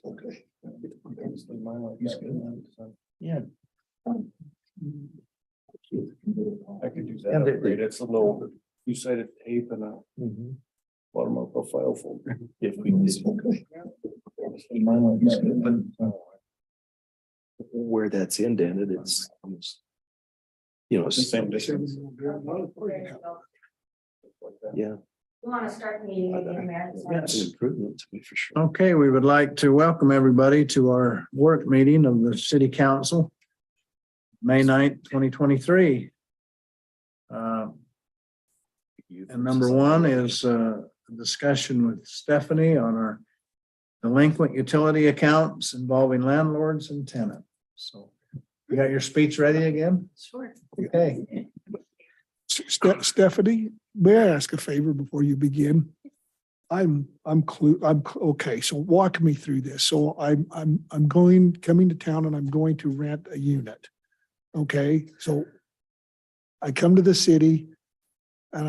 Okay. Yeah. I could use And that they- upgrade. It's a little two-sided tape and a Mhm. watermark profile folder. If we did. Where that's indented, it's almost, It's the same distance. yeah, You want to start the meeting again, Mayor? it's an improvement to me for sure. Okay, we would like to welcome everybody to our work meeting of the City Council, May 9th, 2023. And number one is a discussion with Stephanie on our delinquent utility accounts involving landlords and tenants. So you got your speech ready again? Sure. Okay. Stephanie, may I ask a favor before you begin? Okay, so walk me through this. So I'm coming to town and I'm going to rent a unit. Okay, so I come to the city and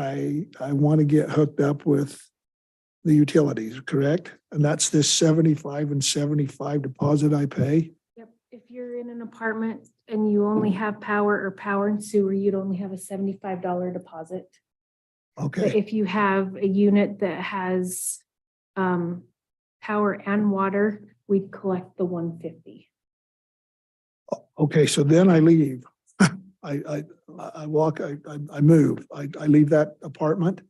I want to get hooked up with the utilities, correct? And that's this 75 and 75 deposit I pay? Yep. If you're in an apartment and you only have power or power and sewer, you'd only have a $75 deposit. But Okay, if you have a unit that has power and water, we'd collect the $150. okay, so then I leave. I walk, I move, I leave that apartment.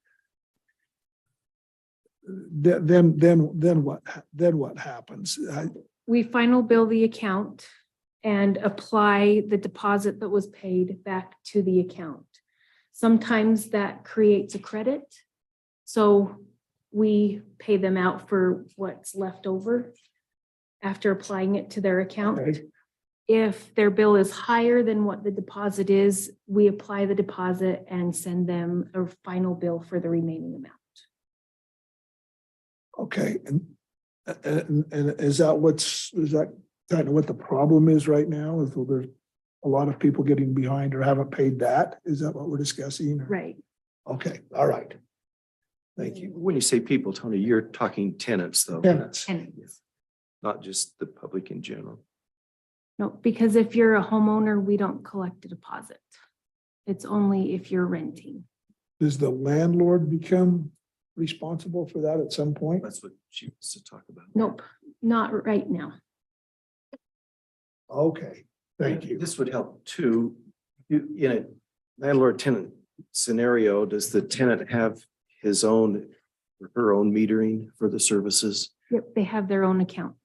Then what happens? We final bill the account and apply the deposit that was paid back to the account. Sometimes that creates a credit. So we pay them out for what's left over after applying it to their account. Okay. If their bill is higher than what the deposit is, we apply the deposit and send them a final bill for the remaining amount. Okay, and is that kind of what the problem is right now? Is there's a lot of people getting behind or haven't paid that? Is that what we're discussing? Right. Okay, all right. Thank you. When you say people, Tony, you're talking tenants though. Tenants. Tenants. Not just the public in general. No, because if you're a homeowner, we don't collect a deposit. It's only if you're renting. Does the landlord become responsible for that at some point? That's what she wants to talk about. Nope, not right now. Okay, thank you. This would help too. In a landlord tenant scenario, does the tenant have his own or her own metering for the services? Yep, they have their own account.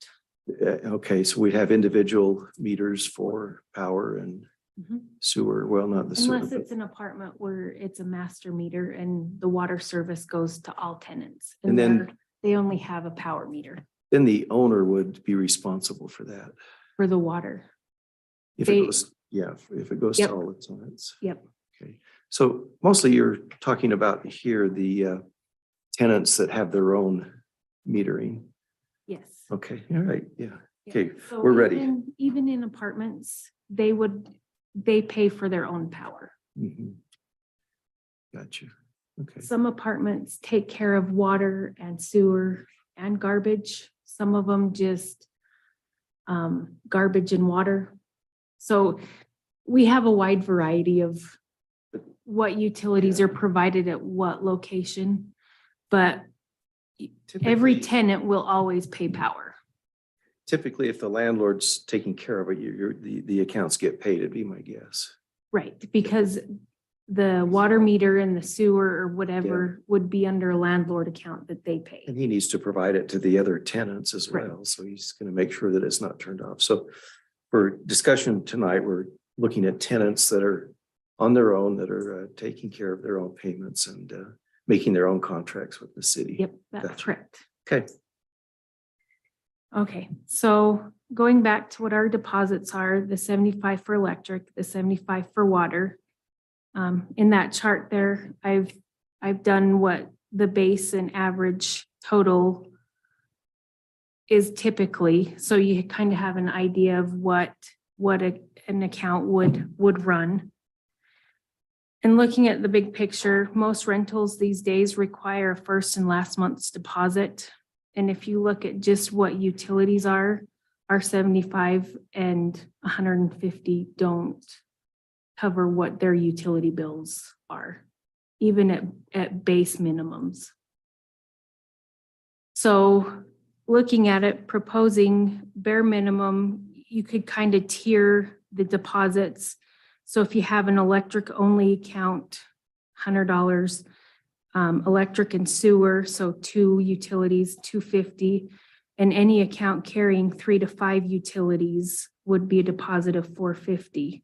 Okay, so we'd have individual meters for power and Mhm. sewer. Well, not the sewer. Unless but- it's an apartment where it's a master meter and the water service goes to all tenants. And then- they only have a power meter Then the owner would be responsible for that. for the water. If They- it goes, yeah, if it goes to Yep. all its tenants. Yep. Okay, so mostly you're talking about here, the tenants that have their own metering. Yes. Okay, all right, yeah. Yep. Okay, So we're ready. Even in apartments, they pay for their own power. Mhm. Got you. Okay, Some apartments take care of water and sewer and garbage. Some of them just garbage and water. So we have a wide variety of what utilities are provided at what location. But every Typically- tenant will always pay power. Typically, if the landlord's taking care of it, the accounts get paid, it'd be my guess. Right, because the water meter and the sewer or whatever would be under a landlord account that they pay. And he needs to provide it to the other tenants as Right. well, so he's gonna make sure that it's not turned off. So for discussion tonight, we're looking at tenants that are on their own, that are taking care of their own payments and making their own contracts with the city. Yep, that's Gotcha. correct. Okay, Okay, so going back to what our deposits are, the 75 for electric, the 75 for water. In that chart there, I've done what the base and average total is typically, so you kind of have an idea of what an account would run. And looking at the big picture, most rentals these days require a first and last month's deposit. And if you look at just what utilities are, our 75 and 150 don't cover what their utility bills are, even at base minimums. So looking at it, proposing bare minimum, you could kind of tier the deposits. So if you have an electric only account, $100, electric and sewer, so 2 utilities, $250, and any account carrying 3 to 5 utilities would be a deposit of $450.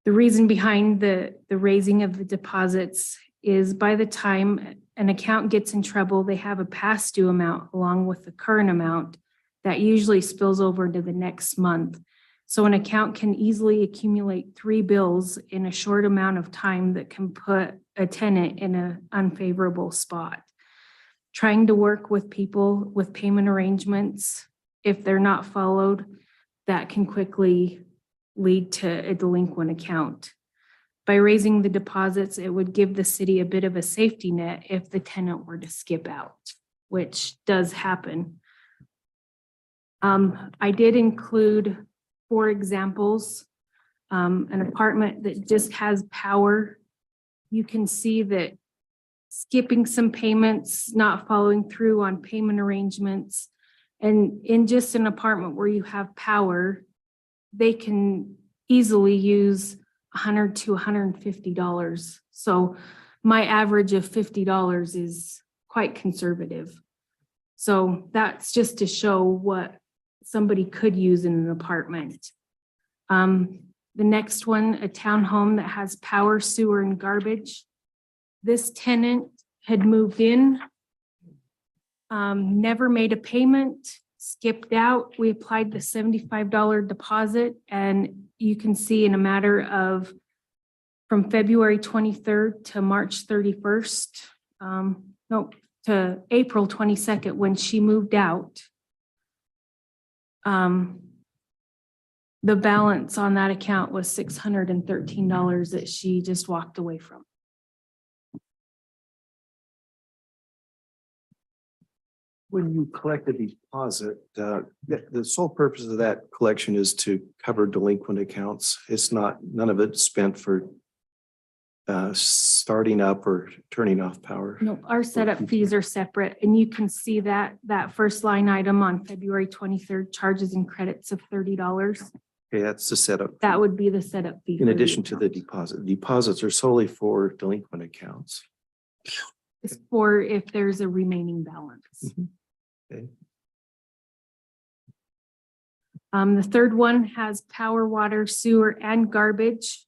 The reason behind the raising of the deposits is by the time an account gets in trouble, they have a past due amount along with the current amount that usually spills over into the next month. So an account can easily accumulate 3 bills in a short amount of time that can put a tenant in an unfavorable spot. Trying to work with people with payment arrangements, if they're not followed, that can quickly lead to a delinquent account. By raising the deposits, it would give the city a bit of a safety net if the tenant were to skip out, which does happen. I did include 4 examples. An apartment that just has power. You can see that skipping some payments, not following through on payment arrangements. And in just an apartment where you have power, they can easily use $100 to $150. So my average of $50 is quite conservative. So that's just to show what somebody could use in an apartment. The next one, a townhome that has power, sewer, and garbage. This tenant had moved in, never made a payment, skipped out. We applied the $75 deposit, and you can see in a matter of from February 23rd to March 31st, to April 22nd, when she moved out, the balance on that account was $613 that she just walked away from. When you collect a deposit, the sole purpose of that collection is to cover delinquent accounts. It's not, none of it's spent for starting up or turning off power. No, our setup fees are separate, and you can see that first line item on February 23rd, charges and credits of $30. Okay, that's the setup. That would be the setup fee. In addition to the deposit, deposits are solely for delinquent accounts. It's for if there's a remaining balance. Okay. The third one has power, water, sewer, and garbage.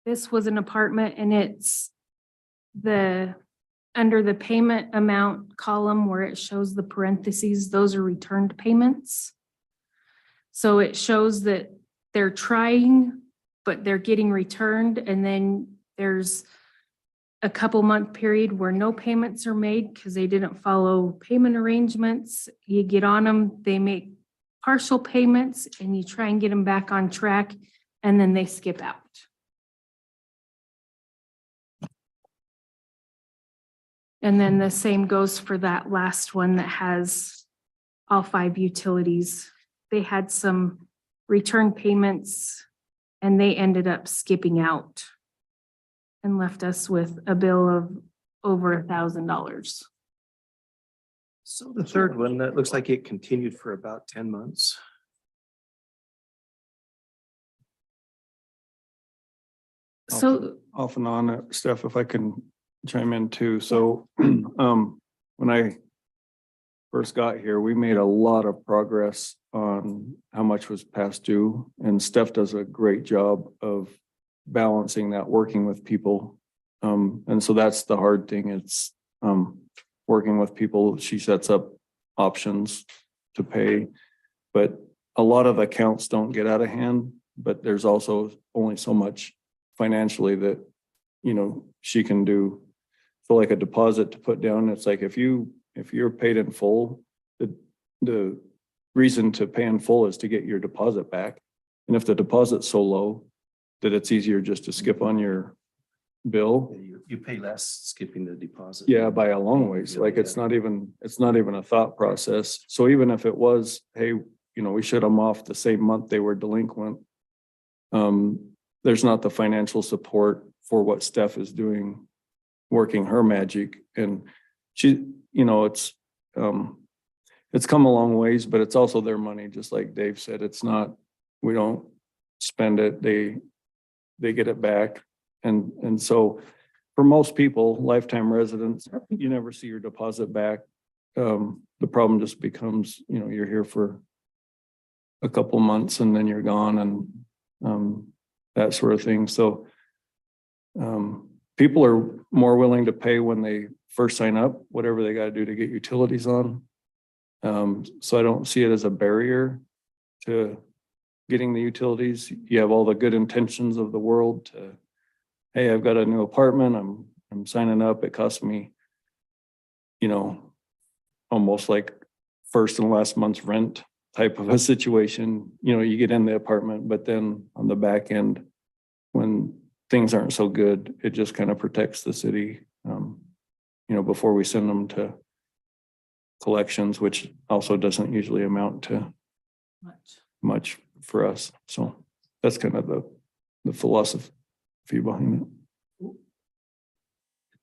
This was an apartment, and it's under the payment amount column where it shows the parentheses, those are returned payments. So it shows that they're trying, but they're getting returned. And then there's a couple month period where no payments are made because they didn't follow payment arrangements. You get on them, they make partial payments, and you try and get them back on track, and then they skip out. And then the same goes for that last one that has all 5 utilities. They had some return payments and they ended up skipping out and left us with a bill of over $1,000. So the third one, that looks like it continued for about 10 months. So Off and on, Steph, if I can chime in too. So when I first got here, we made a lot of progress on how much was past due, and Steph does a great job of balancing that, working with people. And so that's the hard thing. It's working with people. She sets up options to pay, but a lot of accounts don't get out of hand, but there's also only so much financially that, you know, she can do. So like a deposit to put down, it's like if you're paid in full, the reason to pay in full is to get your deposit back. And if the deposit's so low that it's easier just to skip on your bill, You pay less skipping the deposit. Yeah, by a long ways. Like it's not even a thought process. So even if it was, hey, we shut them off the same month they were delinquent. There's not the financial support for what Steph is doing, working her magic. And she, it's come a long ways, but it's also their money, just like Dave said. It's not, we don't spend it, they get it back. And so for most people, lifetime residents, you never see your deposit back. The problem just becomes, you're here for a couple months and then you're gone and that sort of thing. So people are more willing to pay when they first sign up, whatever they got to do to get utilities on. So I don't see it as a barrier to getting the utilities. You have all the good intentions of the world to, hey, I've got a new apartment. I'm signing up. It costs me, almost like first and last month's rent type of a situation. You get in the apartment, but then on the back end, when things aren't so good, it just kind of protects the city, before we send them to collections, which also doesn't usually amount to much for us. So that's kind of the philosophy behind it.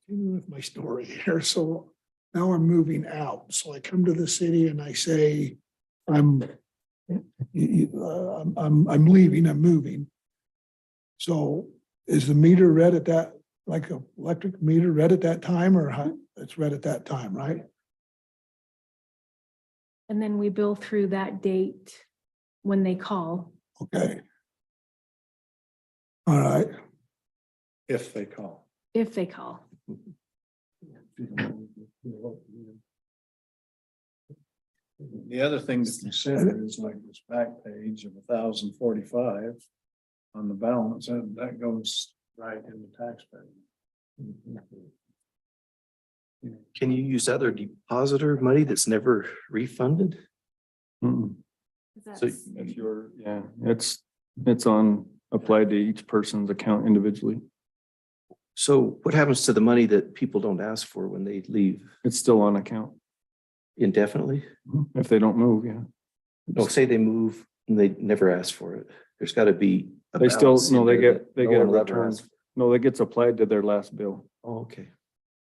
Continue with my story here. So now I'm moving out. So I come to the city and I say, I'm leaving, I'm moving. So is the meter read at that, like a electric meter read at that time, or how it's read at that time, right? And then we bill through that date when they call. Okay. All right. If they call. If they call. The other thing to consider is like this back page of 1,045 on the balance, that goes right in the taxpayer. Can you use other depositor money that's never refunded? Mm-mm. So That's- it's on applied to each person's account individually. So what happens to the money that people don't ask for when they leave It's still on account indefinitely? if they don't move. Yeah. No, say they move and they never ask for it. There's got to be. a They still, balance no, in they there get that a no one ever return. asked for. No, that gets applied to their last bill. Oh, okay.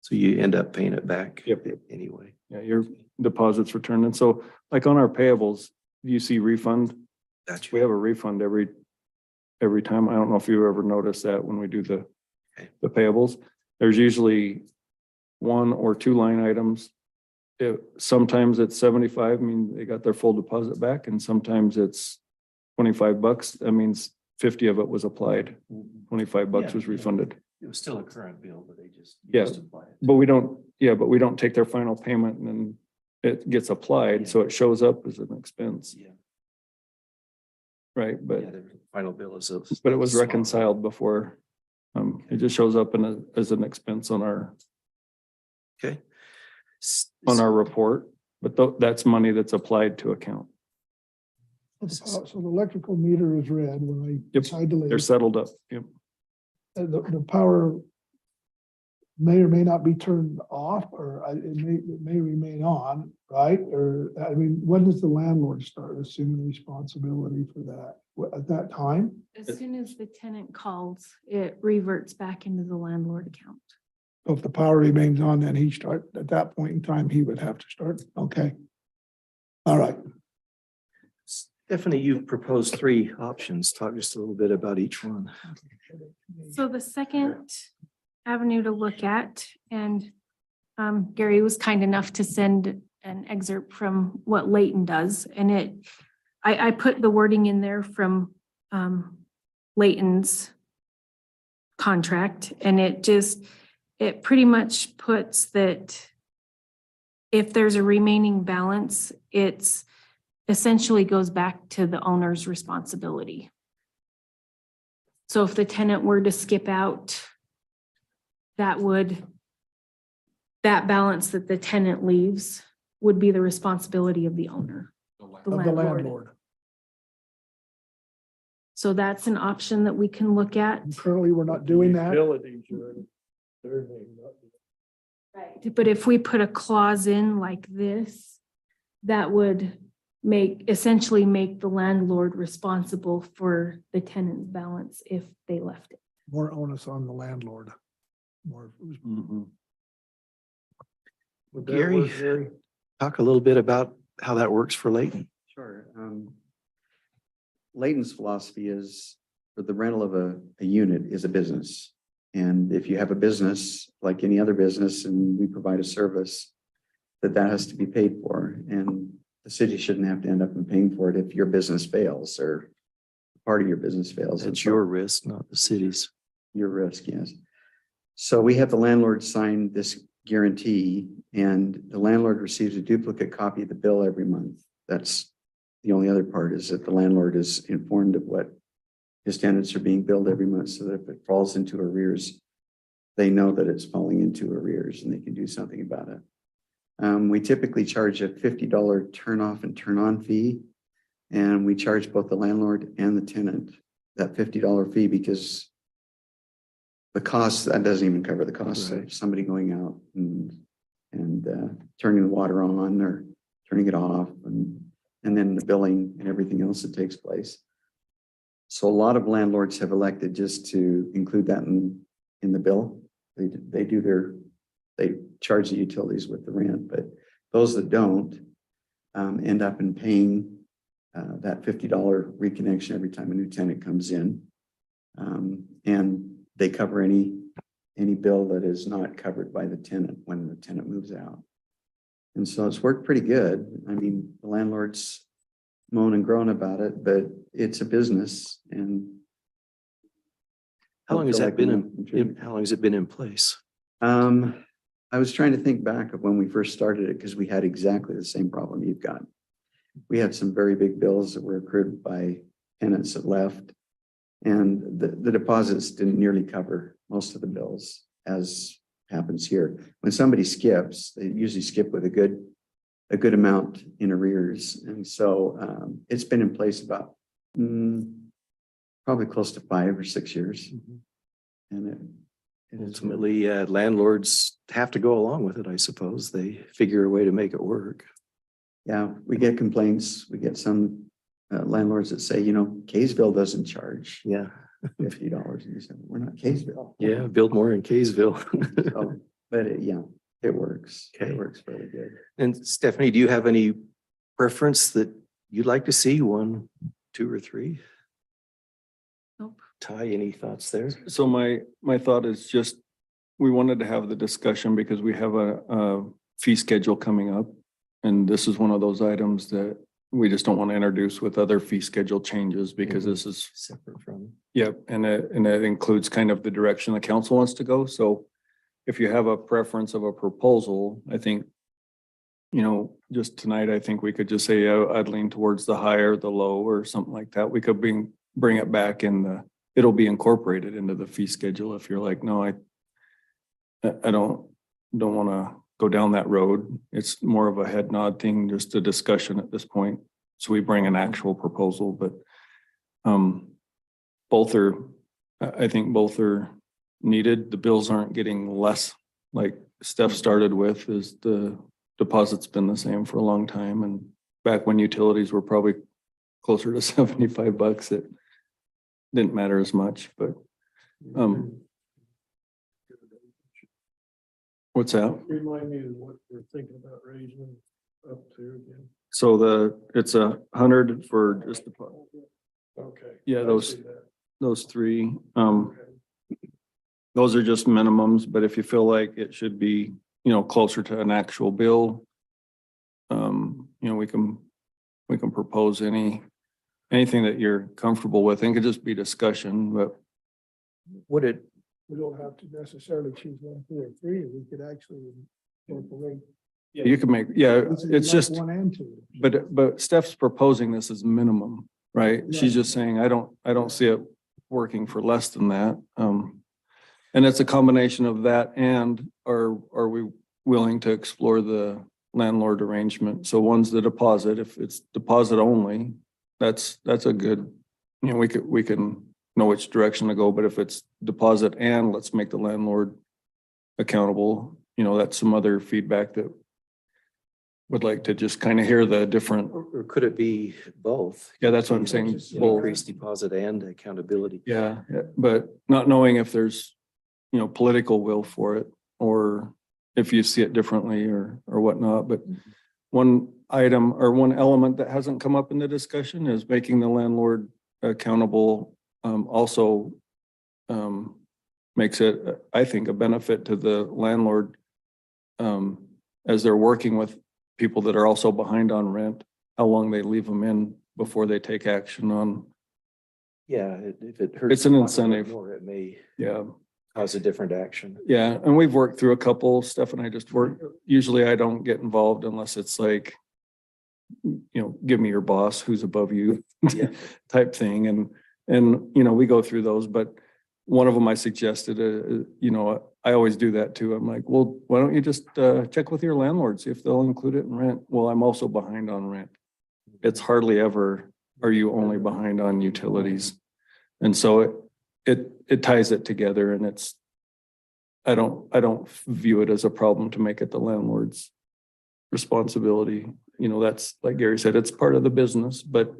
So you end up paying it back. Yep. Anyway. Yeah, your deposits returned. And so like on our payables, you see refund. Gotcha. We have a refund every time. I don't know if you ever noticed that when we do the payables. There's usually one or two line items. Sometimes it's 75, I mean, they got their full deposit back, and sometimes it's $25. That means 50 of it was applied. $25 Yeah, was yeah. refunded. It was still a current bill, but they just. Yeah, apply it. But we don't take their final payment and then it gets applied, so it shows up as an expense, Yeah. right? Yeah, But the final bill is. it was reconciled before. It just shows up as an expense on our Okay. report, but that's money that's applied to account. So the electrical meter is read when I Yep. decide to They're leave. settled up. Yep. The power may or may not be turned off, or it may remain on, right? Or, I mean, when does the landlord start assuming responsibility for that? At that time? As soon as the tenant calls, it reverts back into the landlord account. So if the power remains on, then at that point in time, he would have to start. Okay. All right. Stephanie, you've proposed 3 options. Talk just a little bit about each one. So the second avenue to look at, and Gary was kind enough to send an excerpt from what Layton does, and I put the wording in there from Layton's contract, and it pretty much puts that if there's a remaining balance, it's essentially goes back to the owner's responsibility. So if the tenant were to skip out, that balance that the tenant leaves would be the responsibility of the owner. The Of the landlord. landlord. So that's an option that we can look at. Currently, we're not doing that. Right. But if we put a clause in like this, that would essentially make the landlord responsible for the tenant's balance if they left it. More onus on the landlord. More. Mhm. Would that Gary, work, Gary? talk a little bit about how that works for Layton. Sure. Layton's philosophy is for the rental of a unit is a business. And if you have a business, like any other business, and we provide a service, that has to be paid for. And the city shouldn't have to end up in paying for it if your business fails or part of your business fails. It's your risk, not the city's. Your risk, yes. So we have the landlord sign this guarantee, and the landlord receives a duplicate copy of the bill every month. That's the only other part, is that the landlord is informed of what his tenants are being billed every month, so that if it falls into arrears, they know that it's falling into arrears and they can do something about it. We typically charge a $50 turn off and turn on fee, and we charge both the landlord and the tenant that $50 fee because the cost, that doesn't even cover the costs Right. of somebody going out and turning the water on or turning it off, and then the billing and everything else that takes place. So a lot of landlords have elected just to include that in the bill. They charge the utilities with the rent, but those that don't end up in paying that $50 reconnection every time a new tenant comes in. And they cover any bill that is not covered by the tenant when the tenant moves out. And so it's worked pretty good. I mean, the landlords moan and groan about it, but it's a business. And How long has that been in, contribute. how long has it been in place? I was trying to think back of when we first started it, because we had exactly the same problem you've got. We had some very big bills that were accrued by tenants that left, and the deposits didn't nearly cover most of the bills, as happens here. When somebody skips, they usually skip with a good amount in arrears. And so it's been in place about probably close to 5 or 6 years. And it is Ultimately, landlords have to go along with it, I suppose. They figure a way to make it work. Yeah, we get complaints. We get some landlords that say, Kaysville doesn't charge Yeah. $50. And you say, we're not Kaysville. Yeah, build more in Kaysville. So, but it works. Okay. It works really good. And Stephanie, do you have any preference that you'd like to see? 1, 2, or 3? Nope. Ty, any thoughts there? So my thought is just, we wanted to have the discussion because we have a fee schedule coming up. And this is one of those items that we just don't want to introduce with other fee schedule changes because this is, Separate from. yep, and it includes kind of the direction the council wants to go. So if you have a preference of a proposal, I think, just tonight, I think we could just say, I'd lean towards the higher, the low, or something like that. We could bring it back it'll be incorporated into the fee schedule. If you're like, no, I don't want to go down that road. It's more of a head nod thing, just a discussion at this point. So we bring an actual proposal, but I think both are needed. The bills aren't getting less, like Steph started with, is the deposit's been the same for a long time. And back when utilities were probably closer to $75, it didn't matter as much, but what's that? Remind me of what we're thinking about raising up to again. So it's 100 for just the, Okay. Yeah, I those- see that. those 3. Okay. Those are just minimums, but if you feel like it should be, closer to an actual bill, we can propose anything that you're comfortable with. It could just be discussion, but Would it, We don't have to necessarily choose 1, 2, or 3. We could actually incorporate. you can make, it's just, 1 and 2. but Steph's proposing this as minimum, right? She's just saying, I don't see it working for less than that. And it's a combination of that and are we willing to explore the landlord arrangement? So one's the deposit. If it's deposit only, that's a good, we can know which direction to go, but if it's deposit and let's make the landlord accountable. You know, that's some other feedback that would like to just kind of hear the different, Or could it be both? yeah, that's what I'm You know, saying. just both. Increased deposit and accountability. Yeah, but not knowing if there's, you know, political will for it or if you see it differently or whatnot. But one item or one element that hasn't come up in the discussion is making the landlord accountable. Also makes it, I think, a benefit to the landlord as they're working with people that are also behind on rent, how long they leave them in before they take action on. Yeah, if it hurts. It's an the pocketbook incentive. more, it may Yeah. cause a different action. Yeah, and we've worked through a couple. Steph and I just work, usually I don't get involved unless it's like, you know, give me your boss who's above you Yeah. type thing. And, you know, we go through those, but one of them I suggested, you know, I always do that too. I'm like, well, why don't you just check with your landlord, see if they'll include it in rent? Well, I'm also behind on rent. It's hardly ever, are you only behind on utilities? And so it ties it together and it's, I don't view it as a problem to make it the landlord's responsibility. You know, that's like Gary said, it's part of the business, but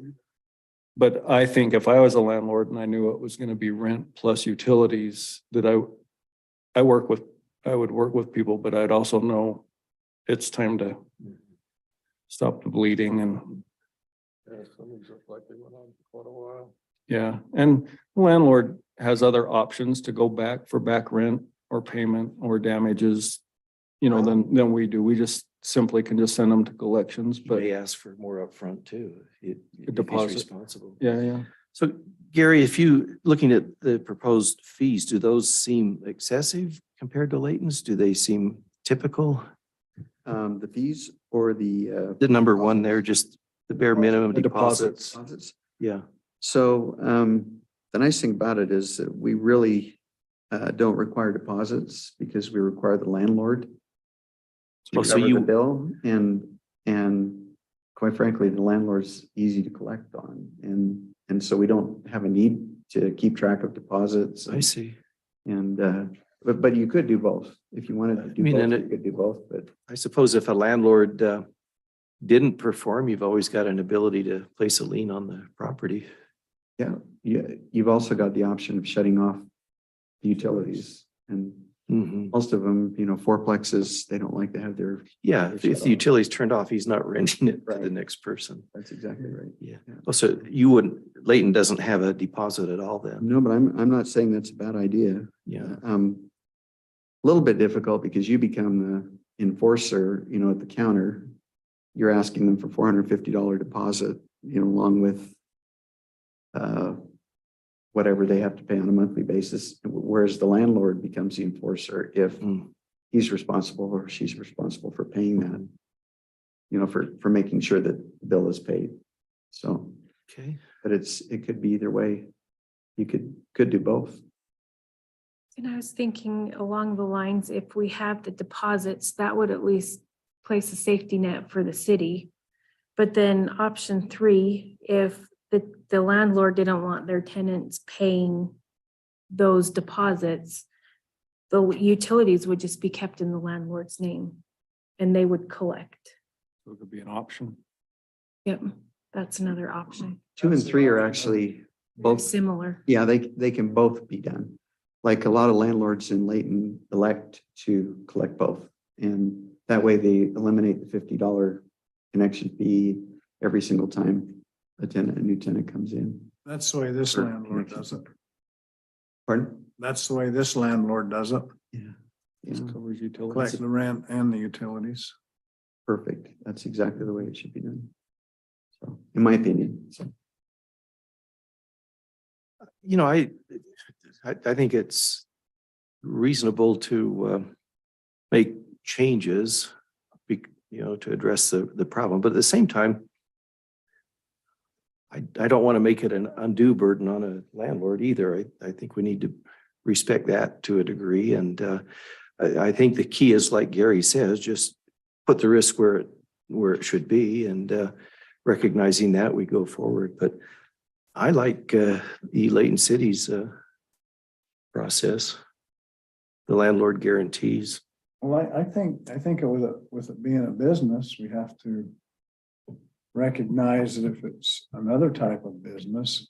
I think if I was a landlord and I knew it was going to be rent plus utilities, that I would work with people, but I'd also know it's time to stop the bleeding and. Yeah, and the landlord has other options to go back for back rent or payment or damages, you know, than we do. We just simply can just send them to collections, But but they ask for more upfront too. If he's deposit. responsible. yeah. So Gary, if you, looking at the proposed fees, do those seem excessive compared to Layton's? Do they seem typical? The fees or the The number one there, just the bare minimum The deposits. deposits? Yeah. So the nice thing about it is that we really don't require deposits because we require the landlord to Oh, so cover the you, bill, and quite frankly, the landlord's easy to collect on, and so we don't have a need to keep track of deposits. I see. And but you could do both if you wanted to do I mean, both. and You it- could do both, but I suppose if a landlord didn't perform, you've always got an ability to place a lien on the property. yeah, you've also got the option of shutting off utilities, and Mhm. most of them, you know, fourplexes, they don't like to have their. Yeah, if the utility's turned off, he's not renting it to the Right. next person. That's exactly right. Yeah. Yeah. Oh, so you wouldn't, Layton doesn't have a deposit at all then? No, but I'm not saying that's a bad idea. Yeah. A little bit difficult because you become the enforcer, you know, at the counter. You're asking them for $450 deposit, you know, along with whatever they have to pay on a monthly basis, whereas the landlord becomes the enforcer if Mm. he's responsible or she's responsible for paying that, you know, for making sure that the bill is paid. So, Okay. but it could be either way. You could do both. And I was thinking along the lines, if we have the deposits, that would at least place a safety net for the city. But then option 3, if the landlord didn't want their tenants paying those deposits, the utilities would just be kept in the landlord's name and they would collect. So it could be an option. Yep, that's another option. 2 and 3 are actually both. Similar. Yeah, they can both be done. Like a lot of landlords in Layton elect to collect both. And that way they eliminate the $50 connection fee every single time a new tenant comes in. That's the way this Or landlord connection. does it. Pardon? That's the way this landlord does it. Yeah. This Yeah, covers Collect utilities. the rent and the utilities. perfect. That's exactly the way it should be done. So, in my opinion, so. You know, I think it's reasonable to make changes, you know, to address the problem. But at the same time, I don't want to make it an undue burden on a landlord either. I think we need to respect that to a degree. And I think the key is, like Gary says, just put the risk where it should be, and recognizing that we go forward. But I like Layton City's process. the landlord guarantees. Well, I think with it being a business, we have to recognize that if it's another type of business,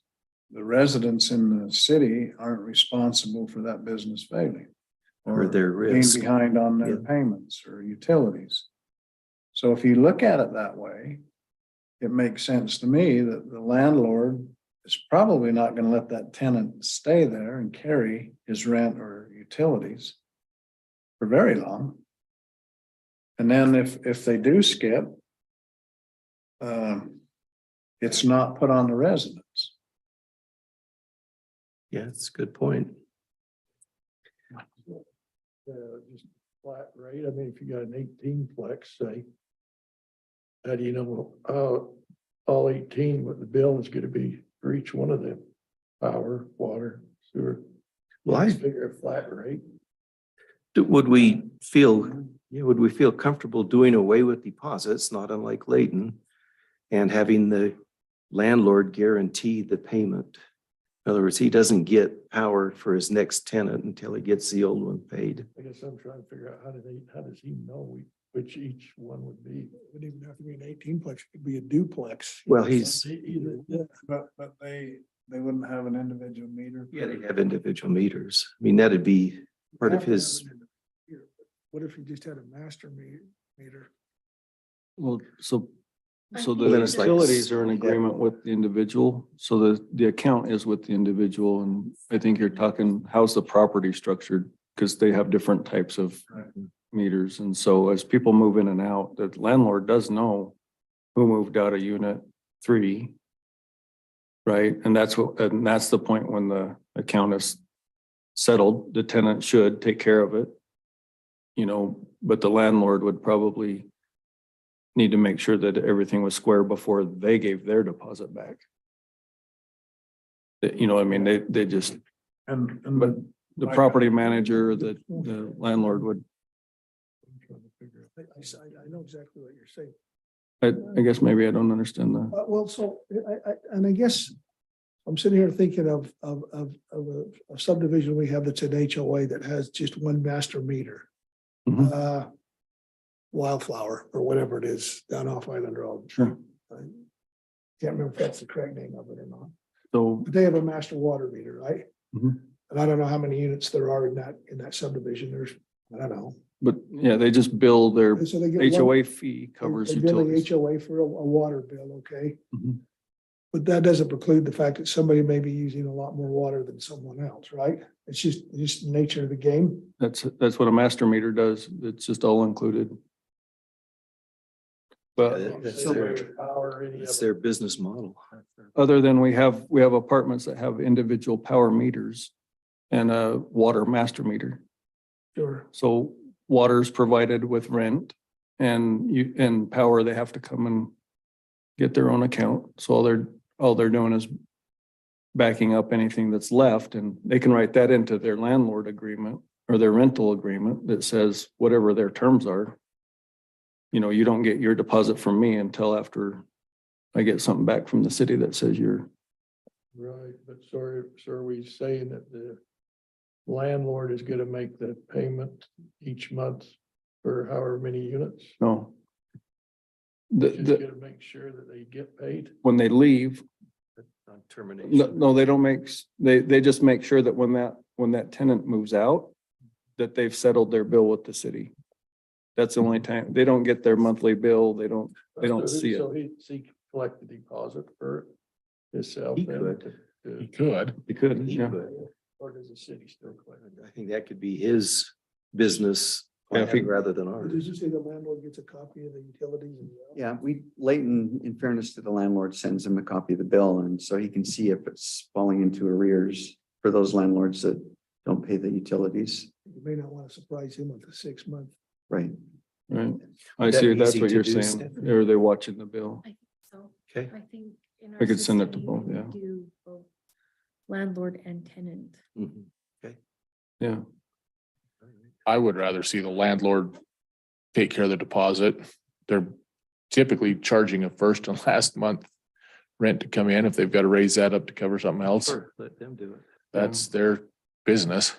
the residents in the city aren't responsible for that business failing. Or their being risk. behind on their Yeah. payments or utilities. So if you look at it that way, it makes sense to me that the landlord is probably not gonna let that tenant stay there and carry his rent or utilities for very long. And then if they do skip, it's not put on the residents. Yeah, it's a good point. Just flat rate. I mean, if you got an 18 flex, say. How do you know, all 18, what the bill is gonna be for each one of them? Power, water, sewer. Well, I- Figure a flat rate. Would we feel comfortable doing away with deposits, not unlike Layton? And having the landlord guarantee the payment? In other words, he doesn't get power for his next tenant until he gets the old one paid. I guess I'm trying to figure out how does he know which each one would be? It wouldn't even have to be an 18-plex, it could be a duplex. Well, he's, Either, But they wouldn't have an individual meter. yeah, they have individual meters. I mean, that'd be part of his, What if you just had a master meter? Well, so I the think then it's like- utilities are in agreement with the individual, so the account is with the individual, and I think you're talking, how's the property structured? Because they have different types of meters, and so as people move in and out, the landlord does know who moved out of unit 3. Right, and that's the point when the account is settled, the tenant should take care of it. You know, but the landlord would probably need to make sure that everything was square before they gave their deposit back. You know, I mean, they just, And, but the property manager, the landlord would, I know exactly what you're saying. I guess maybe I don't understand the, Well, so and I guess I'm sitting here thinking of a subdivision we have that's an HOA that has just one master meter. Mhm. Wildflower or whatever it is down off Island Road. Sure. I can't remember if that's the correct name of it or not, so, but they have a master water meter, right? Mhm. And I don't know how many units there are in that subdivision. There's, I don't know. but yeah, they just bill their So they get one- HOA fee covers They bill the utilities. HOA for a water bill, okay? Mhm. But that doesn't preclude the fact that somebody may be using a lot more water than someone else, right? It's just the nature of the game. That's what a master meter does. It's just all included. But that's So their, power, any that's of their business model. other than we have apartments that have individual power meters and a water master meter. Sure. So water's provided with rent and power, they have to come and get their own account. So all they're doing is backing up anything that's left, and they can write that into their landlord agreement or their rental agreement that says whatever their terms are. You know, you don't get your deposit from me until after I get something back from the city that says you're, Right, but so are we saying that the landlord is gonna make the payment each month for however many units? no. Just gonna make sure that they get paid? When they leave, On no, termination. no, they don't make, they just make sure that when that tenant moves out, that they've settled their bill with the city. That's the only time, they don't get their monthly bill, they don't see it. So he collect the deposit for himself? He then could. to- Could. You could, He yeah. could. Or does the city still collect? I think that could be his business Yeah, if plan he- rather than Did ours. you say the landlord gets a copy of the utilities? And Yeah, Layton, in fairness to the landlord, sends him a copy of the bill, and so he can see if it's falling into arrears for those landlords that don't pay the utilities. You may not want to surprise him with a 6-month. Right. Right. I Would that see, be that's easy what to you're do, saying. Stephanie? Or they're watching the bill. I think so. Okay. I think in I our could send it to system, both, you yeah. can do both landlord and tenant. Mhm. Yeah. I would rather see the landlord take care of the deposit. They're typically charging a first and last month rent to come in. If they've got to raise that up to cover something else, Sure, let them do it. that's their business.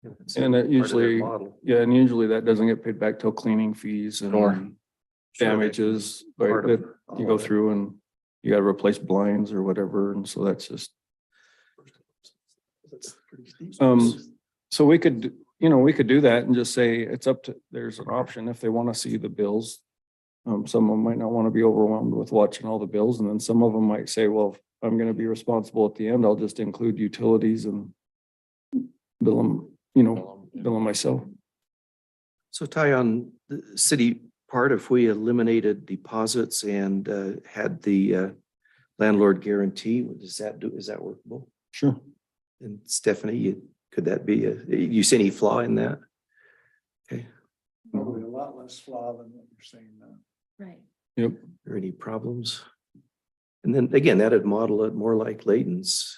It's And it part of their usually, model. yeah, and usually that doesn't get paid back till cleaning fees Sure. and damages, right, Part that of all you go of it. through and you gotta replace blinds or whatever, and so that's just. That's pretty steep. So we could, we could do that and just say it's up to, there's an option if they want to see the bills. Some of them might not want to be overwhelmed with watching all the bills, and then some of them might say, well, if I'm gonna be responsible at the end, I'll just include utilities and bill them, bill them myself. So Ty, on the city part, if we eliminated deposits and had the landlord guarantee, what does that do? Is that workable? Sure. And Stephanie, could that be you see any flaw in that? Okay, Probably a lot less flaw than what you're saying now. Right. Yep. are any problems? And then again, that'd model it more like Layton's.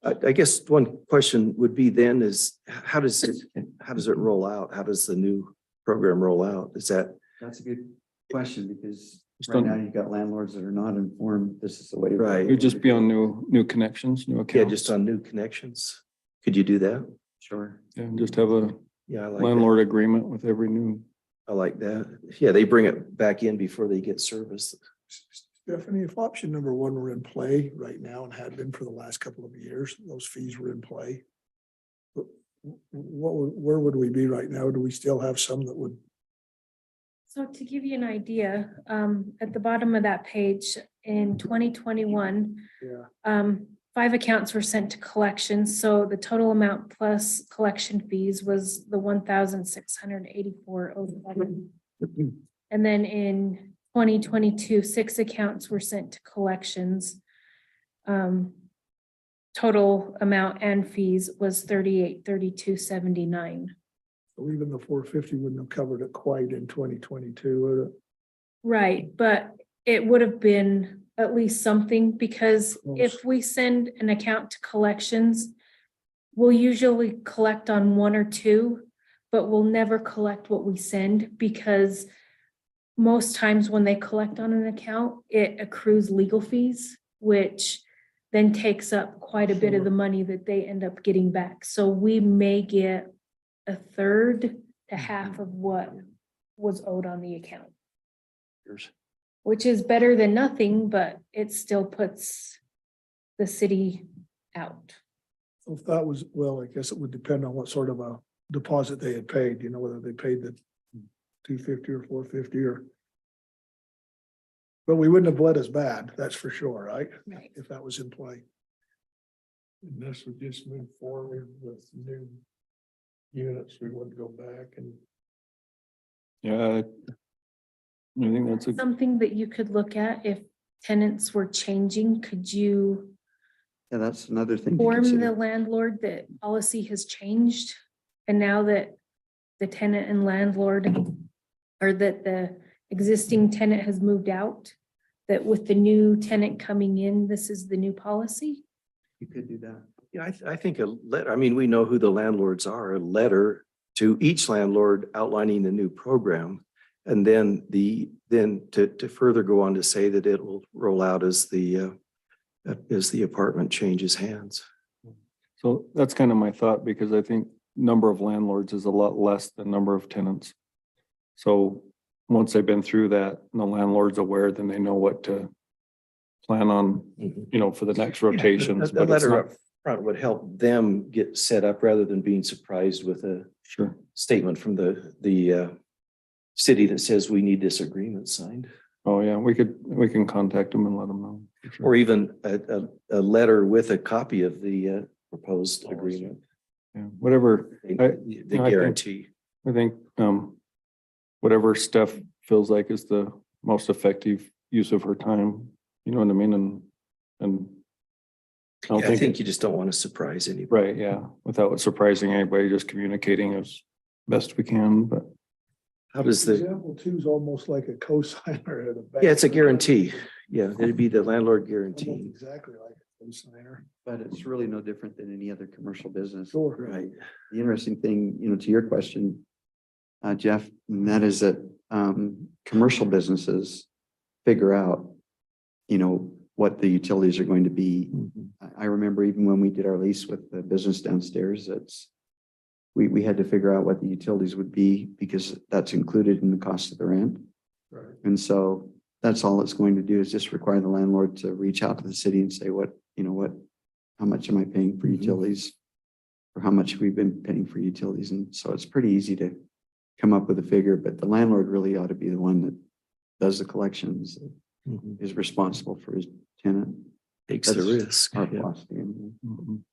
I guess one question would be then is how does it roll out? How does the new program roll out? Is that, That's a good question because Just right on- now you've got landlords that are not informed. This is the way. Right. It'd just be on new connections, new accounts. yeah, just on new connections? Could you do that? Sure. Yeah, just have a Yeah, I like that. landlord agreement with every new. I like that. Yeah, they bring it back in before they get service. Stephanie, if option number one were in play right now and had been for the last couple of years, those fees were in play. Where would we be right now? Do we still have some that would? So to give you an idea, at the bottom of that page, in 2021, Yeah. 5 accounts were sent to collections, so the total amount plus collection fees was the 1,684.07. And then in 2022, 6 accounts were sent to collections. Total amount and fees was 3832.79. So even the 450 wouldn't have covered it quite in 2022, would it? Right, but it would have been at least something, because if we send an account to collections, we'll usually collect on 1 or 2, but we'll never collect what we send, because most times when they collect on an account, it accrues legal fees, which then takes up quite a bit of the money that they end up getting back. So we may get a third to half of what was owed on the account, which is better than nothing, but it still puts the city out. So if that was, well, I guess it would depend on what sort of a deposit they had paid, whether they paid the 250 or 450 or. But we wouldn't have bled as bad, that's for sure, right? Right. If that was in play. And this would just move forward with new units. We wouldn't go back and Yeah. I think that's a, Something that you could look at if tenants were changing, could you Yeah, that's another thing. to inform the consider. landlord that policy has changed? And now that the tenant and landlord, or that the existing tenant has moved out, that with the new tenant coming in, this is the new policy? You could do that. Yeah, I think a letter, I mean, we know who the landlords are, a letter to each landlord outlining the new program. And then to further go on to say that it will roll out as the apartment changes hands. so that's kind of my thought, because I think number of landlords is a lot less than number of tenants. So once they've been through that, and the landlord's aware, then they know what to plan on, for the next rotations. The But it's letter not, up front would help them get set up rather than being surprised with a sure. statement from the city that says we need this agreement signed. Oh, yeah, we can contact them and let them know. for sure. Or even a letter with a copy of the proposed agreement. Yeah, whatever. The I think- guarantee. I think, whatever Steph feels like is the most effective use of her time, you know what I mean? And I don't Yeah, I think you just don't want to surprise anybody. right, yeah, without surprising anybody, just communicating as best we can, but How does the, Example 2 is almost like a cosigner at a bank. yeah, it's a guarantee. Yeah, it'd be the landlord Almost guarantee. exactly like a cosigner. But it's really no different than any other commercial business. Sure. Right. The interesting thing, to your question, Jeff, and that is that commercial businesses figure out, what the utilities are going to be. I remember even when we did our lease with the business downstairs, we had to figure out what the utilities would be because that's included in the cost of the rent. Right. And so that's all it's going to do is just require the landlord to reach out to the city and say, how much am I paying for utilities? Or how much we've been paying for utilities. And so it's pretty easy to come up with a figure, but the landlord really ought to be the one that does the collections, Mhm. is responsible for his tenant. Takes the That's risk. Our Yeah. philosophy. Mhm.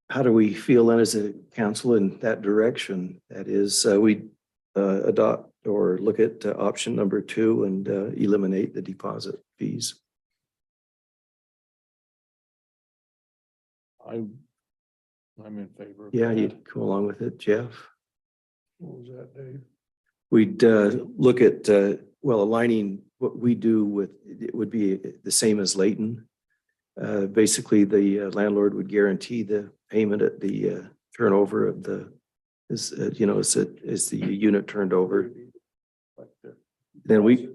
How do we feel then as a council in that direction? That is, we adopt or look at option number 2 and eliminate the deposit fees. I'm in favor of Yeah, that. you'd come along with it, Jeff. What was that, Dave? We'd look at, aligning what we do with, it would be the same as Layton. Basically, the landlord would guarantee the payment at the turnover of the, as the unit turned over. Then we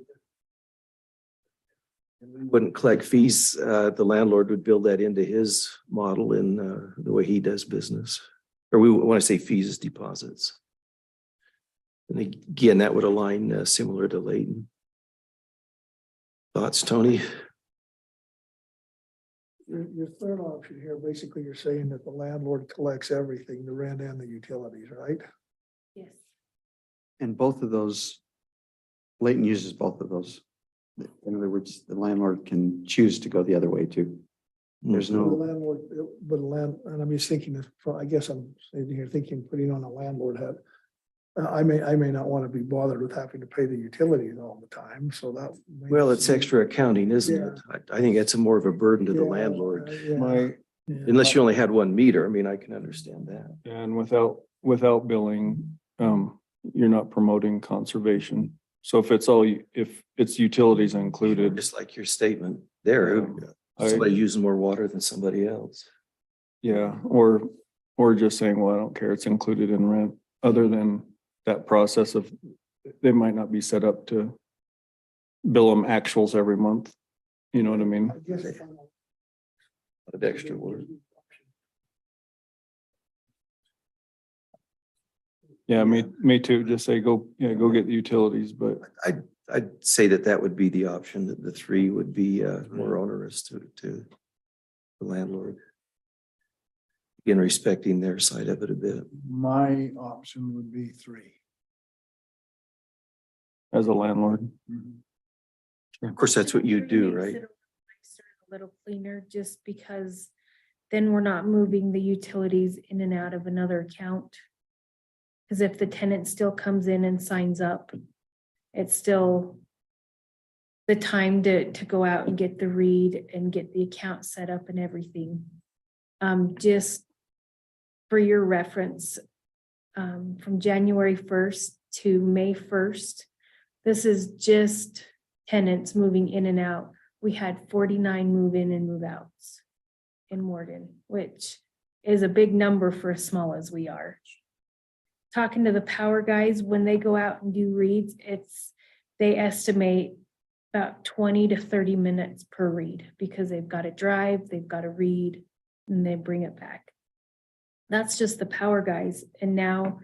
wouldn't collect fees. The landlord would build that into his model in the way he does business. Or we want to say fees as deposits. And again, that would align similar to Layton. Thoughts, Tony? Your third option here, basically you're saying that the landlord collects everything, the rent and the utilities, right? Yes. And both of those, Layton uses both of those. In other words, the landlord can choose to go the other way too. There's The no, landlord, and I'm just thinking, I guess I'm sitting here thinking, putting on a landlord hat. I may not want to be bothered with having to pay the utilities all the time, so that. Well, it's extra accounting, isn't it? I think that's more of a burden to the landlord. My, Unless you only had one meter. I mean, I can understand that. and without billing, you're not promoting conservation. So if it's utilities included, Just like your statement there, somebody using more water than somebody else. yeah, or just saying, well, I don't care, it's included in rent, other than that process of, they might not be set up to bill them actuals every month. You know what I mean? I guess if I'm- A lot of extra work. Yeah, me too. Just say, go get the utilities, but I'd say that would be the option, that the 3 would be more onerous to the landlord. Again, respecting their side of it a bit. My option would be 3. as a landlord. Of course, that's what you do, Makes right? it a little cleaner, just because then we're not moving the utilities in and out of another account. Because if the tenant still comes in and signs up, it's still the time to go out and get the read and get the account set up and everything. Just for your reference, from January 1st to May 1st, this is just tenants moving in and out. We had 49 move in and move outs in Morgan, which is a big number for as small as we are. Talking to the power guys, when they go out and do reads, they estimate about 20 to 30 minutes per read, because they've got to drive, they've got to read, and they bring it back. That's just the power guys. And now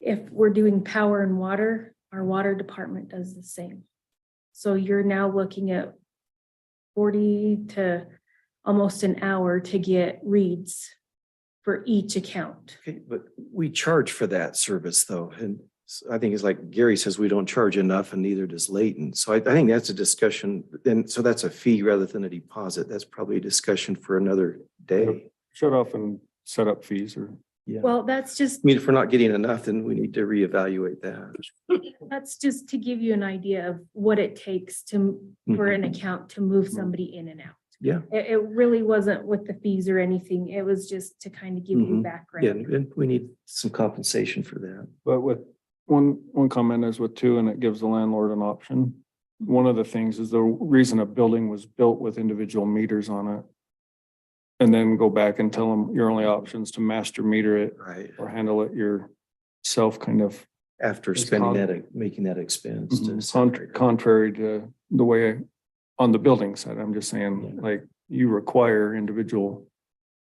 if we're doing power and water, our water department does the same. So you're now looking at 40 to almost an hour to get reads for each account. Okay, but we charge for that service though. And I think it's like Gary says, we don't charge enough and neither does Layton. So I think that's a discussion. And so that's a fee rather than a deposit. That's probably a discussion for another day. Shut off and set up fees or. Yeah. Well, that's just, I mean, if we're not getting enough, then we need to reevaluate that. to give you an idea of what it takes for an account to move somebody in and out. Yeah. It really wasn't with the fees or anything. It was just to kind of give you Mhm. background. Yeah, and we need some compensation for that. But with one comment is with 2, and it gives the landlord an option. One of the things is the reason a building was built with individual meters on it. And then go back and tell them your only options to master meter it Right. or handle it yourself, kind of After It's spending con- that, making that expense. to Con- separate it. contrary to the way on the building side, I'm just saying, Yeah. like, you require individual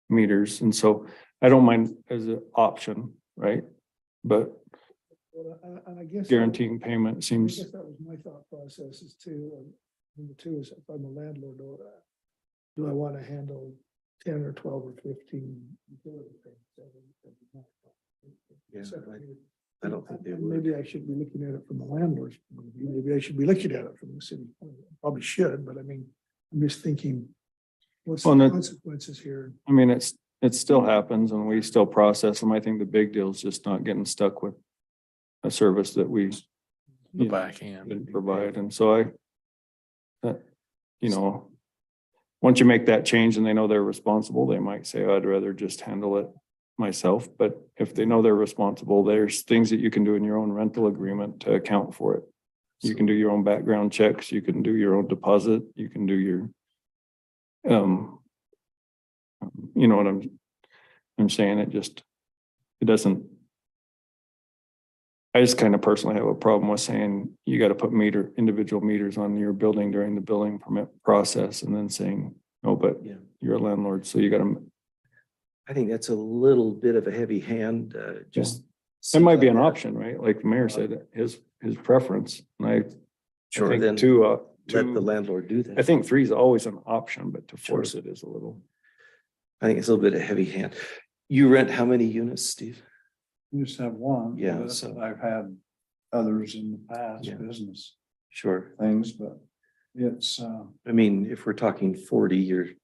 meters. And so I don't mind as an option, right? But And I guess. guaranteeing payment I seems, guess that was my thought process is too. Number two is if I'm a landlord, do I want to handle 10 or 12 or 15 utility payments? Yeah, Separately. I don't think they And would. Maybe I should be looking at it from the landlord's, point of view. Maybe I should be looking at it from the city. Probably should, but I mean, I'm just thinking, what's Well, the and consequences here? I mean, it still happens and we still process them. I think the big deal is just not getting stuck with a service that we The you know, backhand. didn't provide. And so you know, once you make that change and they know they're responsible, they might say, I'd rather just handle it myself. But if they know they're responsible, there's things that you can do in your own rental agreement to account for it. You can do your own background checks, you can do your own deposit, you can do your you know what I'm saying? It doesn't. I just kind of personally have a problem with saying you got to put individual meters on your building during the building permit process and then saying, no, but Yeah. you're a landlord, so you got to, I think that's a little bit of a heavy hand, just. it might be seems an like that. option, right? Like the mayor said, his preference. And I Sure, think then two, let the landlord do that. I think 3 is always an option, but to force it is a little. I think it's a little bit of heavy hand. You rent how many units, Steve? You just have one. Yeah, but so- I've had others in the past, Yeah. business Sure. things, but it's, I mean, if we're talking 40,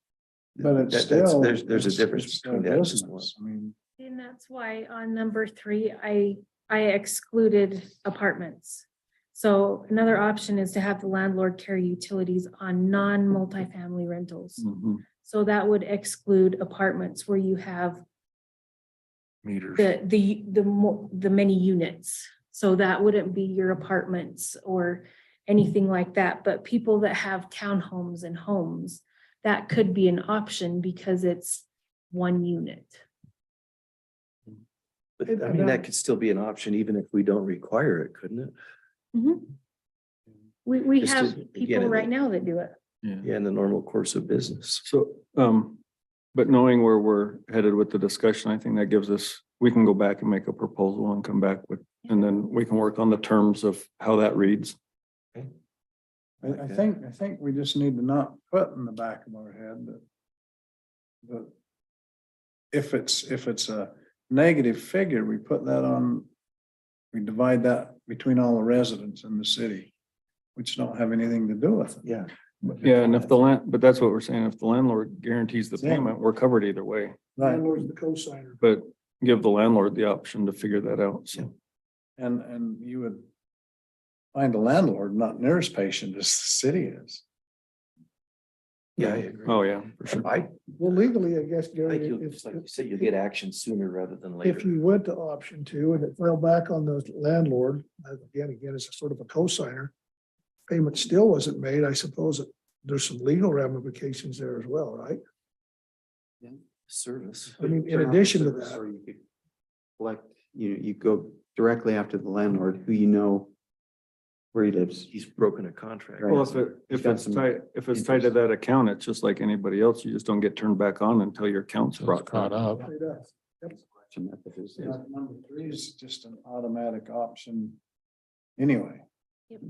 but it's that's- still. there's a it's- difference it's between their that. and just one. business. I mean, And that's why on number 3, I excluded apartments. So another option is to have the landlord carry utilities on non-multifamily rentals. Mhm. So that would exclude apartments where you have Meters. the many units. So that wouldn't be your apartments or anything like that, but people that have townhomes and homes, that could be an option because it's one unit. But I mean, that could still be an option even if we don't require it, couldn't it? We Just have to- again, people in right the- now that do it. Yeah, in the normal course of business. So, but knowing where we're headed with the discussion, I think that gives us, we can go back and make a proposal and come back with, and then we can work on the terms of how that reads. I think we just need to not put in the back of our head that if it's a negative figure, we put that on, we divide that between all the residents in the city, which don't have anything to do with it. Yeah. Yeah, and if but that's what we're saying, if the landlord guarantees the payment, we're covered either way. Right, Landlord's the co-signer. But give the landlord the option to figure that out, so. and you would find a landlord not near as patient as the city is. Yeah, I agree. Oh, yeah, for sure. I Well, legally, I guess, Gary, think you'll, if, like you said, you'll get action sooner rather than later. if you went to option 2 and it fell back on the landlord, again, as a sort of a co-signer, payment still wasn't made, I suppose there's some legal ramifications there as well, right? Service. I mean, in addition to that. Or you could collect, you go directly after the landlord who you know where he lives. He's broken a contract. Right. Well, if got it's some tied, to that account, it's just like anybody else. You just don't get turned back on until your account's So it's brought caught up. up. It does. Yeah, number 3 is just an automatic option anyway. Yep.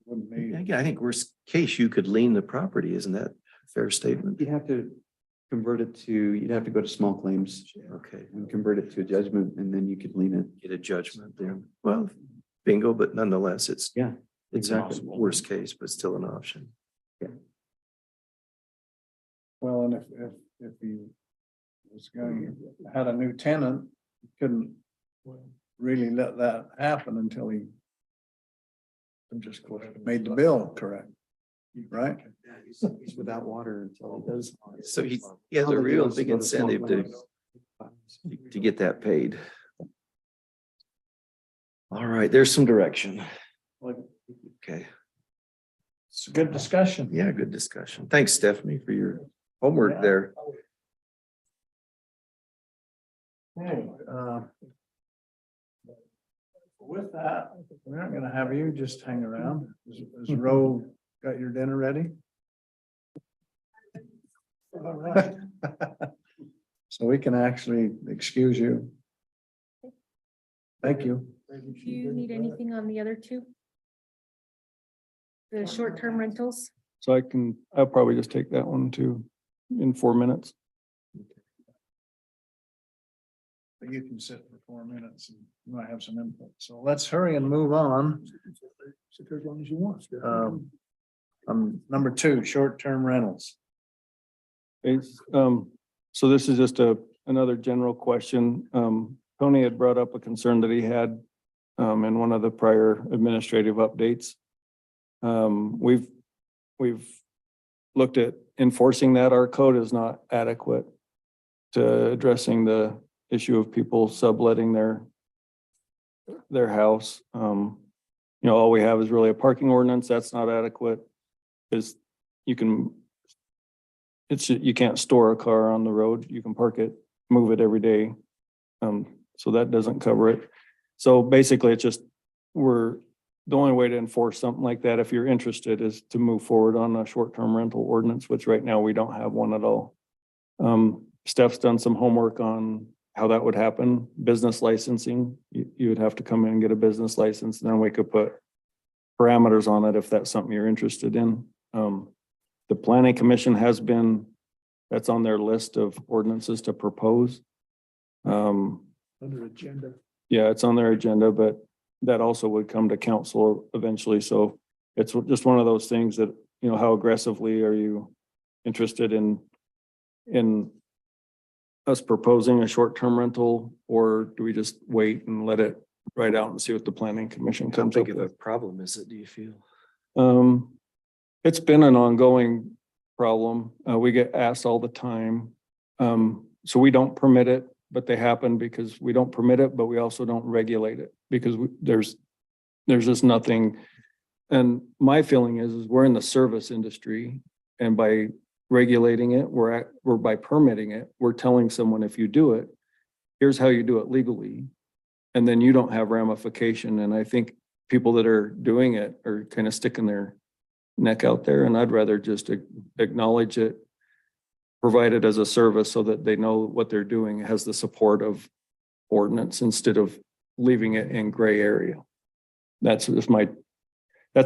Wouldn't be. Yeah, I think worst case, you could lien the property. Isn't that a fair statement? You'd have to convert it to, you'd have to go to small claims Okay, and convert it to a judgment and then you could lien it. get a judgment there. Well, bingo, but nonetheless, it's Yeah, it's exactly. a worst case, but still an option. Well, and if you was going, had a new tenant, you couldn't really let that happen until he made the bill correct, right? He's without water until he does. So he has a real big incentive to get that paid. All right, there's some direction. Okay, It's a good discussion. yeah, good discussion. Thanks, Stephanie, for your homework there. Okay, with that, we're not gonna have you just hang around. Is Ro got your dinner ready? All right. So we can actually excuse you. Thank you. Do you need anything on the other two? The short-term rentals? So I'll probably just take that one too in 4 minutes. But you can sit for 4 minutes and you might have some input. So let's hurry and move on. Sit there as long as you want. Number 2, short-term rentals. It's, so this is just another general question. Tony had brought up a concern that he had in one of the prior administrative updates. We've looked at enforcing that. Our code is not adequate to addressing the issue of people subletting their house. You know, all we have is really a parking ordinance. That's not adequate. Because you can't store a car on the road. You can park it, move it every day. So that doesn't cover it. So basically it's just, the only way to enforce something like that, if you're interested, is to move forward on a short-term rental ordinance, which right now we don't have one at all. Steph's done some homework on how that would happen. Business licensing, you would have to come in and get a business license, and then we could put parameters on it if that's something you're interested in. The planning commission that's on their list of ordinances to propose. Under agenda. Yeah, it's on their agenda, but that also would come to council eventually. So it's just one of those things that, you know, how aggressively are you interested in us proposing a short-term rental, or do we just wait and let it ride out and see what the planning commission How comes up big of a with? problem is it, do you feel? It's been an ongoing problem. We get asked all the time. So we don't permit it, but they happen because we don't permit it, but we also don't regulate it because there's just nothing. And my feeling is we're in the service industry, and by regulating it, we're by permitting it, we're telling someone, if you do it, here's how you do it legally. And then you don't have ramification. And I think people that are doing it are kind of sticking their neck out there, and I'd rather just acknowledge it, provide it as a service so that they know what they're doing has the support of ordinance instead of leaving it in gray area. That's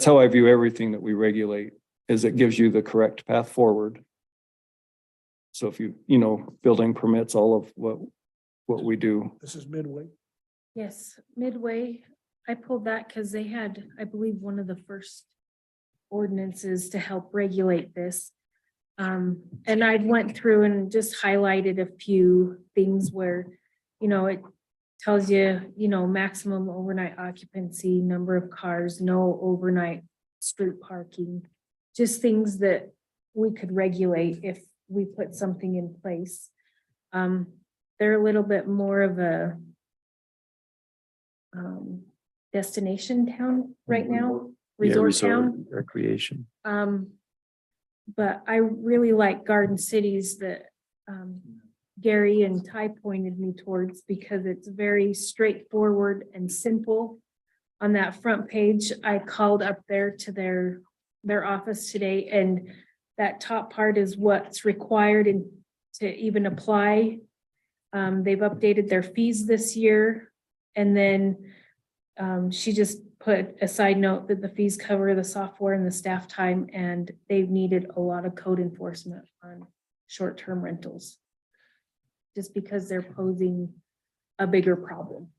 how I view everything that we regulate, is it gives you the correct path forward. So if you building permits, all of what we do. This is Midway. Yes, Midway. I pulled that because they had, I believe, one of the first ordinances to help regulate this. And I went through and just highlighted a few things where, it tells you, maximum overnight occupancy, number of cars, no overnight street parking, just things that we could regulate if we put something in place. They're a little bit more of a destination town right now, resort town. Recreation. But I really like Garden Cities that Gary and Ty pointed me towards, because it's very straightforward and simple. On that front page, I called up there to their office today, and that top part is what's required to even apply. They've updated their fees this year, and then she just put a side note that the fees cover the software and the staff time, and they've needed a lot of code enforcement on short-term rentals, just because they're posing a bigger problem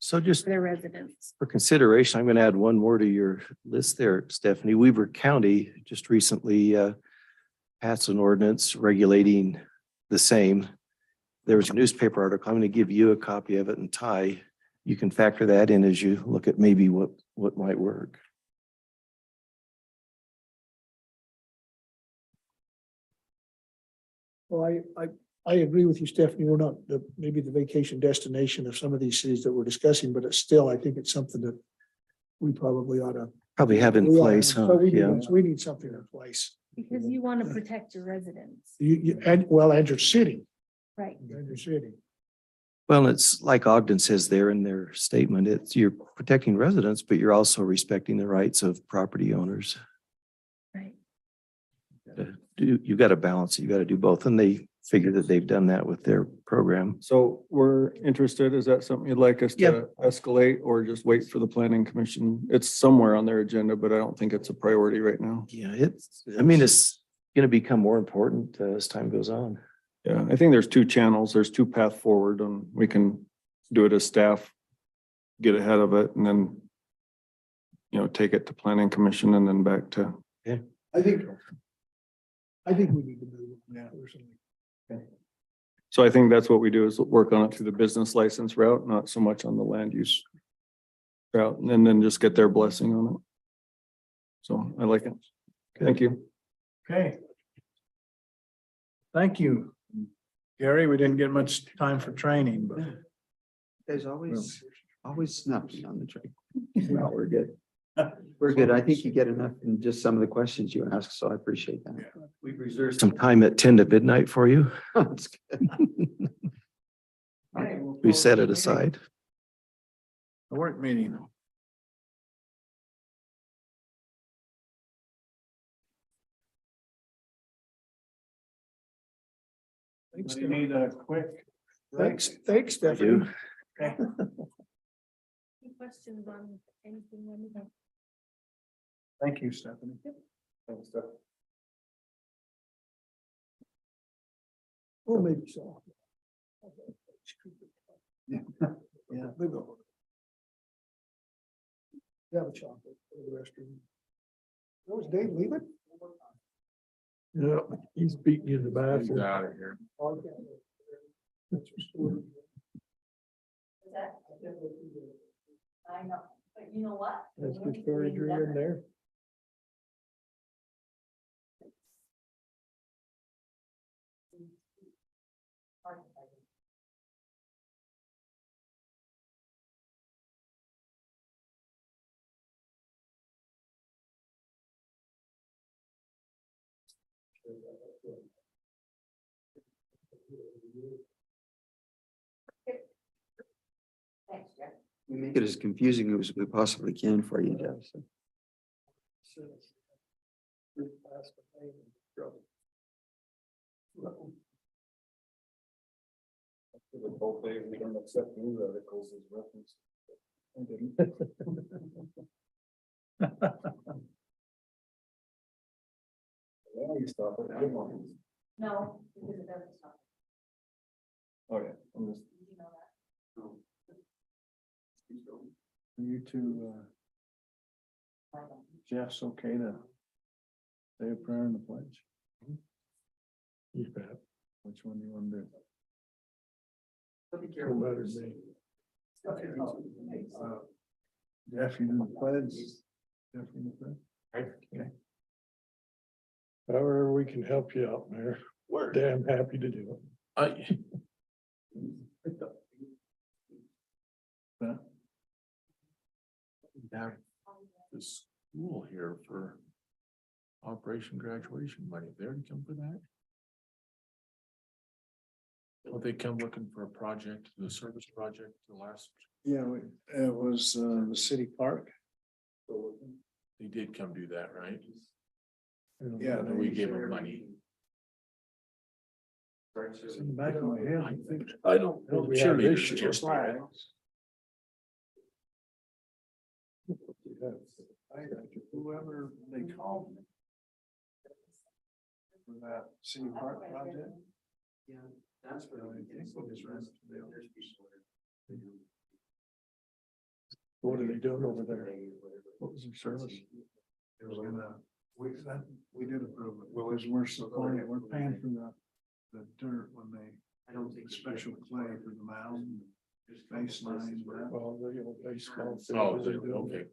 So just for their residents. for consideration, I'm going to add one more to your list there, Stephanie. Weaver County just recently passed an ordinance regulating the same. There was a newspaper article. I'm going to give you a copy of it, and Ty, you can factor that in as you look at maybe what might work. Well, I agree with you, Stephanie. We're not maybe the vacation destination of some of these cities that we're discussing, but it's still, I think it's something that we probably ought to. Probably have in place, huh? Yeah. We need something in place. Because you want to protect your residents, And your city, right? and your city. Well, it's like Ogden says there in their statement, you're protecting residents, but you're also respecting the rights of property owners. Right. You got to balance it. You got to do both. And they figure that they've done that with their program. So we're interested. Is that something you'd like us Yeah. to escalate or just wait for the planning commission? It's somewhere on their agenda, but I don't think it's a priority right now. Yeah, it's going to become more important as time goes on. Yeah, I think there's two channels. There's two path forward and we can do it as staff. Get ahead of it and then, take it to planning commission and then back to. I think we need to move on that personally. So I think that's what we do is work on it through the business license route, not so much on the land use route, and then just get their blessing on it. So I like it. Thank you. Okay. Thank you. Gary, we didn't get much time for training, but There's always snapping on the train. No, we're good. We're good. I think you get enough in just some of the questions you ask, so I appreciate that. We've reserved some time at 10 to midnight for you. That's good. We set it aside. a work meeting. Thanks, you need a quick. Thanks, I Stephanie. do. Okay. Any questions on anything? Let me know. Thank you, Stephanie. Well, maybe so. Yeah. Maybe I'll- Have a chocolate for the restroom. Was Dave leaving? Yeah, he's beating you in the He's bathroom. out of here. I know, but you know what? That's good storage room in there. Thanks, Jeff. We make it as confusing as we possibly can for you, Jeff. So. Both days, we don't accept news articles as reference. No, because it doesn't stop. Oh, yeah. I'm just- Did you know that? You two, Jeff's okay to say a prayer in the pledge? You bet. Which one do you want to do? Don't matter to me. Jeff, you do the pledge? Jeff, you do the pledge? Okay. However we can help you out, Mayor. We're damn happy to do it. Have the school here for Operation Graduation money. They already come for that? Well, they come looking for a project, the service project, the last, Yeah, it was the city park. they did come do that, right? Yeah, And we gave them money. It's in the back of my head. I think. I don't know. We have Cheerleaders this just- year. Whoever they called. For that city park project. Yeah, that's what I think we'll just run it to the others. What are they doing over there? What was their service? It was gonna, we did approve it, because we're supplying, we're paying for the dirt when they, I don't think special clay for the mound, baseline. Well, the old baseball. Oh, field, they're doing okay.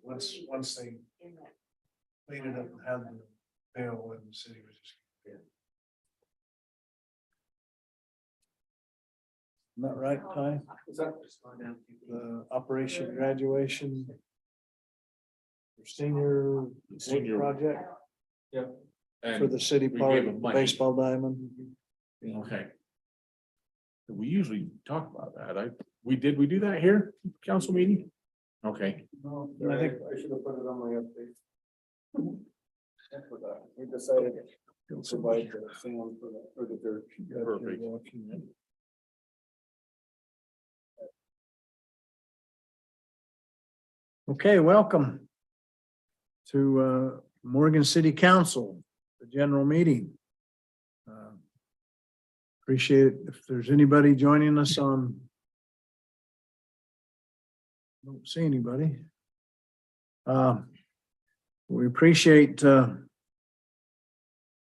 Once they cleaned it up and had the bill, and the city was just. Isn't that right, Ty? The Operation Graduation. For senior Senior. project And for the city we park, gave them money. baseball diamond. Okay. We usually talk about that. We do that here, council meeting? Okay, I think I should have put it on my update. We decided He'll provide the sound for that, or the dirt. Perfect. Okay, welcome to Morgan City Council, the general meeting. Appreciate it if there's anybody joining us on. Don't see anybody. We appreciate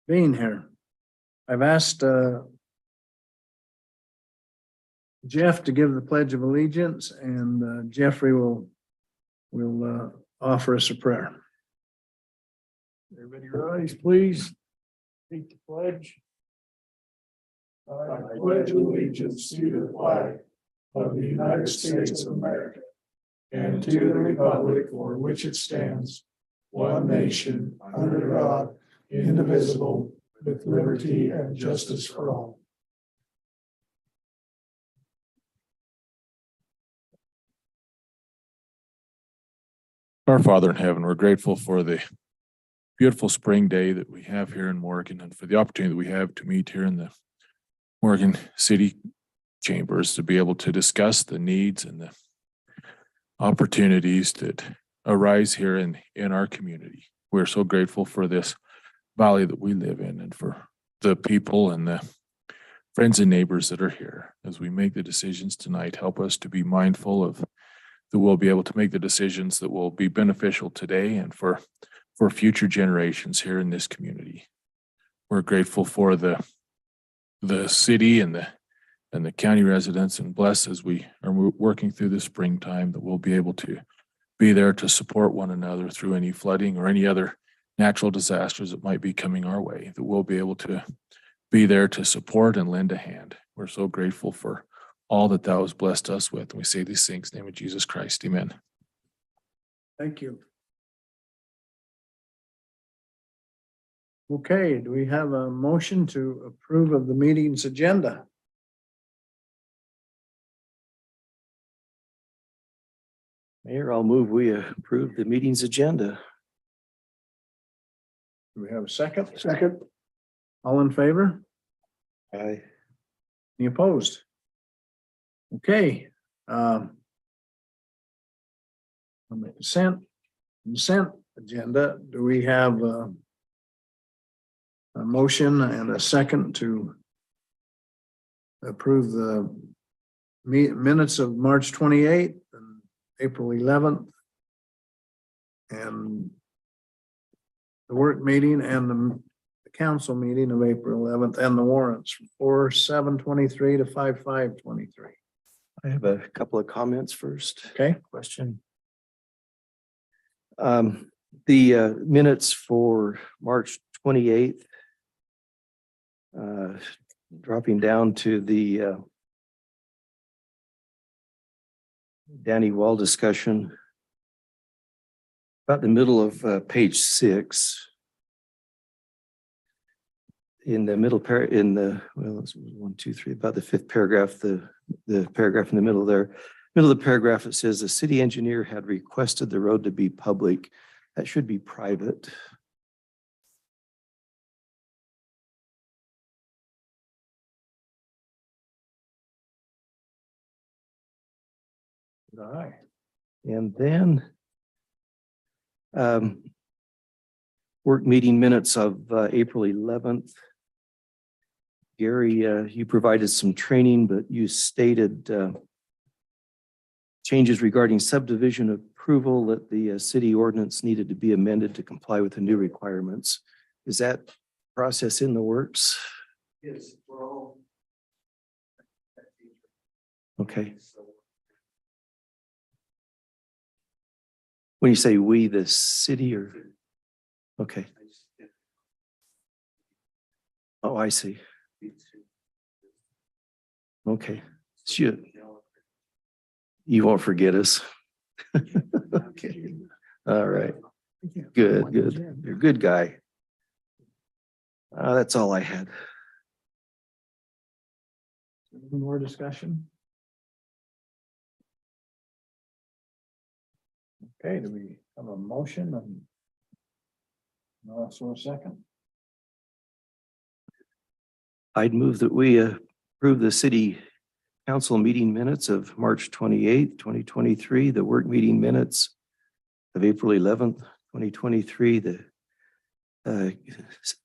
being here. I've asked Jeff to give the Pledge of Allegiance, and Jeffrey will offer us a prayer. Everybody rise, please. Repeat the pledge. I pledge allegiance to the flag of the United States of America and to the republic for which it stands, one nation, under God, indivisible, with liberty and justice for all. Our Father in heaven, we're grateful for the beautiful spring day that we have here in Morgan and for the opportunity that we have to meet here in the Morgan City Chambers to be able to discuss the needs and the opportunities that arise here in our community. We're so grateful for this valley that we live in and for the people and the friends and neighbors that are here. As we make the decisions tonight, help us to be mindful of that we'll be able to make the decisions that will be beneficial today and for future generations here in this community. We're grateful for the city and the county residents, and bless as we are working through the springtime that we'll be able to be there to support one another through any flooding or any other natural disasters that might be coming our way, that we'll be able to be there to support and lend a hand. We're so grateful for all that thou hast blessed us with. And we say these things in the name of Jesus Christ. Amen. Thank you. Okay, do we have a motion to approve of the meeting's agenda? Mayor, I'll move we approve the meeting's agenda. Do we have a second? Second. All in favor? Aye. Any opposed? Okay. On the consent agenda, do we have a motion and a second to approve the minutes of March 28th and April 11th and the work meeting and the council meeting of April 11th and the warrants from 4/7/23 to 5/5/23? I have a couple of comments first. Okay. Question. The minutes for March 28th. Dropping down to the Danny Wall discussion. About the middle of page 6. In the middle it's 1, 2, 3, about the 5th paragraph, the paragraph in the middle there. Middle of the paragraph, it says the city engineer had requested the road to be public. That should be private. Aye. And then work meeting minutes of April 11th. Gary, you provided some training, but you stated changes regarding subdivision approval that the city ordinance needed to be amended to comply with the new requirements. Is that process in the works? Yes, we're all. Okay. When you say we, the city, or? Okay. Oh, I see. Okay. Shoot. You won't forget us. Okay. All right. Good, good. You're a good guy. That's all I had. Any more discussion? Okay, do we have a motion and also a second? I'd move that we approve the city council meeting minutes of March 28th, 2023, the work meeting minutes of April 11th, 2023, the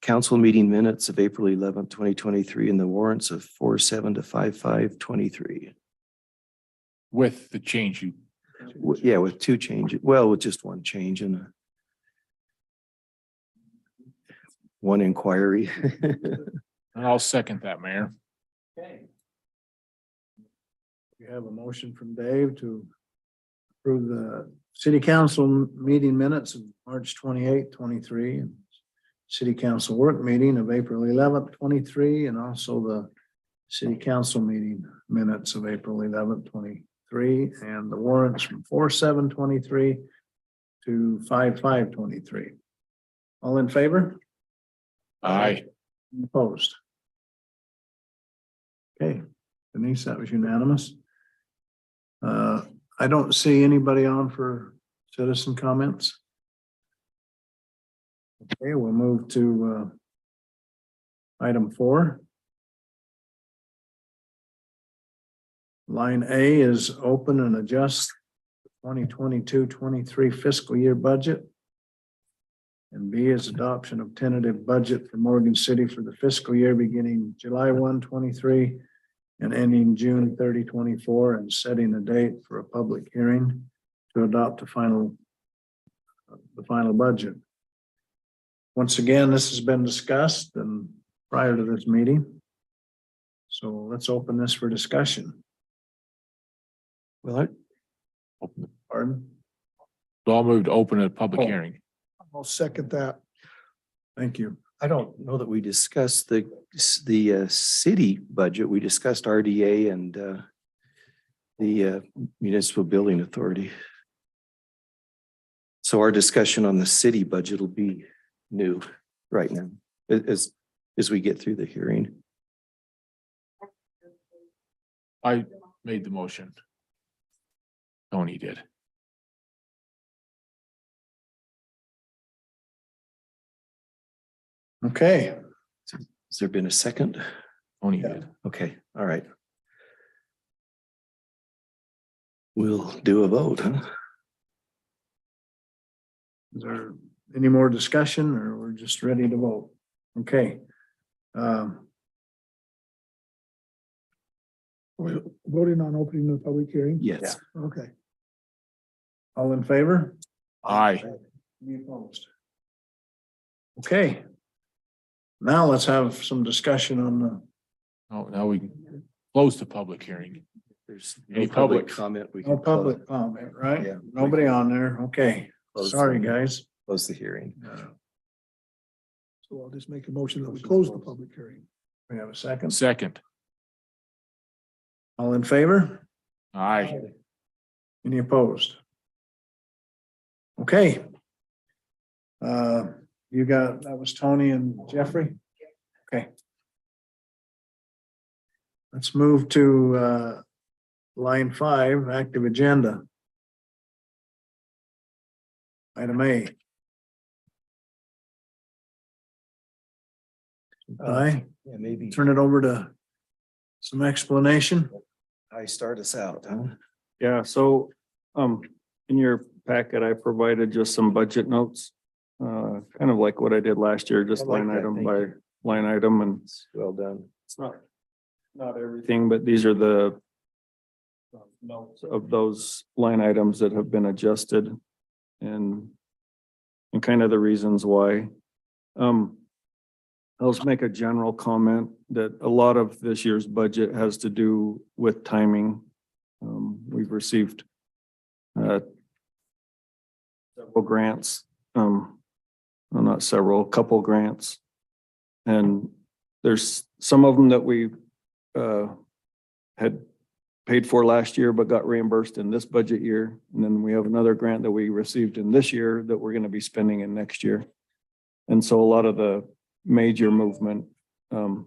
council meeting minutes of April 11th, 2023, and the warrants of 4/7 to 5/5/23. With the change you, Yeah, with two changes, well, with just one change and one inquiry. and I'll second that, Mayor. Okay. We have a motion from Dave to approve the city council meeting minutes of March 28th, 23, and city council work meeting of April 11th, 23, and also the city council meeting minutes of April 11th, 23, and the warrants from 4/7/23 to 5/5/23. All in favor? Aye. Opposed? Okay, Denise, that was unanimous. I don't see anybody on for citizen comments. Okay, we'll move to item 4. Line A is open and adjust 2022-23 fiscal year budget. And B is adoption of tentative budget for Morgan City for the fiscal year beginning July 1, 23 and ending June 30, 24, and setting a date for a public hearing to adopt the final budget. Once again, this has been discussed and prior to this meeting. So let's open this for discussion. Well, Pardon? So I'll move to open a public Oh. hearing. I'll second that. Thank you. I don't know that we discussed the city budget. We discussed RDA and the municipal building authority. So our discussion on the city budget will be new right now as we get through the hearing. I made the motion. Tony did. Okay, Has there been a second? Tony did. Okay, all right. We'll do a vote, huh? is there any more discussion or we're just ready to vote? Okay. We're voting on opening the public hearing? Yes. Okay. All in favor? Aye. Any opposed? Okay. Now let's have some discussion on the, Now we can close the public hearing. There's Any no public public? comment. We no can close- public comment, right? Yeah. Nobody on there. Okay. close Sorry, the- guys. Close the hearing. So I'll just make a motion that we close the public hearing. We have a second. Second. All in favor? Aye. Any opposed? Okay. You got, that was Tony and Jeffrey? Okay. Let's move to line 5, active agenda. Item A. Aye, Yeah, maybe turn it over to some explanation. I start us out, huh? Yeah, so, in your packet, I provided just some budget notes. Kind of like what I did last year, just I like line that, item thank by you. line item, and Well done. it's not everything, but these are the notes of those line items that have been adjusted and kind of the reasons why. I'll just make a general comment that a lot of this year's budget has to do with timing. We've received several grants, well, not several, a couple grants. And there's some of them that we had paid for last year, but got reimbursed in this budget year. And then we have another grant that we received in this year that we're going to be spending in next year. And so a lot of the major movement in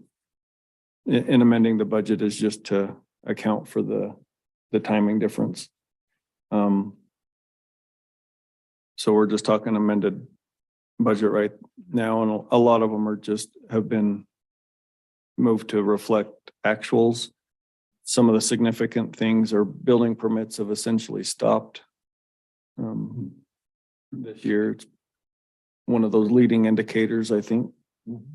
amending the budget is just to account for the timing difference. So we're just talking amended budget right now, and a lot of them are just have been moved to reflect actuals. Some of the significant things are building permits have essentially stopped. This year, it's one of those leading indicators, I think.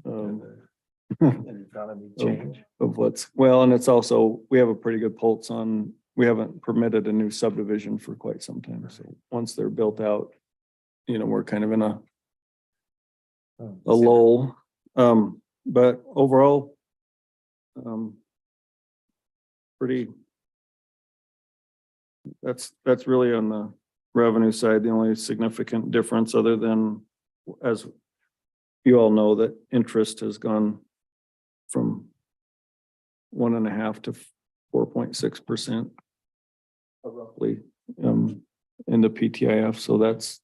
An economy change. Of what's, well, and it's also, we have a pretty good pulse on, we haven't permitted a new subdivision for quite some time. So once they're built out, we're kind of in a lull. But overall, pretty, that's really on the revenue side, the only significant difference other than, as you all know, that interest has gone from 1.5% to 4.6% roughly in the PTIF. So that's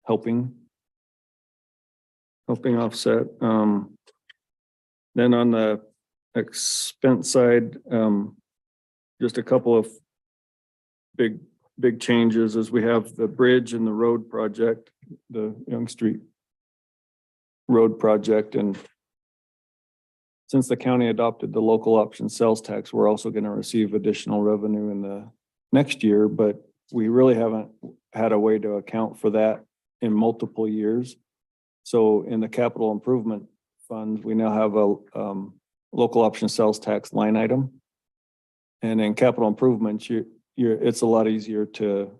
helping offset. Then on the expense side, just a couple of big changes as we have the bridge and the road project, the Young Street Road project. And since the county adopted the local option sales tax, we're also going to receive additional revenue in the next year, but we really haven't had a way to account for that in multiple years. So in the capital improvement fund, we now have a local option sales tax line item. And in capital improvements, it's a lot easier to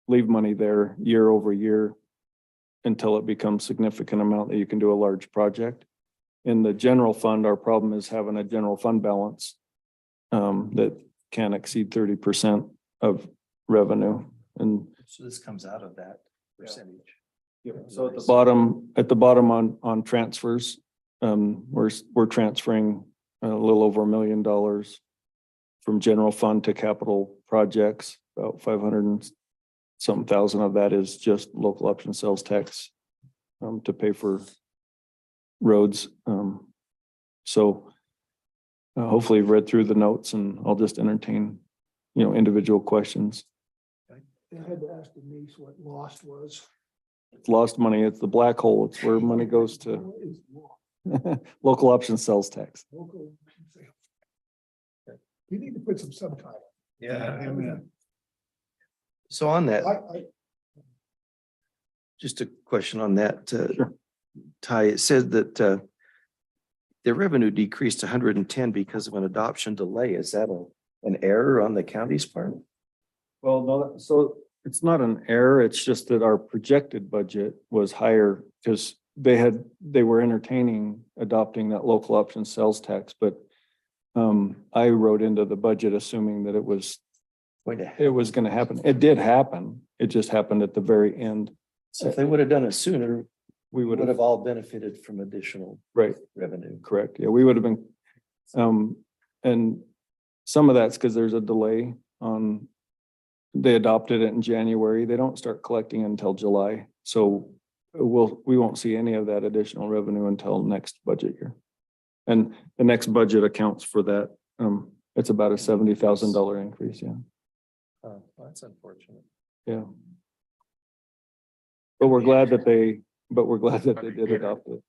leave money there year over year until it becomes significant amount that you can do a large project. In the general fund, our problem is having a general fund balance that can't exceed 30% of revenue. And So this comes out of that percentage. so at the bottom on transfers, we're transferring a little over $1 million from general fund to capital projects. About 500 and some thousand of that is just local option sales tax to pay for roads. So hopefully you've read through the notes, and I'll just entertain, individual questions. I had to ask Denise what lost was. It's lost money. It's the black hole. It's where money goes to What is lost? local option sales tax. Local sales. You need to put some subtitle. So on that, I, just a question on that, Sure. Ty, it said that the revenue decreased 110 because of an adoption delay. Is that an error on the county's part? Well, no, so it's not an error. It's just that our projected budget was higher because they were entertaining adopting that local option sales tax, but I wrote into the budget assuming that it was going to happen. It did happen. It just happened at the very end. So if they would have done it sooner, We we would have all benefited from additional right. revenue. Correct. Yeah, we would have been. And some of that's because there's a delay on, they adopted it in January. They don't start collecting until July. So we won't see any of that additional revenue until next budget year. And the next budget accounts for that. It's about a $70,000 increase. Yeah. Well, that's unfortunate. Yeah. But we're glad that they did adopt it.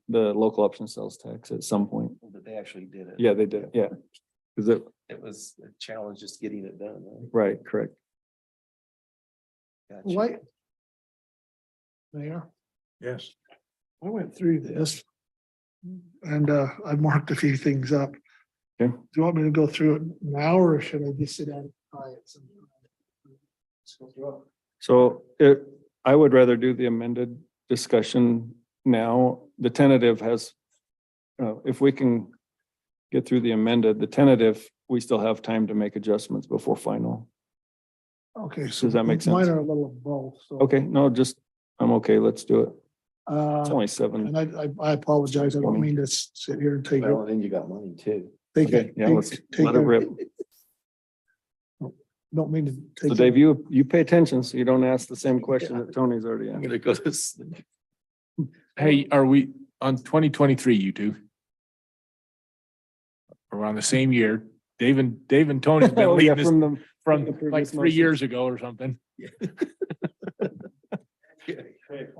The local option sales tax at some point. But they actually did it. Yeah, they did. Yeah. Is it It was a challenge just getting it done. right? Correct. Gotcha. What? Mayor, Yes. I went through this and I marked a few things up. Okay. Do you want me to go through it now or should I just sit down and try it sometime? Let's go through it. So I would rather do the amended discussion now. The tentative has, if we can get through the amended, the tentative, we still have time to make adjustments before final. Okay, so Does that make sense? mine are a little of both, so. Okay, no, I'm okay. Let's do it. It's only And 7. I apologize. I don't mean to sit here and take Well, it. then you got money too. Okay, yeah, let's let it rip. Don't mean to take. So Dave, you pay attention so you don't ask the same question that Tony's already I'm asked. gonna go to sleep. Hey, are we on 2023, you two? We're on the same year. Dave and Tony's been Oh, yeah, leading this from the from previous like 3 motions. years ago or something.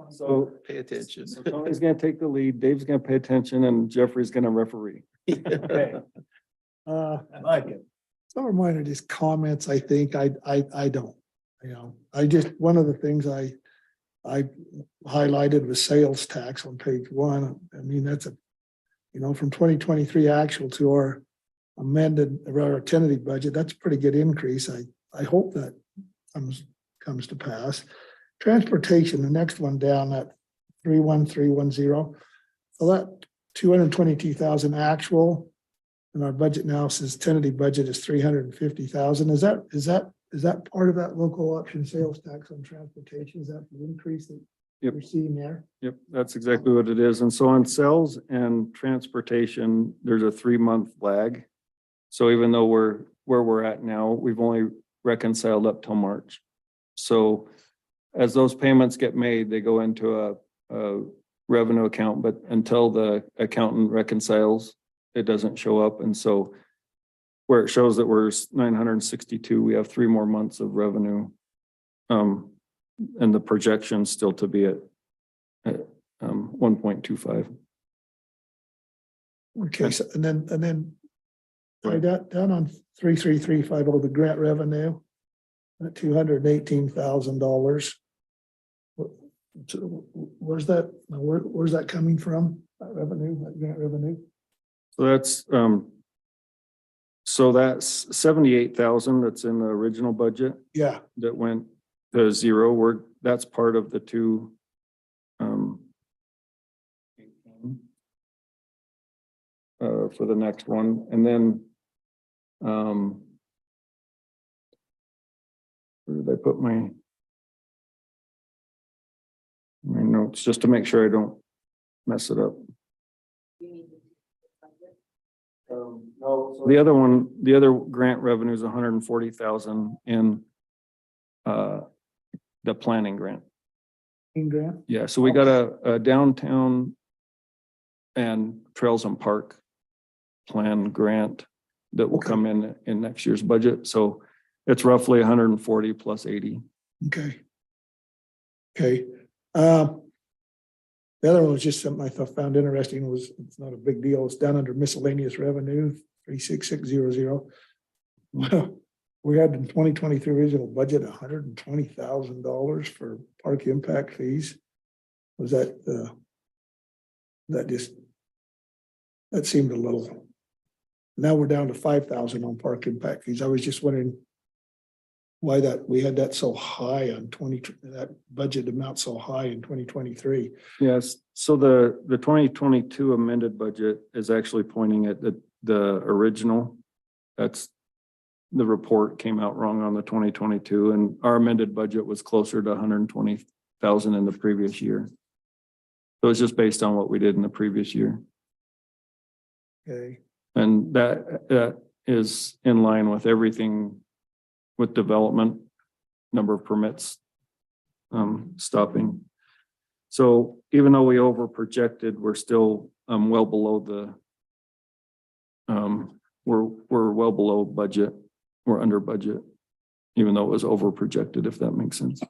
So Pay attention. so Tony's gonna take the lead, Dave's gonna pay attention, and Jeffrey's gonna referee. Okay. I like it. Some of mine are just comments, I think. I don't, I just, one of the things I highlighted was sales tax on page 1. I mean, that's from 2023 actual to our amended, or our tentative budget, that's a pretty good increase. I hope that comes to pass. Transportation, the next one down at 31310. So that 222,000 actual. And our budget now says tentative budget is 350,000. Is that part of that local option sales tax on transportation? Is that the increase that Yep. you're seeing there? Yep, that's exactly what it is. And so on sales and transportation, there's a 3-month lag. So even though where we're at now, we've only reconciled up till March. So as those payments get made, they go into a revenue account, but until the accountant reconciles, it doesn't show up. And so where it shows that we're 962, we have 3 more months of revenue. And the projection still to be at 1.25. Okay, so, and then right down on 33350, the grant revenue at $218,000. Where's that coming from? That revenue, that grant revenue? So that's 78,000 that's in the original budget Yeah, that went to 0. That's part of the 2. For the next one, and then where did I put my notes, just to make sure I don't mess it up? No, so the other one, the other grant revenue is 140,000 in the planning grant. grant. Yeah, so we got a downtown and trails and park plan grant that will come in next year's budget. So it's roughly 140 plus 80. Okay. Okay. The other one was just something I found interesting, was it's not a big deal. It's down under miscellaneous revenue, 36600. Well, we had in 2023 original budget, $120,000 for park impact fees. Was that, that seemed a little, now we're down to 5,000 on park impact fees. I was just wondering why we had that so high on that budget amount so high in 2023. Yes, so the 2022 amended budget is actually pointing at the original. That's the report came out wrong on the 2022, and our amended budget was closer to 120,000 in the previous year. So it's just based on what we did in the previous year. Okay. And that is in line with everything with development, number of permits stopping. So even though we over projected, we're still well below we're well below budget. We're under budget, even though it was over projected, if that makes sense.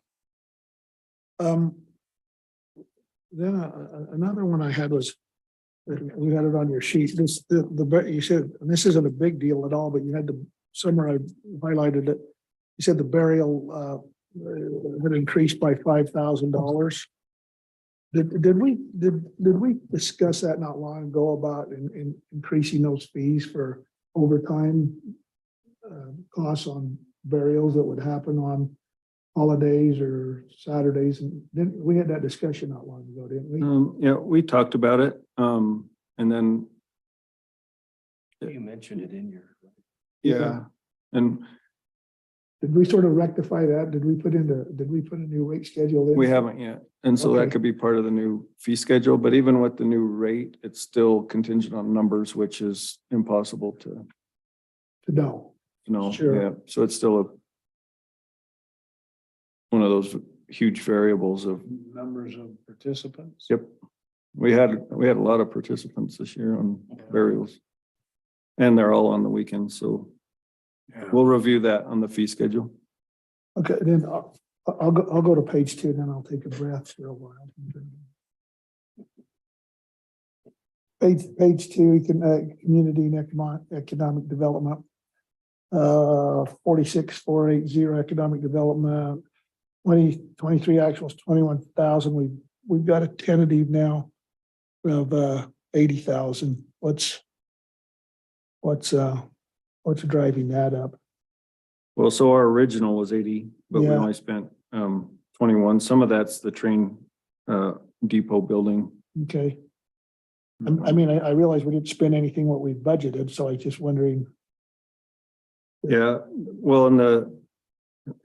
Then another one I had was, we had it on your sheet. You said, and this isn't a big deal at all, but you had to somewhere I highlighted it. You said the burial had increased by $5,000. Did we discuss that not long ago about in increasing those fees for overtime costs on burials that would happen on holidays or Saturdays? And we had that discussion not long ago, didn't we? Yeah, we talked about it. And then, You mentioned it in your. yeah, and Did we sort of rectify that? Did we put a new rate schedule in? we haven't yet. And so that Okay. could be part of the new fee schedule, but even with the new rate, it's still contingent on numbers, which is impossible to No. know. Sure. Yeah, so it's still one of those huge variables of, Numbers of participants. yep. We had a lot of participants this year on burials. And they're all on the weekend, so Yeah. we'll review that on the fee schedule. Okay, then I'll go to page 2, then I'll take a breath for a while. Page 2, community and economic development. 46,480 economic development, 23 actuals, 21,000. We've got a tentative now of 80,000. What's driving that up? Well, so our original was 80, but we Yeah. only spent 21. Some of that's the train depot building. Okay. I mean, I realize we didn't spend anything what we budgeted, so I was just wondering. Yeah, well,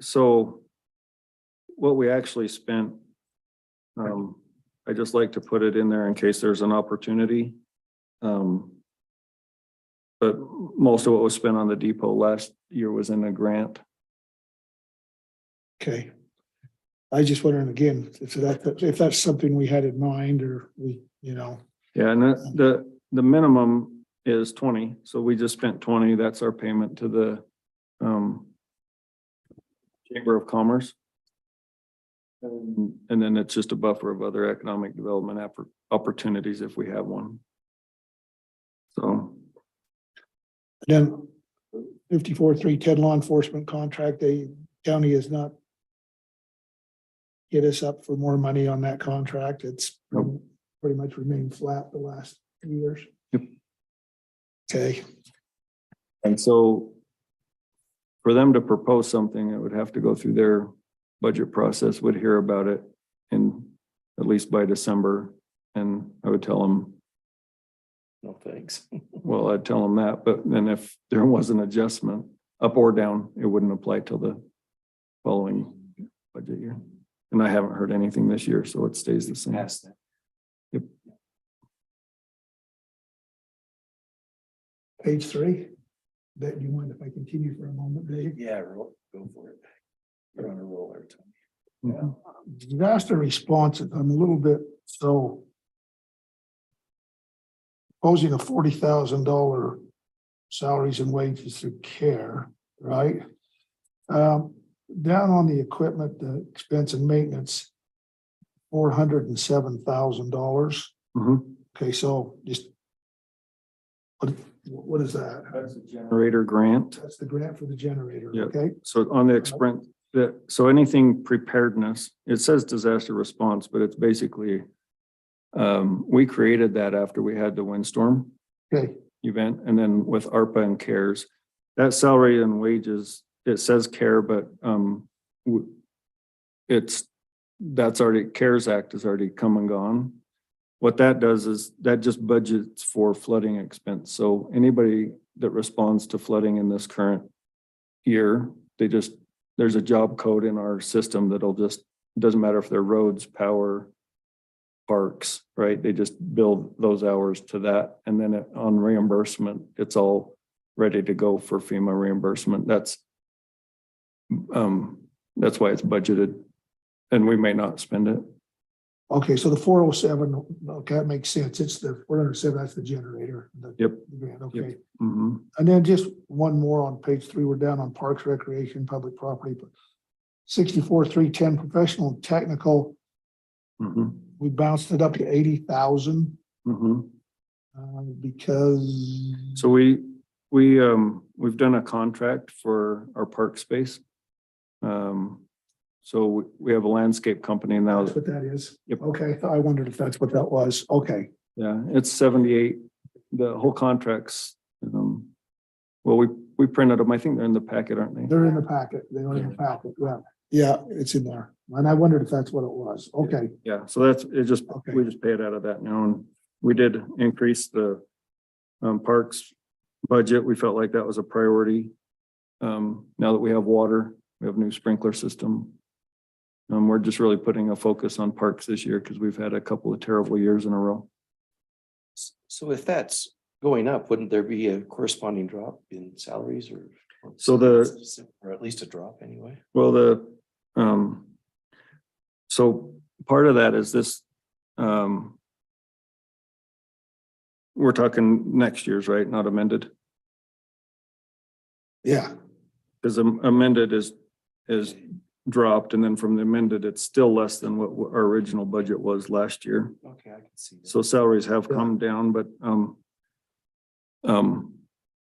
so what we actually spent, I just like to put it in there in case there's an opportunity. But most of what was spent on the depot last year was in a grant. Okay. I was just wondering again, if that's something we had in mind or we, Yeah, and the minimum is 20, so we just spent 20. That's our payment to the Chamber of Commerce. And then it's just a buffer of other economic development opportunities if we have one. So, then 54,310 law enforcement contract, the county has not hit us up for more money on that contract. It's pretty much remained flat the last 2 years. Yep. Okay, and so for them to propose something, it would have to go through their budget process, would hear about it in at least by December. And I would tell them, No, thanks. well, I'd tell them that, but then if there was an adjustment up or down, it wouldn't apply till the following budget year. And I haven't heard anything this year, so it stays the same. Past that. Yep. page 3. Bet you mind if I continue for a moment, Dave? Yeah, go for it. You're on a roll there, Tony. Mhm. Disaster response, I'm a little bit so. Posing a $40,000 salaries and wages through care, right? Down on the equipment, the expense and maintenance, $407,000. Mhm. Okay, so just. What is that? That's a generator grant. That's the grant for the generator, Yeah. okay? So on the expense, so anything preparedness, it says disaster response, but it's basically, we created that after we had the windstorm Okay, event, and then with ARPA and CARES, that salary and wages, it says care, but, that's already, CARES Act has already come and gone. What that does is that just budgets for flooding expense. So anybody that responds to flooding in this current year, there's a job code in our system that'll just, it doesn't matter if they're roads, power, parks, right? They just bill those hours to that. And then on reimbursement, it's all ready to go for FEMA reimbursement. That's why it's budgeted, and we may not spend it. okay, so the 407, okay, that makes sense. It's the 407, that's the generator. Yep. The grant, okay. Mhm. And then just one more on page 3, we're down on parks, recreation, public property. 64,310 professional and technical, Mhm. we bounced it up to 80,000 Mhm. because. So we've done a contract for our park space. So we have a landscape company now. That's what that is. Yep. Okay, I wondered if that's what that was. Okay, Yeah, it's 78. The whole contract's, well, we printed them. I think they're in the packet, aren't they? they're in the packet. They are in the packet. Yeah, yeah, it's in there. And I wondered if that's what it was. Okay, Yeah, so we just pay it out of that now. And we did increase the parks budget. We felt like that was a priority. Now that we have water, we have a new sprinkler system. We're just really putting a focus on parks this year because we've had a couple of terrible years in a row. So if that's going up, wouldn't there be a corresponding drop in salaries or? So Or at least a drop anyway? Well, so part of that is this, we're talking next year's, right? Not amended, yeah, because amended is dropped, and then from the amended, it's still less than what our original budget was last year. Okay, I can see that. So salaries have come down, but,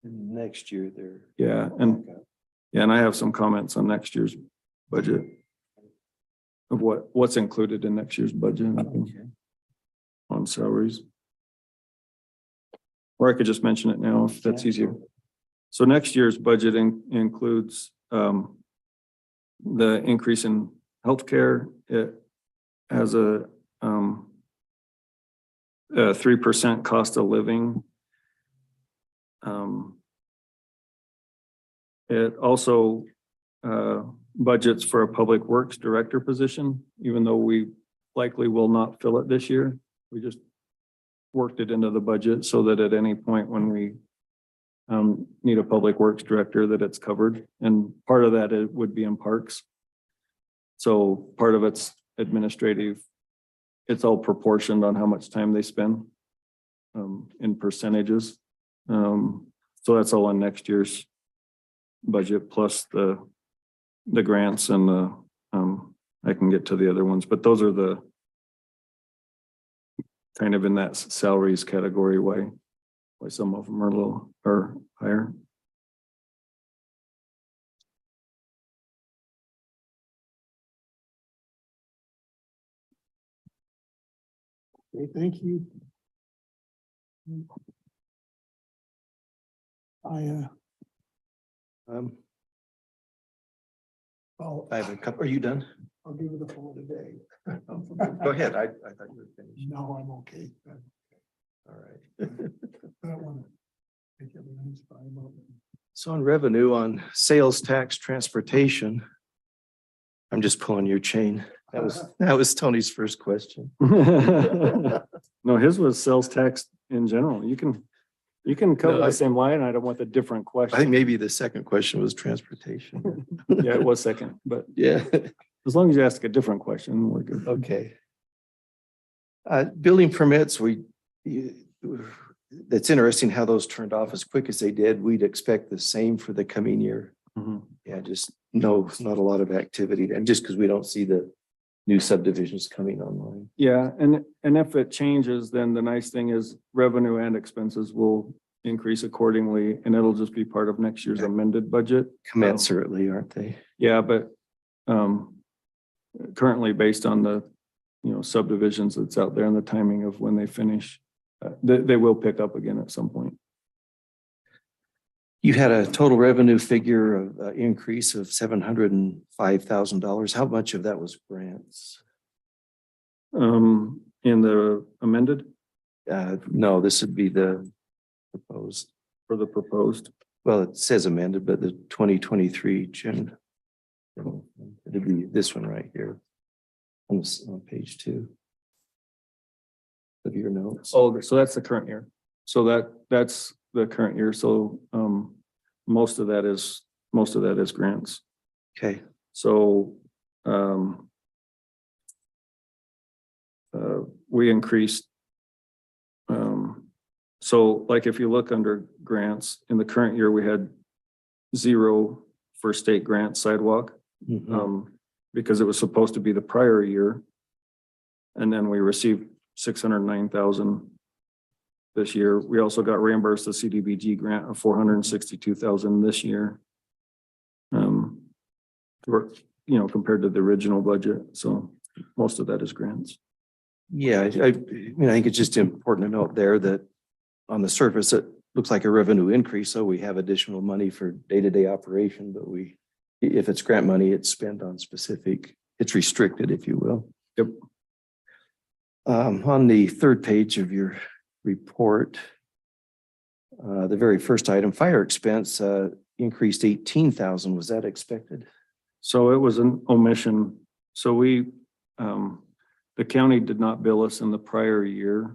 Next year they're. yeah, and I have some comments on next year's budget of what's included in next year's budget on salaries. Or I could just mention it now if that's easier. So next year's budget includes, the increase in healthcare. It has a 3% cost of living. It also budgets for a public works director position, even though we likely will not fill it this year. We just worked it into the budget so that at any point when we need a public works director, that it's covered. And part of that it would be in parks. So part of it's administrative. It's all proportioned on how much time they spend in percentages. So that's all on next year's budget plus the grants and the I can get to the other ones, but those are the kind of in that salaries category why some of them are low or higher. Okay, thank you. I have a couple. Are you done? I'll give it a full today. Go ahead. I thought you were finished. No, I'm okay. All right. I don't want to take everyone's time up. So on revenue on sales tax transportation. I'm just pulling your chain. That was Tony's first question. No, his was sales tax in general. You can cover No, the same line item with a different I think question. maybe the second question was transportation. Yeah, it was second, but Yeah, as long as you ask a different question, we're good. okay. Building permits, that's interesting how those turned off as quick as they did. We'd expect the same for the coming year. Mhm. Yeah, just no, not a lot of activity, and just because we don't see the new subdivisions coming online. Yeah, and if it changes, then the nice thing is revenue and expenses will increase accordingly, and it'll just be part of next year's amended budget. Commensurately, aren't they? Yeah, but currently based on the, subdivisions that's out there and the timing of when they finish, they will pick up again at some point. You had a total revenue figure of increase of $705,000. How much of that was grants? In the amended No, this would be the proposed. for the proposed. Well, it says amended, but the 2023 June. It'd be this one right here. On page 2. Of your notes. Oh, so that's the current year. So that's the current year. So most of that is grants. Okay, So we increased. So like if you look under grants, in the current year, we had 0 for state grant sidewalk. Mhm. Because it was supposed to be the prior year. And then we received 609,000 this year. We also got reimbursed the CDBG grant of 462,000 this year. Compared to the original budget. So most of that is grants. Yeah, I think it's just important to note there that on the surface, it looks like a revenue increase, so we have additional money for day-to-day operation, but if it's grant money, it's spent on specific, it's restricted, if you will. Yep. On the third page of your report, the very first item, fire expense, increased 18,000. Was that expected? So it was an omission. So the county did not bill us in the prior year.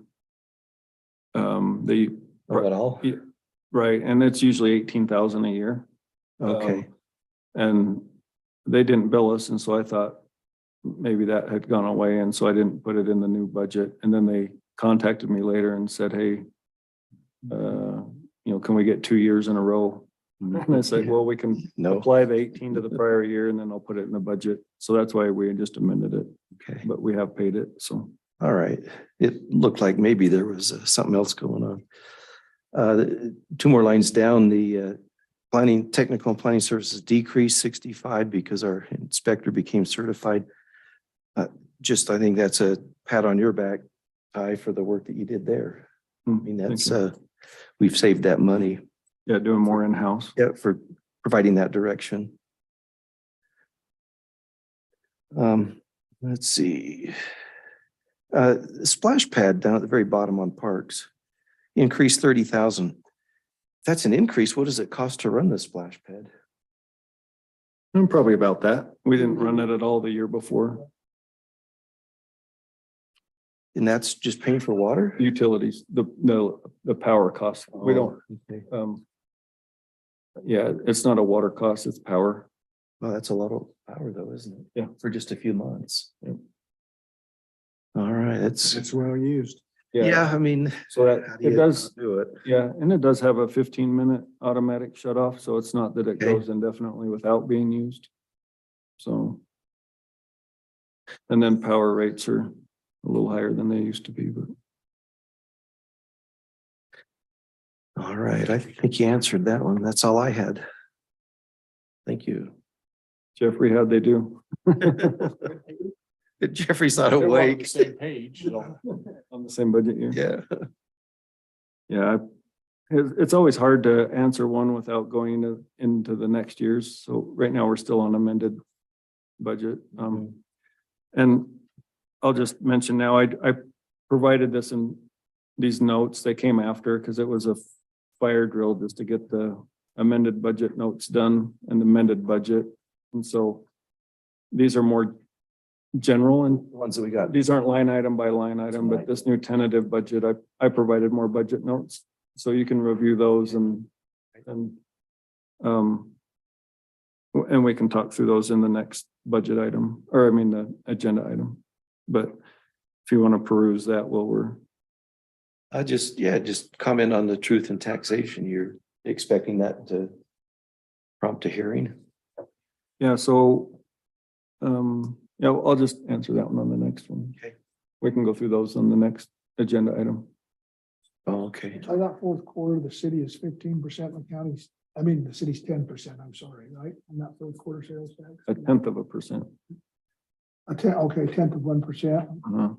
Not at all? Right, and it's usually 18,000 a year. Okay, And they didn't bill us, and so I thought maybe that had gone away, and so I didn't put it in the new budget. And then they contacted me later and said, hey, can we get 2 years in a row And I said, well, we can No, apply the 18 to the prior year and then I'll put it in the budget. So that's why we just amended it, okay, but we have paid it, so. all right. It looked like maybe there was something else going on. Two more lines down, the planning, technical and planning services decreased 65 because our inspector became certified. Just, I think that's a pat on your back, Ty, for the work that you did there. I mean, Thank that's, you. we've saved that money, Yeah, doing more in-house. yeah, for providing that direction. Let's see. Splash pad down at the very bottom on parks, increased 30,000. That's an increase. What does it cost to run the splash pad? Probably about that. We didn't run it at all the year before. And that's just paying for water? Utilities, the power costs. We don't, Okay. yeah, it's not a water cost, it's power. Well, that's a lot of power though, isn't it? Yeah. For just a few months. Yeah. All right, that's, It's well used. yeah, I mean. So that, how do it you does, Do it. yeah, and it does have a 15-minute automatic shut off, so it's not that it Okay. goes indefinitely without being used. So. And then power rates are a little higher than they used to be, but. All right, I think you answered that one. That's all I had. Thank you. Jeffrey, how'd they do? Jeffrey's not awake. Same page, so. On the same budget year? Yeah. Yeah, it's always hard to answer one without going into the next year's. So right now, we're still on amended budget. And I'll just mention now, I provided this in these notes. They came after because it was a fire drill just to get the amended budget notes done and amended budget. And so these are more general and Ones that we got. these aren't line item by line item, but this new tentative budget, I provided more budget notes. So you can review those and we can talk through those in the next budget item, or I mean, the agenda item. But if you want to peruse that while we're, Just comment on the truth and taxation. You're expecting that to prompt a hearing? yeah, so yeah, I'll just answer that one on the next one. Okay. We can go through those on the next agenda item. Oh, okay. I thought fourth quarter, the city is 15%, the county's, I mean, the city's 10%, I'm sorry, right? I'm not fourth quarter sales tax. 0.1%. Okay, 1%, Uh-huh.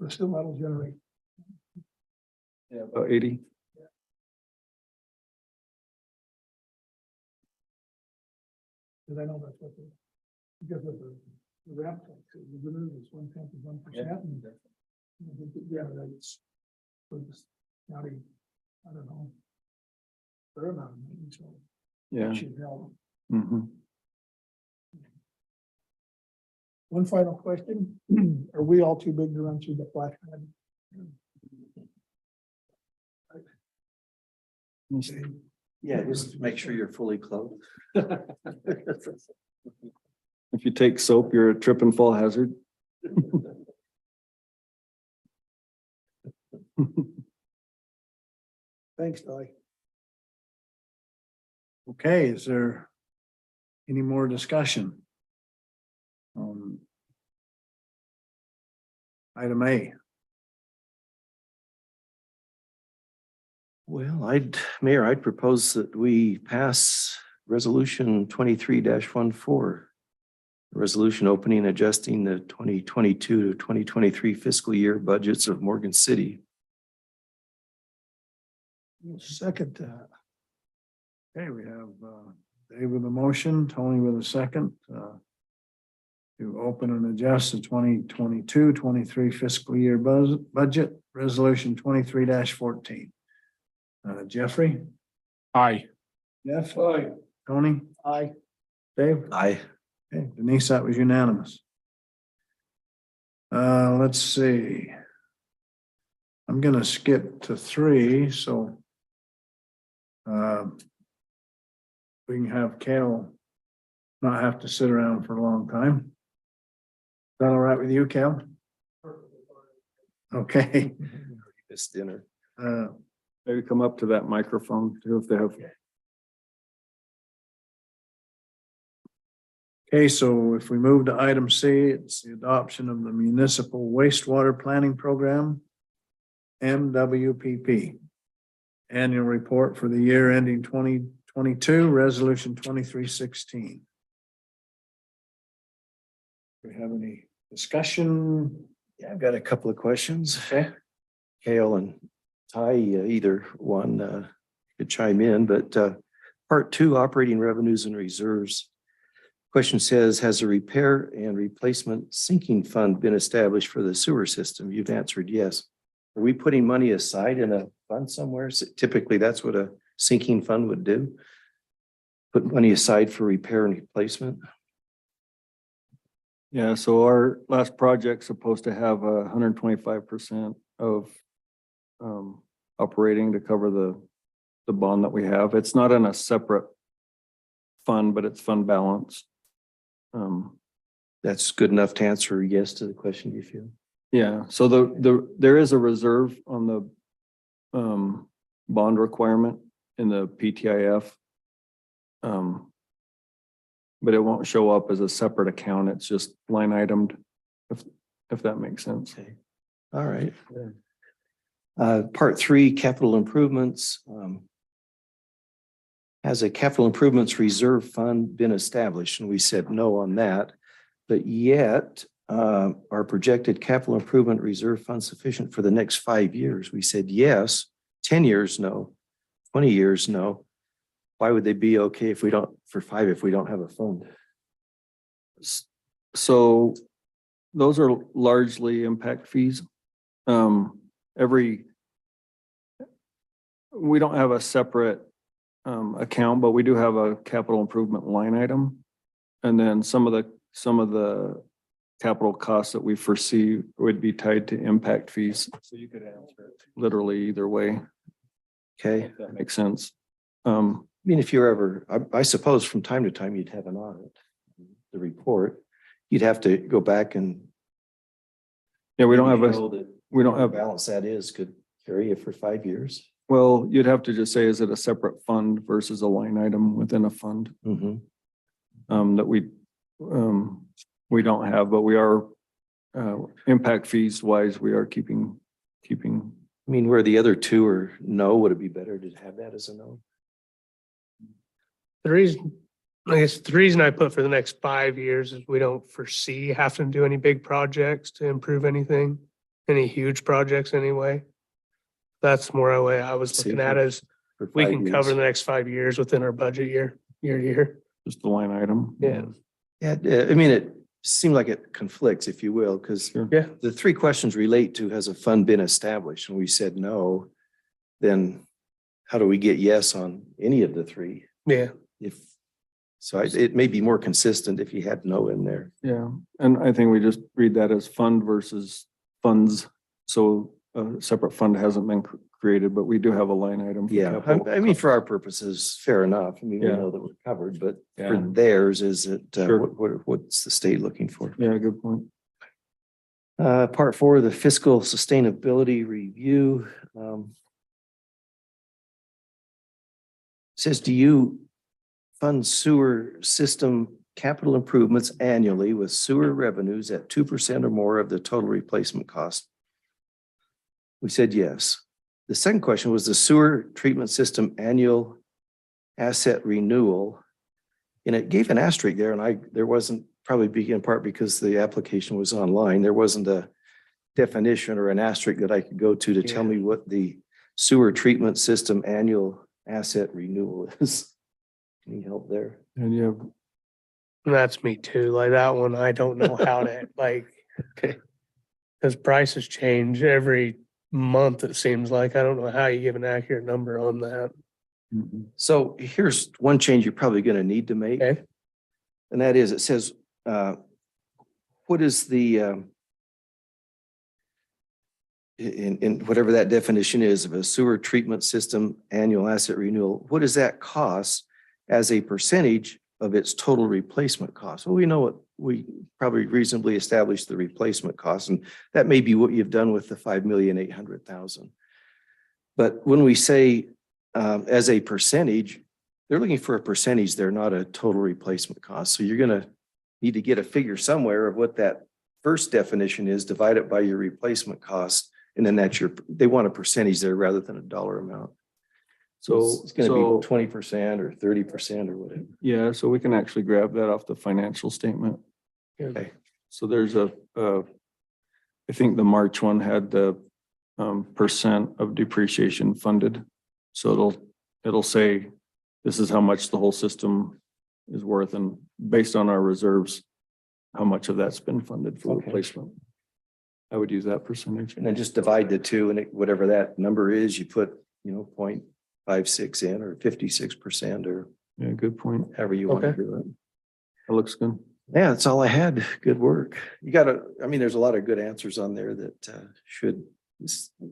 but still that'll generate. Yeah, about 80. Because I know that's what because of the ramp tax, the revenue is 1/10 of 1%. Yeah, that's for this county, I don't know. Fair amount of money, so Yeah. it should help. Mhm. One final question, are we all too big to run through the flash drive? Yeah, just make sure you're fully clothed. If you take soap, you're a trip and fall hazard. Thanks, Ty. Okay, is there any more discussion? Item A. Well, Mayor, I'd propose that we pass resolution 23-14. Resolution opening and adjusting the 2022 to 2023 fiscal year budgets of Morgan City. Second, that. Okay, we have Dave with a motion, Tony with a second. To open and adjust the 2022-23 fiscal year budget, resolution 23-14. Jeffrey? Aye. Jeff? Aye. Tony? aye. Dave? Aye. Okay, Denise, that was unanimous. Let's see. I'm gonna skip to 3, so we can have Cal not have to sit around for a long time. Is that all right with you, Cal? Okay. This dinner. Maybe come up to that microphone too if they have. Okay, so if we move to item C, it's the adoption of the municipal wastewater planning program, MWPP. Annual report for the year ending 2022, resolution 2316. Do we have any discussion? Yeah, I've got a couple of questions. Okay. Kale and Ty, either one could chime in, but part two, operating revenues and reserves. Question says, has a repair and replacement sinking fund been established for the sewer system? You've answered yes. Are we putting money aside in a fund somewhere? Typically, that's what a sinking fund would do. Put money aside for repair and replacement. Yeah, so our last project's supposed to have 125% of operating to cover the bond that we have. It's not in a separate fund, but it's fund balance. That's good enough to answer yes to the question, you feel? Yeah, so there is a reserve on the bond requirement in the PTIF. But it won't show up as a separate account. It's just line itemed, if that makes sense. Okay. All right. Part three, capital improvements. Has a capital improvements reserve fund been established? And we said no on that. But yet, our projected capital improvement reserve fund sufficient for the next 5 years? We said yes. 10 years, no. 20 years, no. Why would they be okay if we don't, for 5, if we don't have a fund? So those are largely impact fees. We don't have a separate account, but we do have a capital improvement line item. And then some of the capital costs that we foresee would be tied to impact fees. So you could answer it literally either way. Okay. If that makes sense. I mean, if you're ever, I suppose from time to time you'd have an audit, the report, you'd have to go back and. Yeah, we don't have we don't have balance that is could carry it for 5 years. well, you'd have to just say, is it a separate fund versus a line item within a fund? That we don't have, but we are impact fees wise, we are keeping. I mean, where the other two are no, would it be better to have that as a no? The reason I put for the next 5 years is we don't foresee having to do any big projects to improve anything, any huge projects anyway. That's more a way I was See, looking at is For we 5 can years. cover the next 5 years within our budget year to year. Just the line item. Yeah. Yeah, I mean, it seemed like it conflicts, if you will, because Sure. Yeah. the three questions relate to, has a fund been established? And we said no. Then how do we get yes on any of the three? Yeah. It may be more consistent if you had no in there. Yeah, and I think we just read that as fund versus funds. So a separate fund hasn't been created, but we do have a line item. For Yeah, capital. I mean, for our purposes, fair enough. I mean, we Yeah. know that we're covered, but for Yeah. theirs, is it, Sure. what's the state looking for? Yeah, good point. Part four, the fiscal sustainability review. Says, do you fund sewer system capital improvements annually with sewer revenues at 2% or more of the total replacement cost? We said yes. The second question was the sewer treatment system annual asset renewal. And it gave an asterisk there, and there wasn't, probably in part because the application was online, there wasn't a definition or an asterisk that I could go to tell me what the sewer treatment system annual asset renewal is. Any help there? And you have, That's me too. Like that one, I don't know how to Okay. because prices change every month, it seems like. I don't know how you give an accurate number on that. So here's one change you're probably going to need to make. Okay. And that is, it says, what is the, in whatever that definition is of a sewer treatment system annual asset renewal, what does that cost as a percentage of its total replacement cost? Well, we know what we probably reasonably established the replacement cost, and that may be what you've done with the 5,800,000. But when we say as a percentage, they're looking for a percentage. They're not a total replacement cost. So you're gonna need to get a figure somewhere of what that first definition is, divide it by your replacement cost. And then that's they want a percentage there rather than a dollar amount. So it's gonna So- be 20% or 30% or whatever. Yeah, so we can actually grab that off the financial statement. Okay. So there's I think the March one had the percent of depreciation funded. So it'll say, this is how much the whole system is worth, and based on our reserves, how much of that's been funded for Okay. replacement. I would use that percentage. And then just divide the two, and whatever that number is, you put, 0.56 in, or 56%, or Yeah, good point. however you want to Okay. do it. That looks good. Yeah, that's all I had. Good work. There's a lot of good answers on there that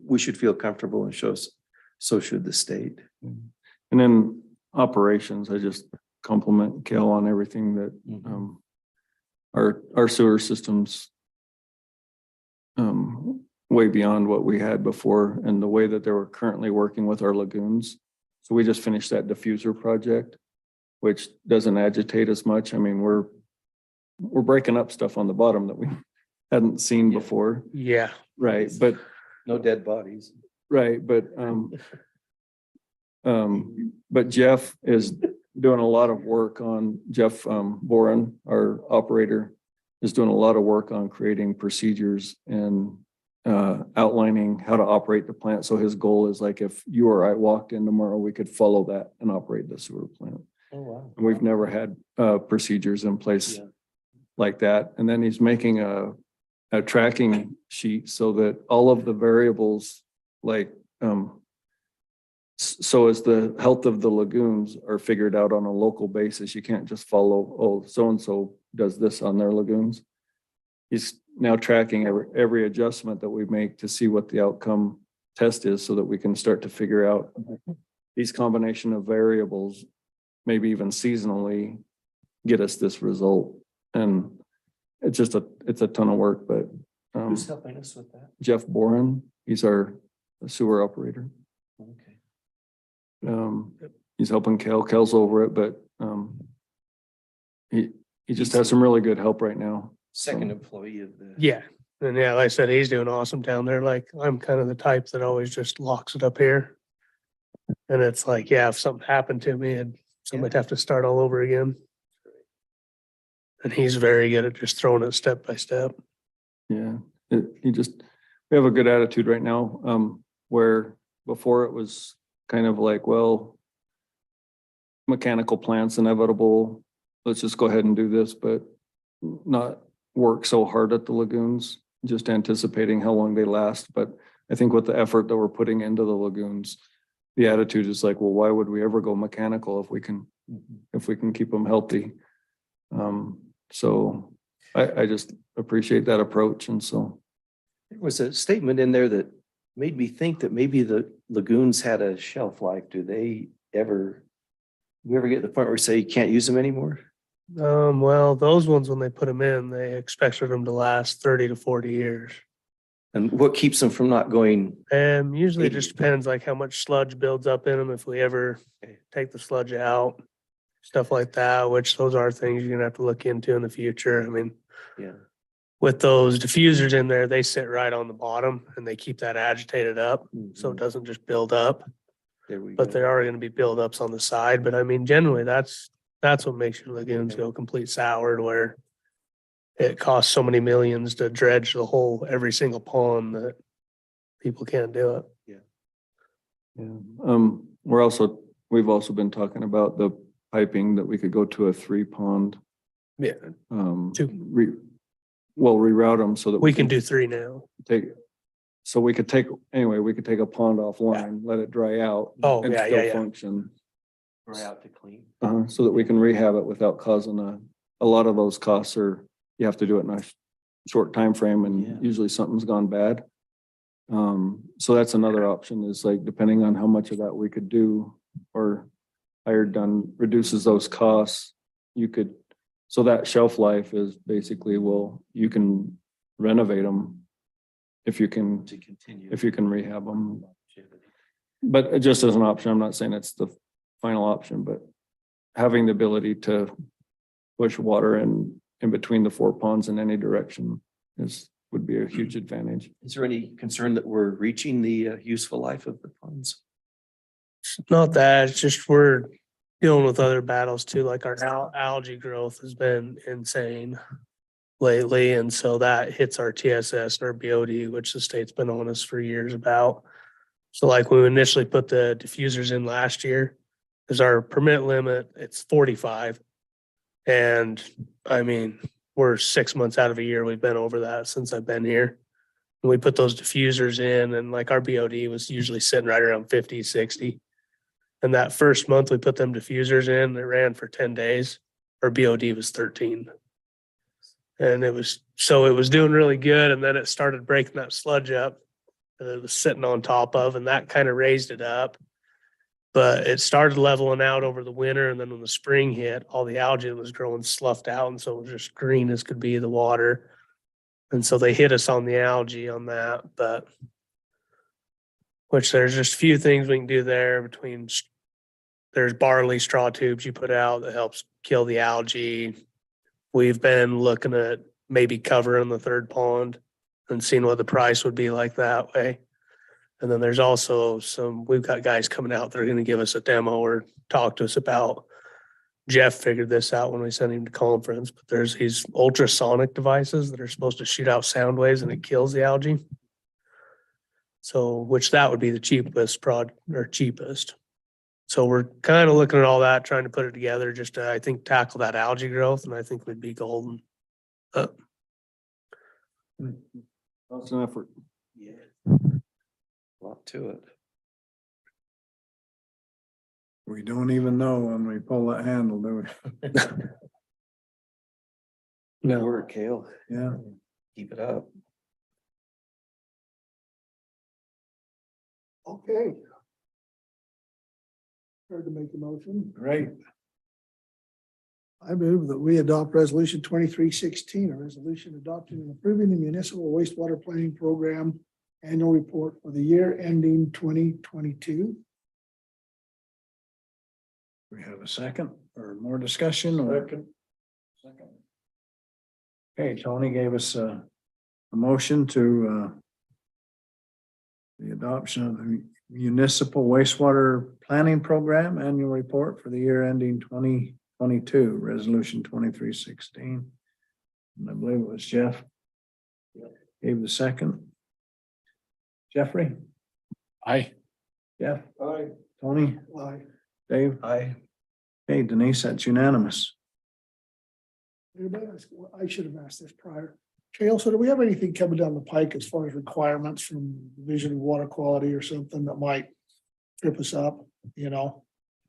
we should feel comfortable and so should the state. And then operations, I just compliment Kel on everything that our sewer systems way beyond what we had before, and the way that they were currently working with our lagoons. So we just finished that diffuser project, which doesn't agitate as much. I mean, we're breaking up stuff on the bottom that we hadn't seen before. Yeah. Right, but No dead bodies. right, but Jeff is doing a lot of work on, Jeff Boren, our operator, is doing a lot of work on creating procedures and outlining how to operate the plant. So his goal is, like, if you or I walked in tomorrow, we could follow that and operate the sewer plant. Oh, wow. And we've never had procedures in place Yeah. like that. And then he's making a tracking sheet so that all of the variables, like, so as the health of the lagoons are figured out on a local basis, you can't just follow, oh, so-and-so does this on their lagoons. He's now tracking every adjustment that we make to see what the outcome test is, so that we can start to figure out these combination of variables, maybe even seasonally, get us this result. And it's a ton of work, but Who's helping us with that? Jeff Boren, he's our sewer operator. Okay. He's helping Kel's over it, but he just has some really good help right now. Second employee of the. Yeah. And yeah, like I said, he's doing awesome down there. Like, I'm kind of the type that always just locks it up here. And it's like, yeah, if something happened to me and somebody'd have to start all over again. And he's very good at just throwing it step by step. Yeah, we have a good attitude right now, where before it was kind of like, well, mechanical plant's inevitable. Let's just go ahead and do this, but not work so hard at the lagoons, just anticipating how long they last. But I think with the effort that we're putting into the lagoons, the attitude is like, well, why would we ever go mechanical if we can keep them healthy? So I just appreciate that approach. And so, There was a statement in there that made me think that maybe the lagoons had a shelf life. Do we ever get to the point where we say you can't use them anymore? Well, those ones, when they put them in, they expected them to last 30 to 40 years. And what keeps them from not going? Usually it just depends like how much sludge builds up in them. If we ever take the sludge out, stuff like that, which those are things you're gonna have to look into in the future. I mean, Yeah. with those diffusers in there, they sit right on the bottom and they keep that agitated up. So it doesn't just build up, There we but go. there are gonna be buildups on the side. But I mean, generally that's what makes your lagoons go complete soured, where it costs so many millions to dredge every single pond that people can't do it. yeah. We've also been talking about the piping, that we could go to a 3-pond. Yeah. Reroute them so that We can do 3 now. we could take a pond offline, let it dry out. Oh, and yeah, still yeah. function, We're out to clean. so that we can rehab it without causing a lot of those costs you have to do it in a short time frame, Yeah. and usually something's gone bad. So that's another option, is like, depending on how much of that we could do or hired done reduces those costs. So that shelf life is basically, well, you can renovate them if you can To continue. rehab them. But just as an option, I'm not saying it's the final option, but having the ability to push water in between the 4 ponds in any direction would be a huge advantage. Is there any concern that we're reaching the useful life of the ponds? Not that, it's just we're dealing with other battles too, like our algae growth has been insane lately, and so that hits our TSS and our BOD, which the state's been on us for years about. So like when we initially put the diffusers in last year, there's our permit limit, it's 45. And I mean, we're 6 months out of a year, we've been over that since I've been here. And we put those diffusers in and like our BOD was usually sitting right around 50, 60. And that first month we put them diffusers in, it ran for 10 days. Our BOD was 13. And it was doing really good. And then it started breaking that sludge up that it was sitting on top of, and that kind of raised it up. But it started leveling out over the winter. And then when the spring hit, all the algae that was growing sloughed out. And so it was just green as could be, the water. And so they hit us on the algae on that, but which there's just a few things we can do there between, there's barley straw tubes you put out that helps kill the algae. We've been looking at maybe covering the third pond and seeing what the price would be like that way. And then there's also we've got guys coming out that are going to give us a demo or talk to us about. Jeff figured this out when we sent him to conference, but there's these ultrasonic devices that are supposed to shoot out sound waves and it kills the algae. So, which that would be the cheapest. So we're kind of looking at all that, trying to put it together just to, I think, tackle that algae growth, and I think we'd be golden. That's an effort. Yeah. A lot to it. We don't even know when we pull that handle, do we? Good work, Cale. Yeah. Keep it up. Okay. Heard to make a motion. Great. I move that we adopt resolution 2316, a resolution adopting and approving the municipal wastewater planning program annual report for the year ending 2022. We have a second or more discussion or? Second. Okay, Tony gave us a motion to the adoption of the municipal wastewater planning program annual report for the year ending 2022, resolution 2316. And I believe it was Jeff. Gave the second. Jeffrey? Aye. Jeff? Aye. Tony? Aye. Dave? Aye. Hey, Denise, that's unanimous. I should have asked this prior. Trail, so do we have anything coming down the pike as far as requirements from Division of Water Quality or something that might trip us up, you know?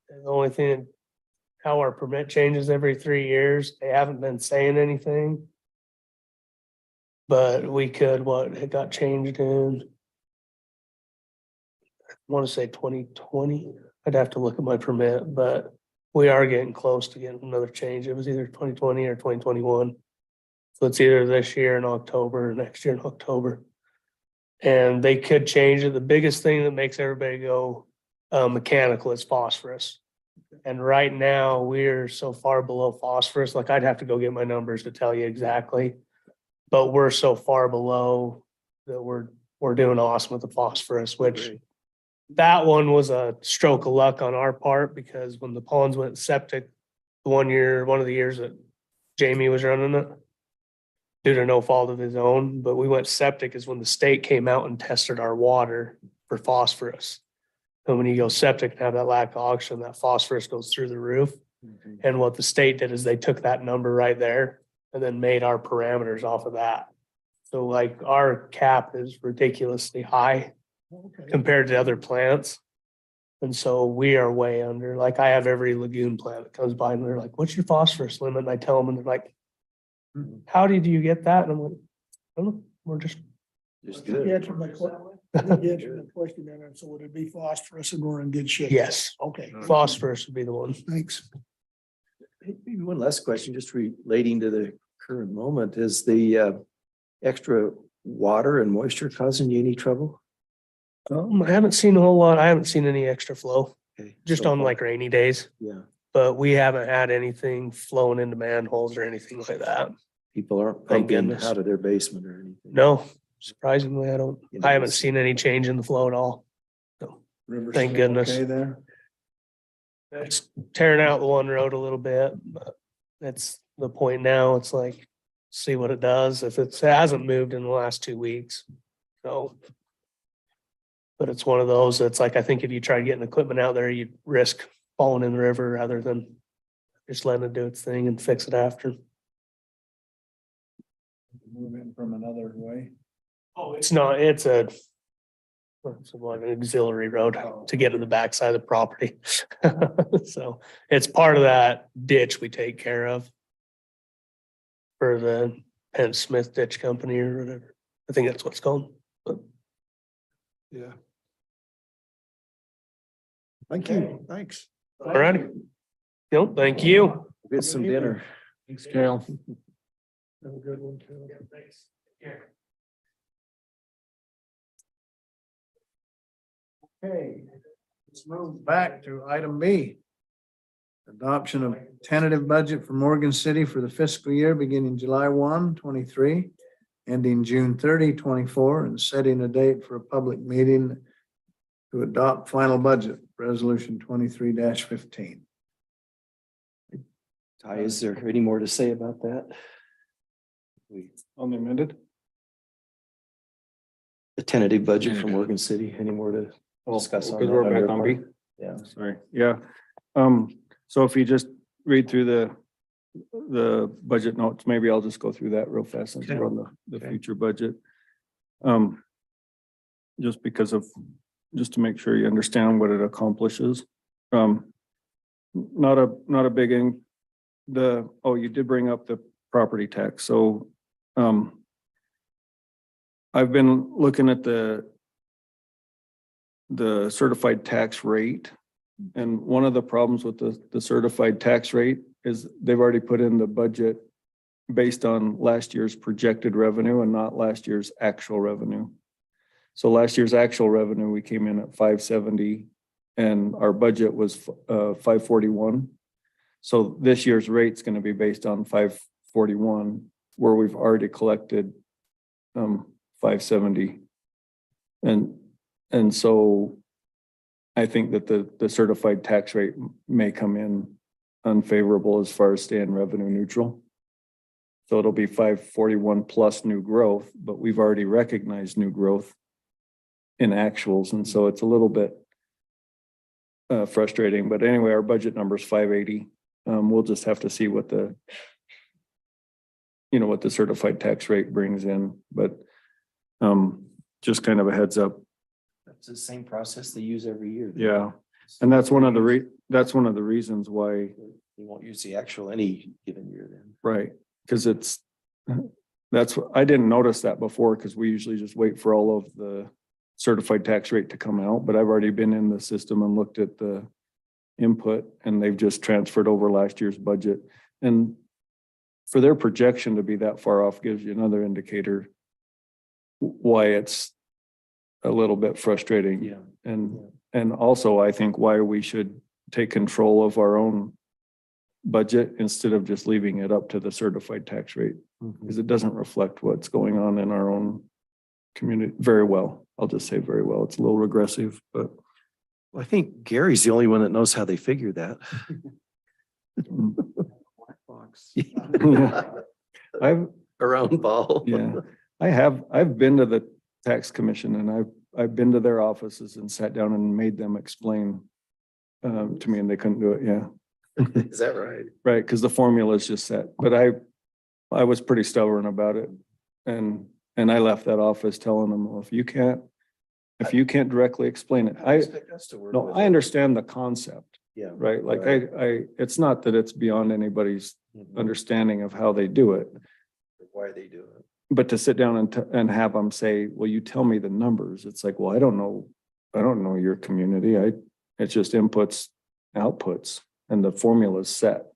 And the only thing, how our permit changes every 3 years, they haven't been saying anything. But we could, it got changed in, I want to say 2020. I'd have to look at my permit, but we are getting close to getting another change. It was either 2020 or 2021. So it's either this year in October or next year in October. And they could change it. The biggest thing that makes everybody go mechanical is phosphorus. And right now we're so far below phosphorus, like I'd have to go get my numbers to tell you exactly. But we're so far below that we're doing awesome with the phosphorus, which that one was a stroke of luck on our part because when the ponds went septic, one of the years that Jamie was running it, due to no fault of his own, but we went septic is when the state came out and tested our water for phosphorus. And when you go septic and have that lack of oxygen, that phosphorus goes through the roof. And what the state did is they took that number right there and then made our parameters off of that. So like our cap is ridiculously high Okay. compared to other plants. And so we are way under, like I have every lagoon plant that comes by and they're like, what's your phosphorus limit? And I tell them and they're like, how did you get that? And I'm like, I don't know, we're just. You answered my question then, and so would it be phosphorus and we're in good shape? Yes, Okay, phosphorus would be the one. thanks. Maybe one last question, just relating to the current moment, is the extra water and moisture causing you any trouble? I haven't seen a whole lot. I haven't seen any extra flow, Okay, just so on far. like rainy days, Yeah, but we haven't had anything flowing into manholes or anything like that. people aren't Thank pumping goodness. out of their basement or anything. No, surprisingly, You know, I haven't it's- seen any change in the flow at all. So River's Thank still goodness. Okay there. it's tearing out the one road a little bit, but it's the point now. It's like, see what it does. If it hasn't moved in the last 2 weeks. So. But it's one of those that's like, I think if you try getting equipment out there, you risk falling in the river rather than just letting it do its thing and fix it after. Move in from another way. Oh, it's not, it's a. It's like an auxiliary road to get to the backside of the property. So it's part of that ditch we take care of. For the Penn Smith Ditch Company or whatever. I think that's what it's called. But Yeah. Thank you. Thanks. all righty. Nope, thank you. Get some dinner. Thanks, Kale. Have a good one, too. Thanks. Yeah. Okay, let's move back to item B. Adoption of tentative budget for Morgan City for the fiscal year beginning July 1, 23, ending June 30, 24, and setting a date for a public meeting to adopt final budget, resolution 23-15. Ty, is there any more to say about that? On the amended? The tentative budget for Morgan City, any more to discuss? on Because that we're on back your on part? B. Yeah. Sorry, yeah. So if you just read through the budget notes, maybe I'll just go through that real fast since we're on the Okay. future budget. Just because of, just to make sure you understand what it accomplishes. Not a big you did bring up the property tax, so, I've been looking at the certified tax rate. And one of the problems with the certified tax rate is they've already put in the budget based on last year's projected revenue and not last year's actual revenue. So last year's actual revenue, we came in at 570 and our budget was 541. So this year's rate's going to be based on 541, where we've already collected 570. And so I think that the certified tax rate may come in unfavorable as far as staying revenue neutral. So it'll be 541 plus new growth, but we've already recognized new growth in actuals. And so it's a little bit frustrating, but anyway, our budget number is 580. We'll just have to see what the certified tax rate brings in, but just kind of a heads up. That's the same process they use every year. Yeah. And that's one of the reasons why, You won't use the actual any given year then. right? Because I didn't notice that before because we usually just wait for all of the certified tax rate to come out, but I've already been in the system and looked at the input and they've just transferred over last year's budget. And for their projection to be that far off gives you another indicator why it's a little bit frustrating. Yeah. And also I think why we should take control of our own budget instead of just leaving it up to the certified tax rate, because it doesn't reflect what's going on in our own community very well. I'll just say very well. It's a little regressive, but Well, I think Gary's the only one that knows how they figure that. I've, A round ball. yeah, I've been to the tax commission and I've been to their offices and sat down and made them explain to me and they couldn't do it. Yeah. Is that right? Right. Cause the formula is just set, but I was pretty stubborn about it. And I left that office telling them, well, if you can't directly explain it, Expect us to work with I it. understand the concept, Yeah. right? Like Right. it's not that it's beyond anybody's Mhm. understanding of how they do it. Why they do it. But to sit down and have them say, well, you tell me the numbers. It's like, well, I don't know your community. It's just inputs, outputs, and the formula is set.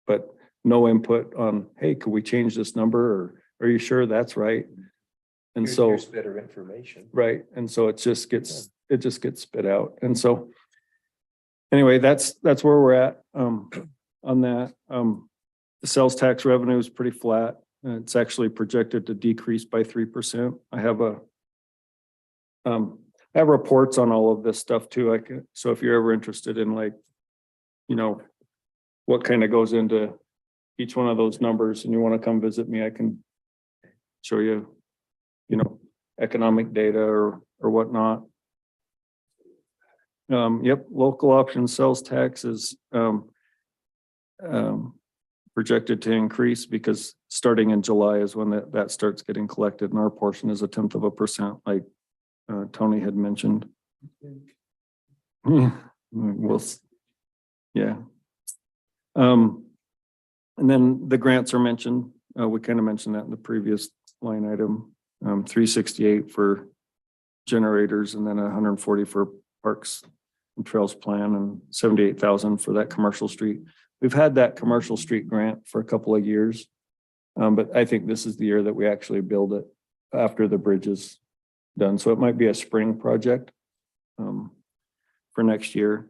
But no input on, hey, could we change this number? Or are you sure that's right? And so. Here's better information. Right, and so it just gets spit out, and so. Anyway, that's where we're at, on that, the sales tax revenue is pretty flat, and it's actually projected to decrease by 3%. I have reports on all of this stuff too, so if you're ever interested in like, you know, what kind of goes into each one of those numbers, and you want to come visit me, I can show you, you know, economic data or whatnot. Yep, local option sales tax is projected to increase because starting in July is when that starts getting collected, and our portion is 0.1%, like Tony had mentioned. Yeah. And then the grants are mentioned. We kind of mentioned that in the previous line item. 368 for generators, and then 140 for parks and trails plan, and 78,000 for that commercial street. We've had that commercial street grant for a couple of years. But I think this is the year that we actually build it after the bridge is done. So it might be a spring project for next year.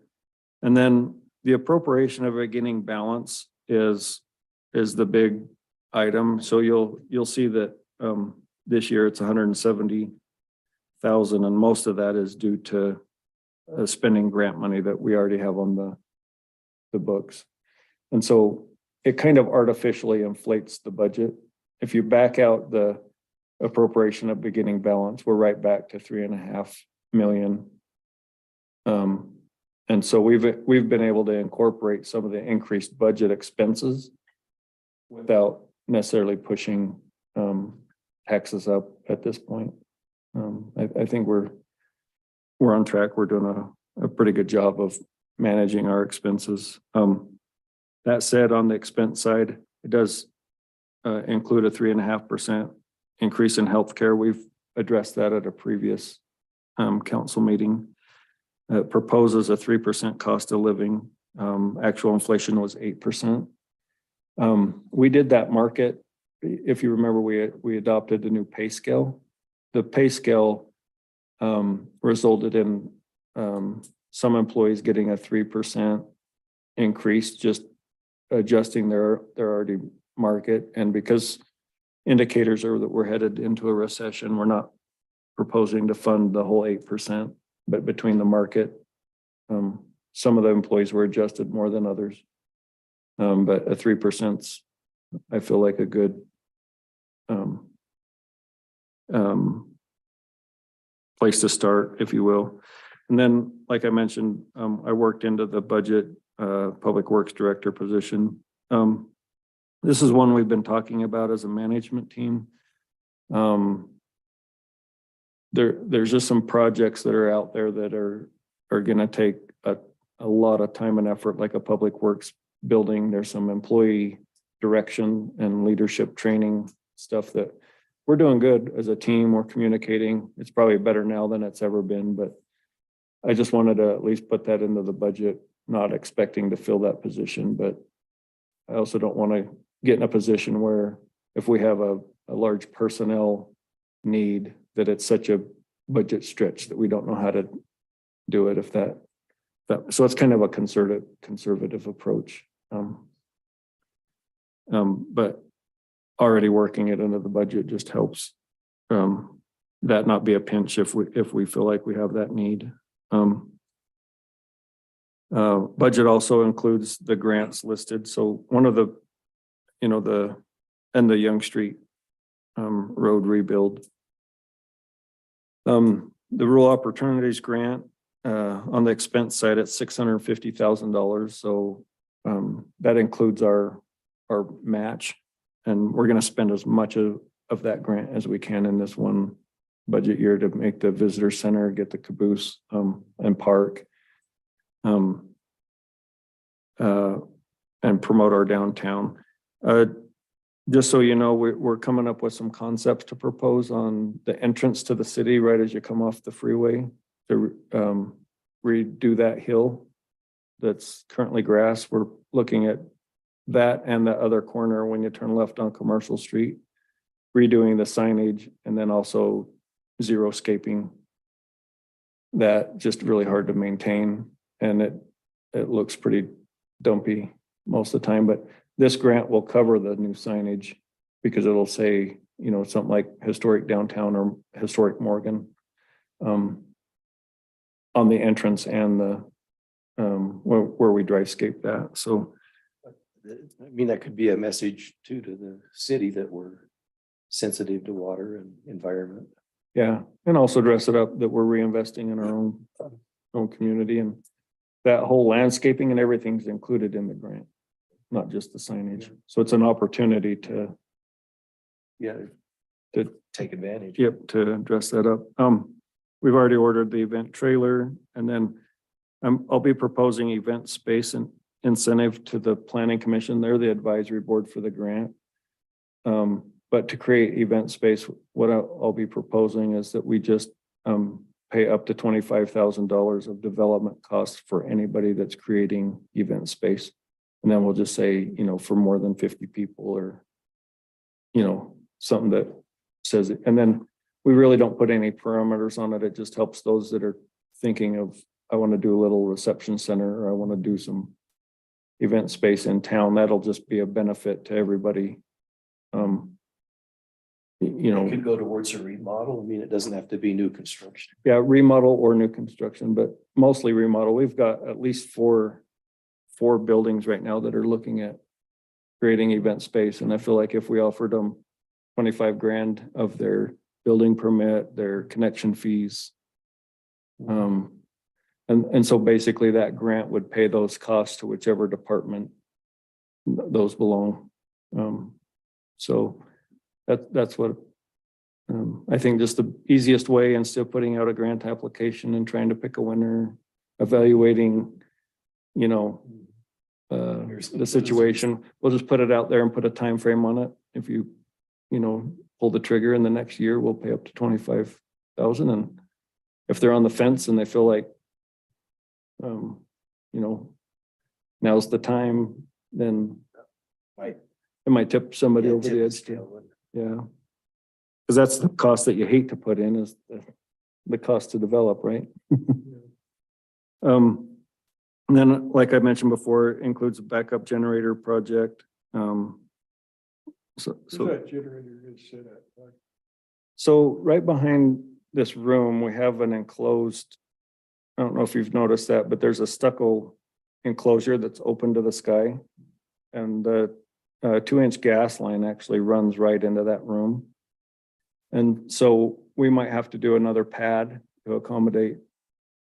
And then the appropriation of beginning balance is the big item. So you'll see that this year it's 170,000, and most of that is due to spending grant money that we already have on the books. And so it kind of artificially inflates the budget. If you back out the appropriation of beginning balance, we're right back to 3.5 million. And so we've been able to incorporate some of the increased budget expenses without necessarily pushing taxes up at this point. I think we're on track. We're doing a pretty good job of managing our expenses. That said, on the expense side, it does include a 3.5% increase in healthcare. We've addressed that at a previous council meeting. It proposes a 3% cost of living. Actual inflation was 8%. We did that market. If you remember, we adopted the new pay scale. The pay scale resulted in some employees getting a 3% increase, just adjusting their already market. And because indicators are that we're headed into a recession, we're not proposing to fund the whole 8%, but between the market, some of the employees were adjusted more than others. But a 3%'s, I feel like, a good place to start, if you will. And then, like I mentioned, I worked into the budget public works director position. This is one we've been talking about as a management team. There's just some projects that are out there that are going to take a lot of time and effort, like a public works building. There's some employee direction and leadership training stuff that we're doing good as a team. We're communicating. It's probably better now than it's ever been, but I just wanted to at least put that into the budget, not expecting to fill that position. But I also don't want to get in a position where if we have a large personnel need, that it's such a budget stretch that we don't know how to do it. So it's kind of a conservative approach. But already working it into the budget just helps that not be a pinch if we feel like we have that need. Budget also includes the grants listed. So one of the, the Young Street road rebuild. The Rural Opportunities Grant on the expense side at $650,000. So that includes our match, and we're going to spend as much of that grant as we can in this one budget year to make the visitor center, get the caboose and park, and promote our downtown. Just so you know, we're coming up with some concepts to propose on the entrance to the city right as you come off the freeway to redo that hill that's currently grass. We're looking at that and the other corner when you turn left on Commercial Street redoing the signage and then also zero scaping. That just really hard to maintain and it looks pretty dumpy most of the time, but this grant will cover the new signage because it'll say, you know, something like historic downtown or historic Morgan on the entrance and the where we dry scape that. So I mean, that could be a message too to the city that we're sensitive to water and environment. yeah, and also dress it up that we're reinvesting in our own community, and that whole landscaping and everything's included in the grant, not just the signage. So it's an opportunity to Yeah. To- take advantage. Yep, to dress that up. We've already ordered the event trailer and then I'll be proposing event space and incentive to the planning commission. They're the advisory board for the grant. But to create event space, what I'll be proposing is that we just pay up to $25,000 of development costs for anybody that's creating event space. And then we'll just say, you know, for more than 50 people or, you know, something that says it. And then we really don't put any parameters on it. It just helps those that are thinking of, I want to do a little reception center, or I want to do some event space in town. That'll just be a benefit to everybody. You know, It could go towards a remodel. I mean, it doesn't have to be new construction. yeah, remodel or new construction, but mostly remodel. We've got at least four buildings right now that are looking at creating event space. And I feel like if we offered them 25 grand of their building permit, their connection fees. And so basically that grant would pay those costs to whichever department those belong. So that's what I think just the easiest way, instead of putting out a grant application and trying to pick a winner, evaluating, you know, the situation, we'll just put it out there and put a time frame on it. If you know, pull the trigger in the next year, we'll pay up to 25,000. And if they're on the fence and they feel like, you know, now's the time, then it might tip somebody over the edge. Yeah. Cause that's the cost that you hate to put in, is the cost to develop, right? And then, like I mentioned before, it includes a backup generator project. So That generator is set at, like, So right behind this room, we have an enclosed, I don't know if you've noticed that, but there's a stucco enclosure that's open to the sky. And the 2-inch gas line actually runs right into that room. And so we might have to do another pad to accommodate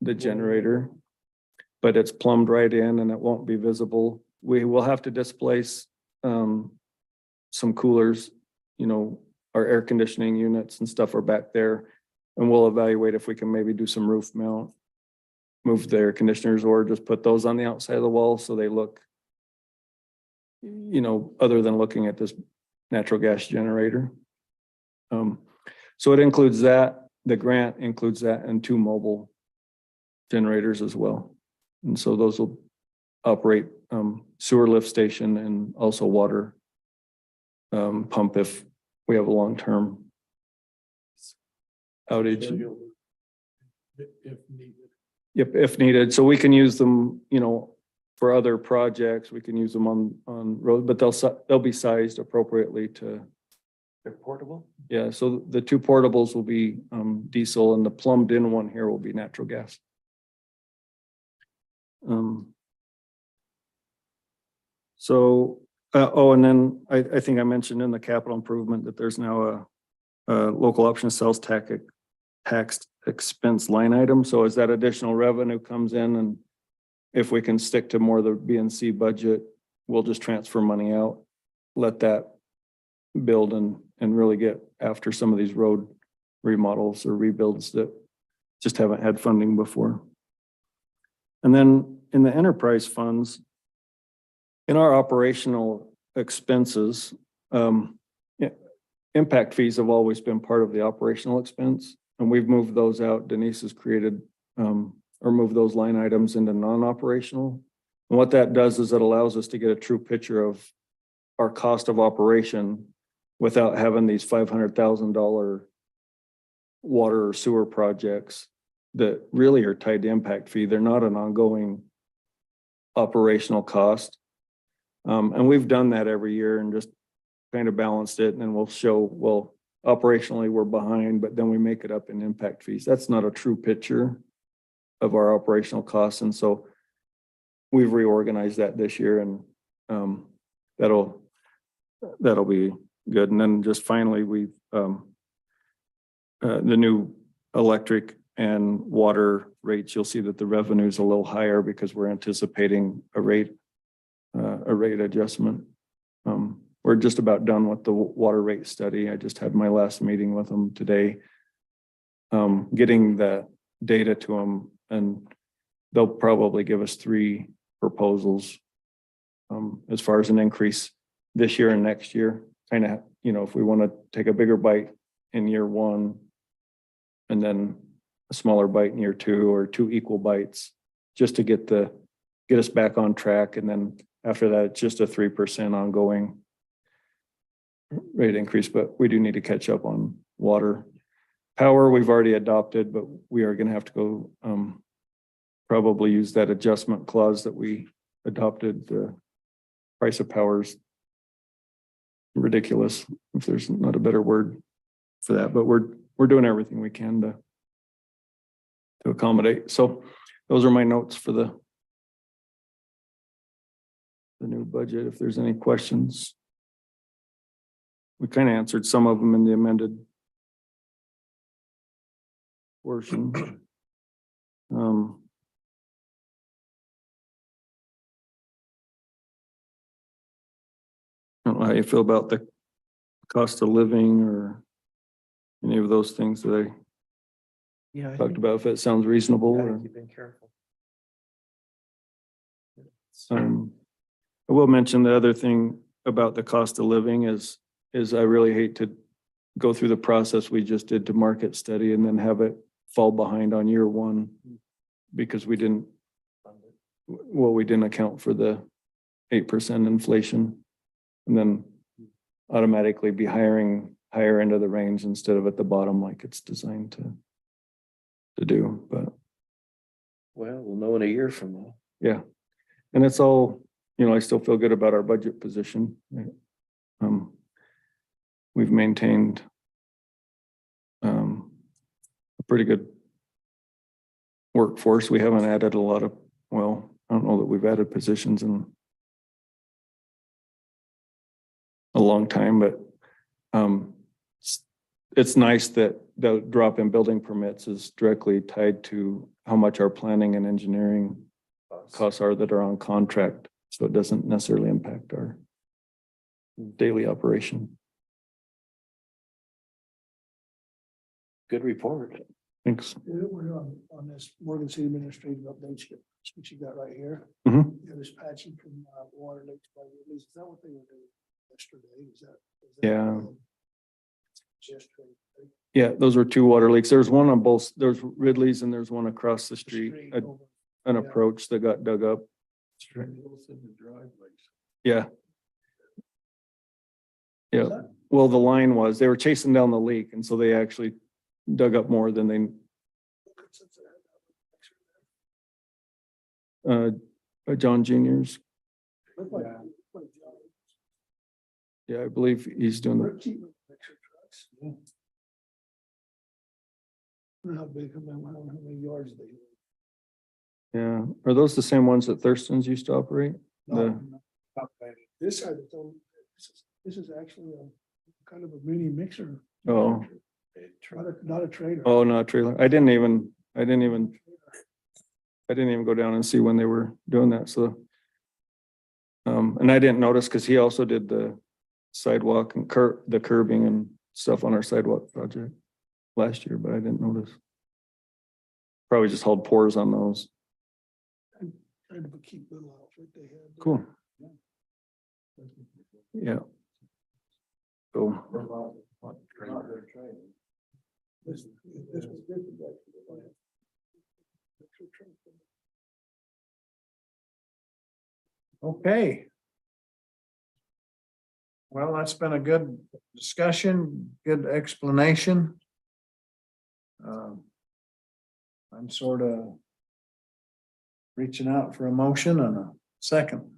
the generator, but it's plumbed right in and it won't be visible. We will have to displace some coolers, you know, our air conditioning units and stuff are back there. And we'll evaluate if we can maybe do some roof mount, move the air conditioners, or just put those on the outside of the wall so they look, you know, other than looking at this natural gas generator. So it includes that, the grant includes that, and 2 mobile generators as well. And so those will operate sewer lift station and also water pump if we have a long-term outage. if needed. Yep, if needed. So we can use them, you know, for other projects. We can use them on road, but they'll be sized appropriately to. They're portable? Yeah, so the 2 portables will be diesel, and the plumbed in one here will be natural gas. So, and then I think I mentioned in the capital improvement that there's now a local option sales tax expense line item. So as that additional revenue comes in, and if we can stick to more of the BNC budget, we'll just transfer money out, let that build and really get after some of these road remodels or rebuilds that just haven't had funding before. And then in the enterprise funds, in our operational expenses, impact fees have always been part of the operational expense, and we've moved those out. Denise has created or moved those line items into non-operational. And what that does is it allows us to get a true picture of our cost of operation without having these $500,000 water or sewer projects that really are tied to impact fee. They're not an ongoing operational cost. And we've done that every year and just kind of balanced it, and then we'll show, well, operationally we're behind, but then we make it up in impact fees. That's not a true picture of our operational costs. And so we've reorganized that this year, and that'll be good. And then just finally, we've the new electric and water rates, you'll see that the revenue is a little higher because we're anticipating a rate adjustment. We're just about done with the water rate study. I just had my last meeting with them today. Getting the data to them, and they'll probably give us 3 proposals as far as an increase this year and next year. Kind of, if we want to take a bigger bite in year 1 and then a smaller bite in year 2, or 2 equal bites, just to get us back on track. And then after that, it's just a 3% ongoing rate increase, but we do need to catch up on water. Power, we've already adopted, but we are going to have to go probably use that adjustment clause that we adopted. The price of power's ridiculous, if there's not a better word for that, but we're doing everything we can to accommodate. So those are my notes for the new budget. If there's any questions, we kind of answered some of them in the amended portion. I don't know how you feel about the cost of living or any of those things that Yeah. I talked about, if it sounds reasonable. Or, You've been careful. I will mention the other thing about the cost of living is I really hate to go through the process we just did to market study and then have it fall behind on year 1 because we didn't account for the 8% inflation, and then automatically be hiring higher end of the range instead of at the bottom like it's designed to do. But Well, we'll know in a year from now. yeah, and it's all, I still feel good about our budget position. We've maintained a pretty good workforce. We haven't added a lot of, I don't know that we've added positions in a long time, but it's nice that the drop in building permits is directly tied to how much our planning and engineering costs are that are on contract. So it doesn't necessarily impact our daily operation. Good report. Thanks. We're on this Morgan City administrative update, which you got right here. Mhm. It was patching from Water Lake to Ridley's. Is that what they were doing yesterday? Is that? Yeah. Yesterday. Yeah, those were 2 water leaks. There's one on both, there's Ridley's and there's one across the street, an approach that got dug up. Yeah. Yeah, well, the line was, they were chasing down the leak, and so they actually dug up more than they John Junior's. Yeah, I believe he's doing the, I don't know how big, how many yards they. yeah, are those the same ones that Thurston's used to operate? No, this side, this is actually a kind of a mini mixer. Oh. Not a trailer. Oh, not a trailer. I didn't even go down and see when they were doing that. So, and I didn't notice because he also did the sidewalk and the curbing and stuff on our sidewalk project last year, but I didn't notice. Probably just hauled pours on those. Kind of a cute little outfit they had. Cool. Yeah. So. This was good. Okay. Well, that's been a good discussion, good explanation. I'm sort of reaching out for a motion and a second.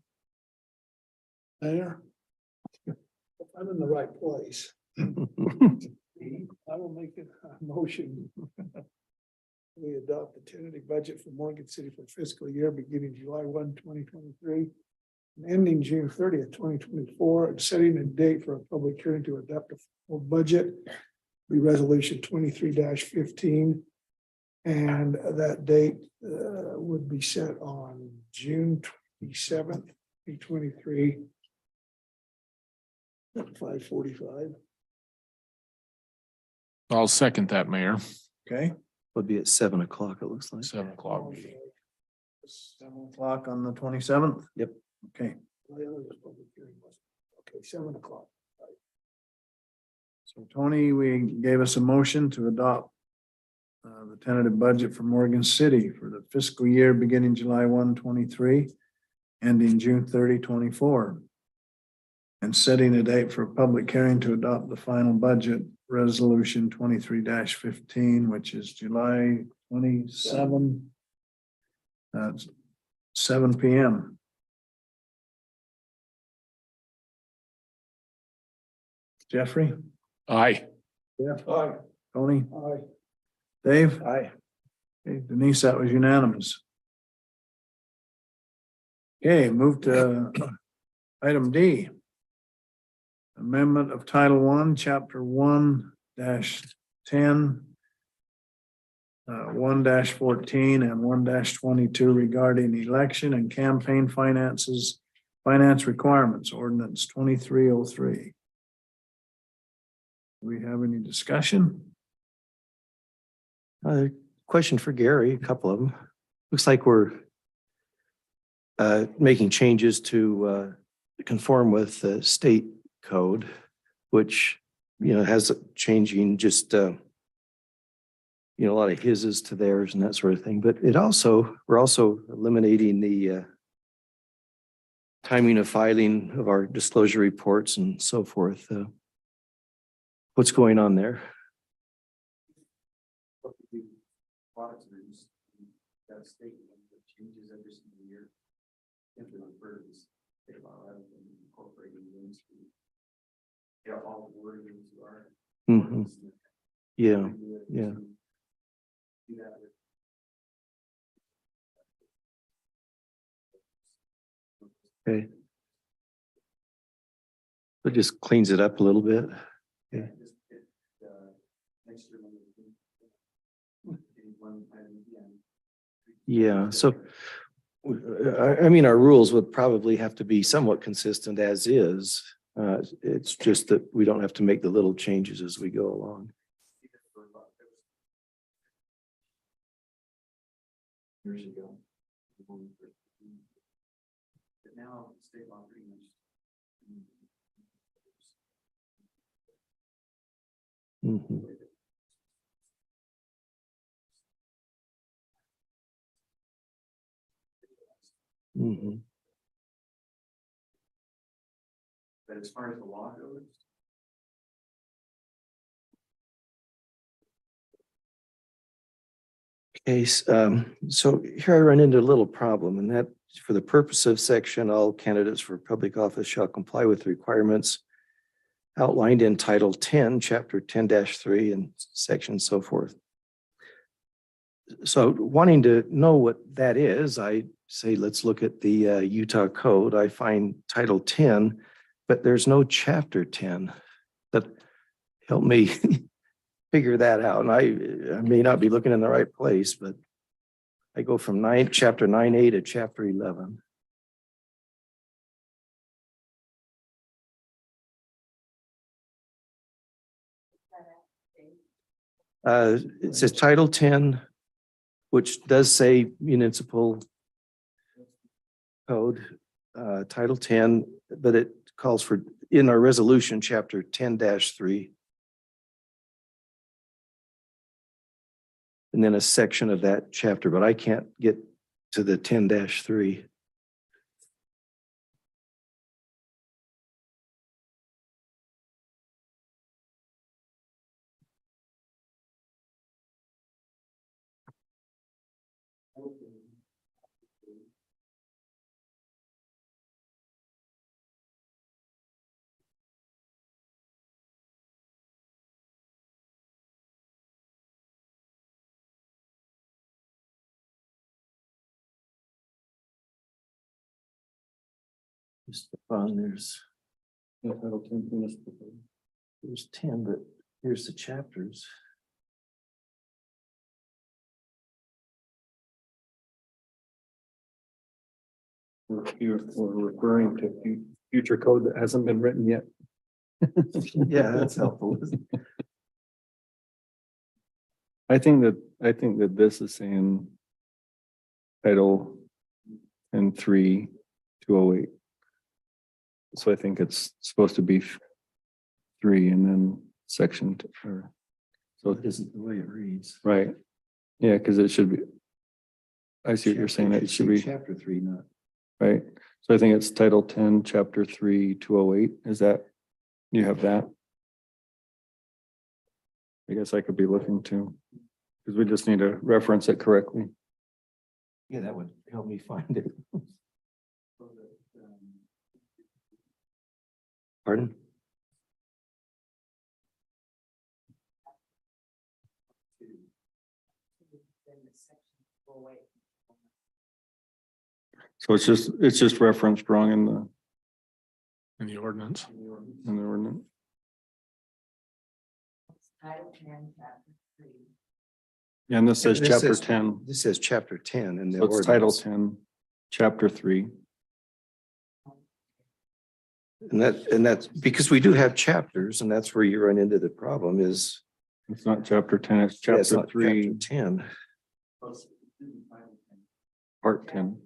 Mayor, if I'm in the right place, I will make a motion. We adopt the tentative budget for Morgan City for fiscal year beginning July 1, 2023, and ending June 30th, 2024, and setting a date for a public hearing to adopt a full budget. Be resolution 23-15. And that date would be set on June 27th, 2023. At 5:45. I'll second that, Mayor. Okay, Would be at 7 o'clock, it looks like. 7 o'clock meeting. 7 o'clock on the 27th? Yep. Okay, Okay, 7 o'clock. so Tony, we gave us a motion to adopt the tentative budget for Morgan City for the fiscal year beginning July 1, 23, ending June 30, 24. And setting a date for a public hearing to adopt the final budget resolution 23-15, which is July 27. That's 7 p.m. Jeffrey? Aye. Jeff? Aye. Tony? Aye. Dave? Aye. Okay, Denise, that was unanimous. Okay, move to item D. Amendment of Title I, Chapter 1-10, 1-14 and 1-22 regarding election and campaign finance requirements, ordinance 2303. Do we have any discussion? Question for Gary, a couple of them. Looks like we're making changes to conform with the state code, which, has changing just, a lot of his's to theirs and that sort of thing. But we're also eliminating the timing of filing of our disclosure reports and so forth. What's going on there? That statement that changes every single year. All the wording into our. Yeah, yeah. Okay. It just cleans it up a little bit. Okay. Yeah, so I mean, our rules would probably have to be somewhat consistent as is. It's just that we don't have to make the little changes as we go along. Years ago. But now state law pretty much. But as far as the law goes. Okay, so here I run into a little problem, and that for the purpose of section, all candidates for public office shall comply with the requirements outlined in Title 10, Chapter 10-3 and section so forth. So wanting to know what that is, I say, let's look at the Utah code. I find Title 10, but there's no Chapter 10 that help me figure that out. And I may not be looking in the right place, but I go from Chapter 9A to Chapter 11. It says Title 10, which does say municipal code, Title 10, but it calls for, in our resolution, Chapter 10-3. And then a section of that chapter, but I can't get to the 10-3. Just on there's 10, but here's the chapters. We're referring to future code that hasn't been written yet. Yeah, that's helpful. I think that this is saying title and 3/208. So I think it's supposed to be 3 and then section or, So it isn't the way it reads. right. Yeah, because it should be. I see what you're saying. It should be, Chapter 3, not. right. So I think it's title 10, chapter 3/208. Is that, you have that? I guess I could be looking to, because we just need to reference it correctly. Yeah, that would help me find it. Pardon? So it's just referenced wrong in the ordinance. ordinance. Title 10, chapter 3. And this says This chapter says- 10. This says chapter 10 in the So it's title ordinance. 10, chapter 3. And that's because we do have chapters, and that's where you run into the problem is. It's not chapter 10, it's Yeah, it's chapter not 3, chapter 10. part 10.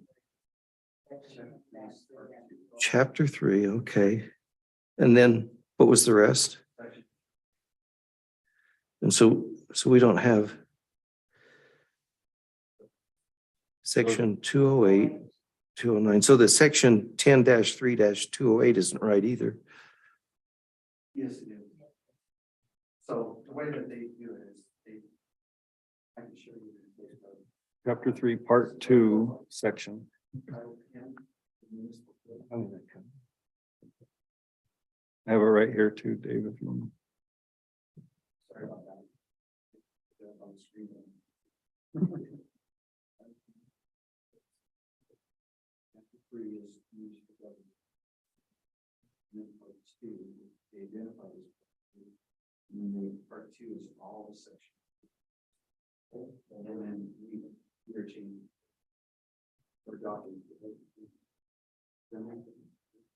Chapter 3, okay. And then what was the rest? And so we don't have section 208, 209. So the section 10-3-208 isn't right either. Yes, it is. So the way that they do it is I can show you. Chapter 3, part 2, section. I have it right here too, Dave, if you want. Sorry about that. On the screen. Chapter 3 is used for government. And then part 2, they identify as and then part 2 is all the sections. And then we are changing. Or document.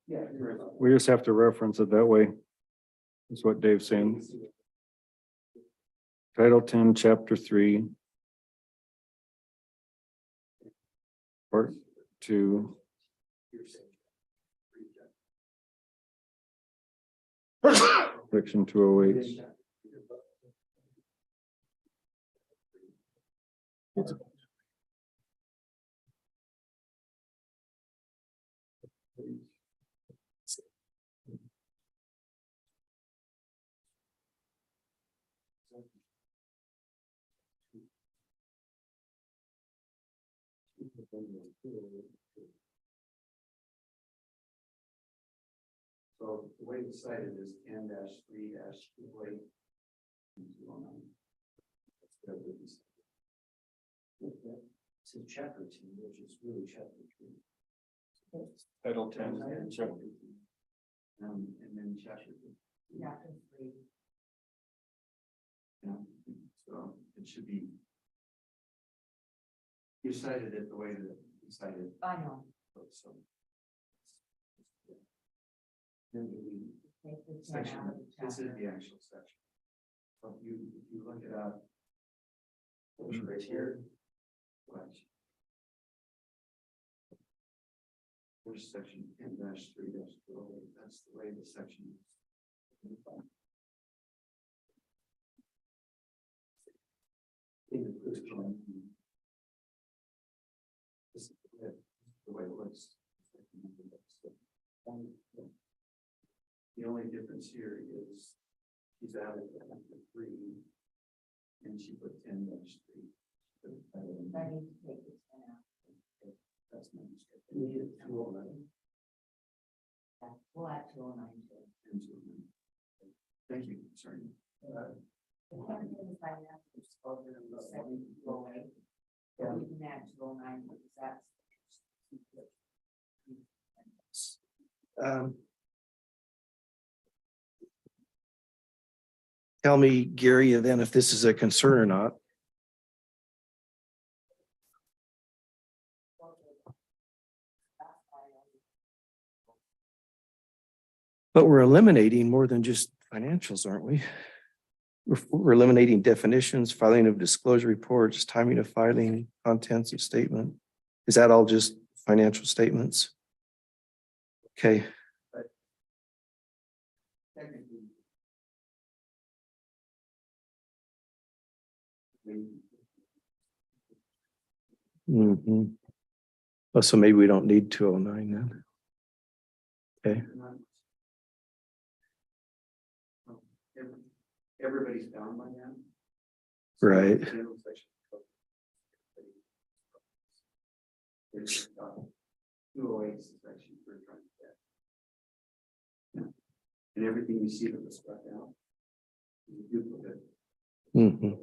Yeah. We just have to reference it that way. That's what Dave's saying. Title 10, chapter 3. Part 2. Section 208. So the way it's cited is 10-3-208. It's in chapter 2, which is really chapter 3. Title 10, chapter. And then chapter 2. Chapter 3. Yeah, so it should be. You cited it the way that you cited. I know. So. Then we, Take the 10 section, out of the this is chapter. the actual section. So if you look it up. Right here. Watch. There's section 10-3-208, that's the way the section is. This is the way it looks. The only difference here is she's added chapter 3 and she put 10-3. I need to take this 10 out. That's my mistake. We need 209. We'll add 209 to it. and 209. Thank you, sorry. The chemical finance exposure of 7-208. So we can add 209 because that's. Tell me, Gary, then if this is a concern or not. But we're eliminating more than just financials, aren't we? We're eliminating definitions, filing of disclosure reports, timing of filing, contents of statement. Is that all just financial statements? Okay. Mm-hmm. Oh, so maybe we don't need 209 then. Okay. Everybody's bound by that. Right. There's 208 is actually for trying to get. Yeah. And everything you see that was struck out is a duplicate. Mm-hmm.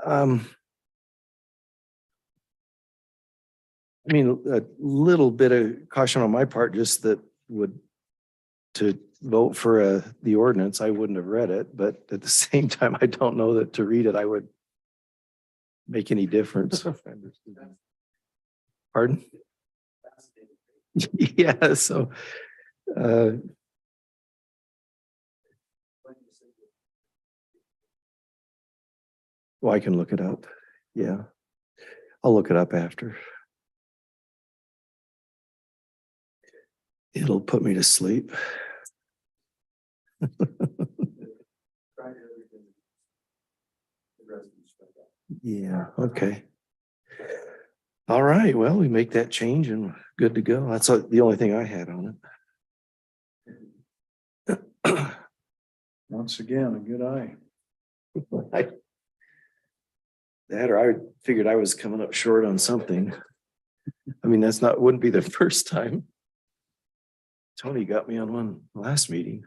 I mean, a little bit of caution on my part, just that would to vote for the ordinance, I wouldn't have read it, but at the same time, I don't know that to read it, I would make any difference. Pardon? Yeah, so well, I can look it up. Yeah. I'll look it up after. It'll put me to sleep. Yeah, okay. All right, well, we make that change and good to go. That's the only thing I had on it. Once again, a good eye. That or I figured I was coming up short on something. I mean, wouldn't be the first time. Tony got me on one last meeting.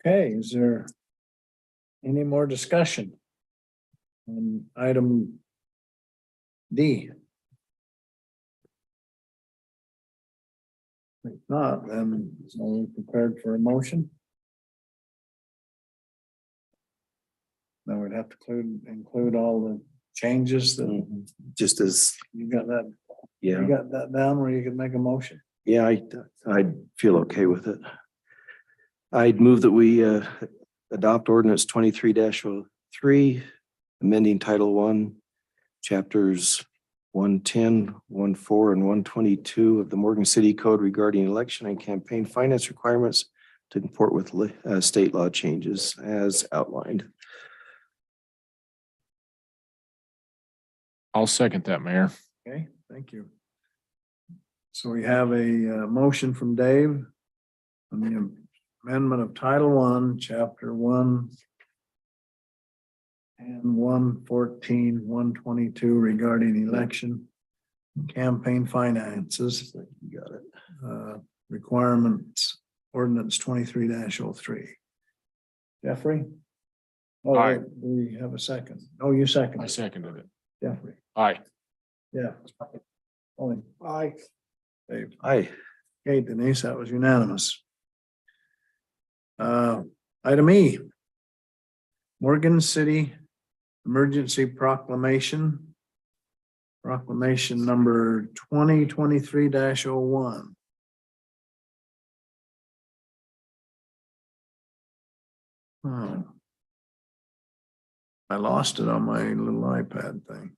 Okay, is there any more discussion on item D? If not, then are we prepared for a motion? Then we'd have to include all the changes that Just as, you got that. yeah. You got that down where you could make a motion? Yeah, I'd feel okay with it. I'd move that we adopt ordinance 23-03, amending Title I, chapters 110, 14, and 122 of the Morgan City Code regarding election and campaign finance requirements to comport with state law changes as outlined. I'll second that, Mayor. Okay, thank you. So we have a motion from Dave on the amendment of Title I, Chapter 1 and 114, 122 regarding election campaign finances. You got it. Requirements, ordinance 23-03. Jeffrey? Oh, Aye. we have a second. Oh, you second. I seconded it. Jeffrey. Aye. Yeah. Ollie. Aye. Dave. Aye. Okay, Denise, that was unanimous. Item E. Morgan City Emergency Proclamation. Proclamation number 2023-01. Oh. I lost it on my little iPad thing.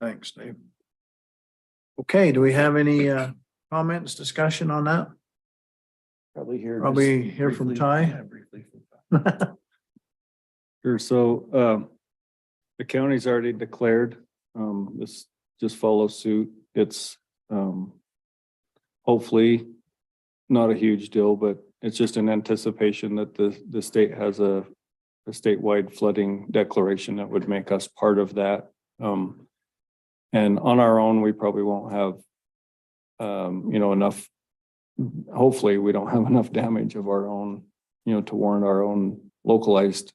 Thanks, Dave. Okay, do we have any comments, discussion on that? Probably here. Probably just hear from briefly. Ty. Yeah, briefly from Ty. Sure, so the county's already declared, this just follows suit. It's hopefully not a huge deal, but it's just an anticipation that the state has a statewide flooding declaration that would make us part of that. And on our own, we probably won't have enough. Hopefully, we don't have enough damage of our own, to warrant our own localized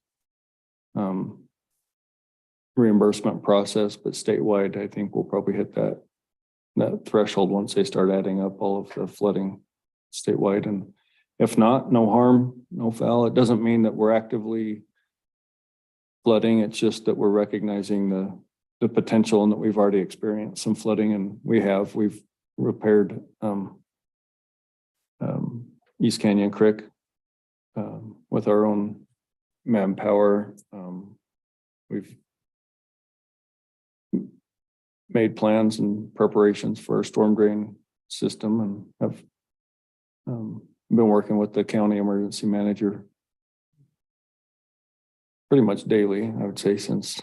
reimbursement process, but statewide, I think we'll probably hit that threshold once they start adding up all of the flooding statewide. And if not, no harm, no foul. It doesn't mean that we're actively flooding. It's just that we're recognizing the potential and that we've already experienced some flooding, and we've repaired East Canyon Creek with our own manpower. We've made plans and preparations for our storm drain system and have been working with the county emergency manager pretty much daily, I would say, since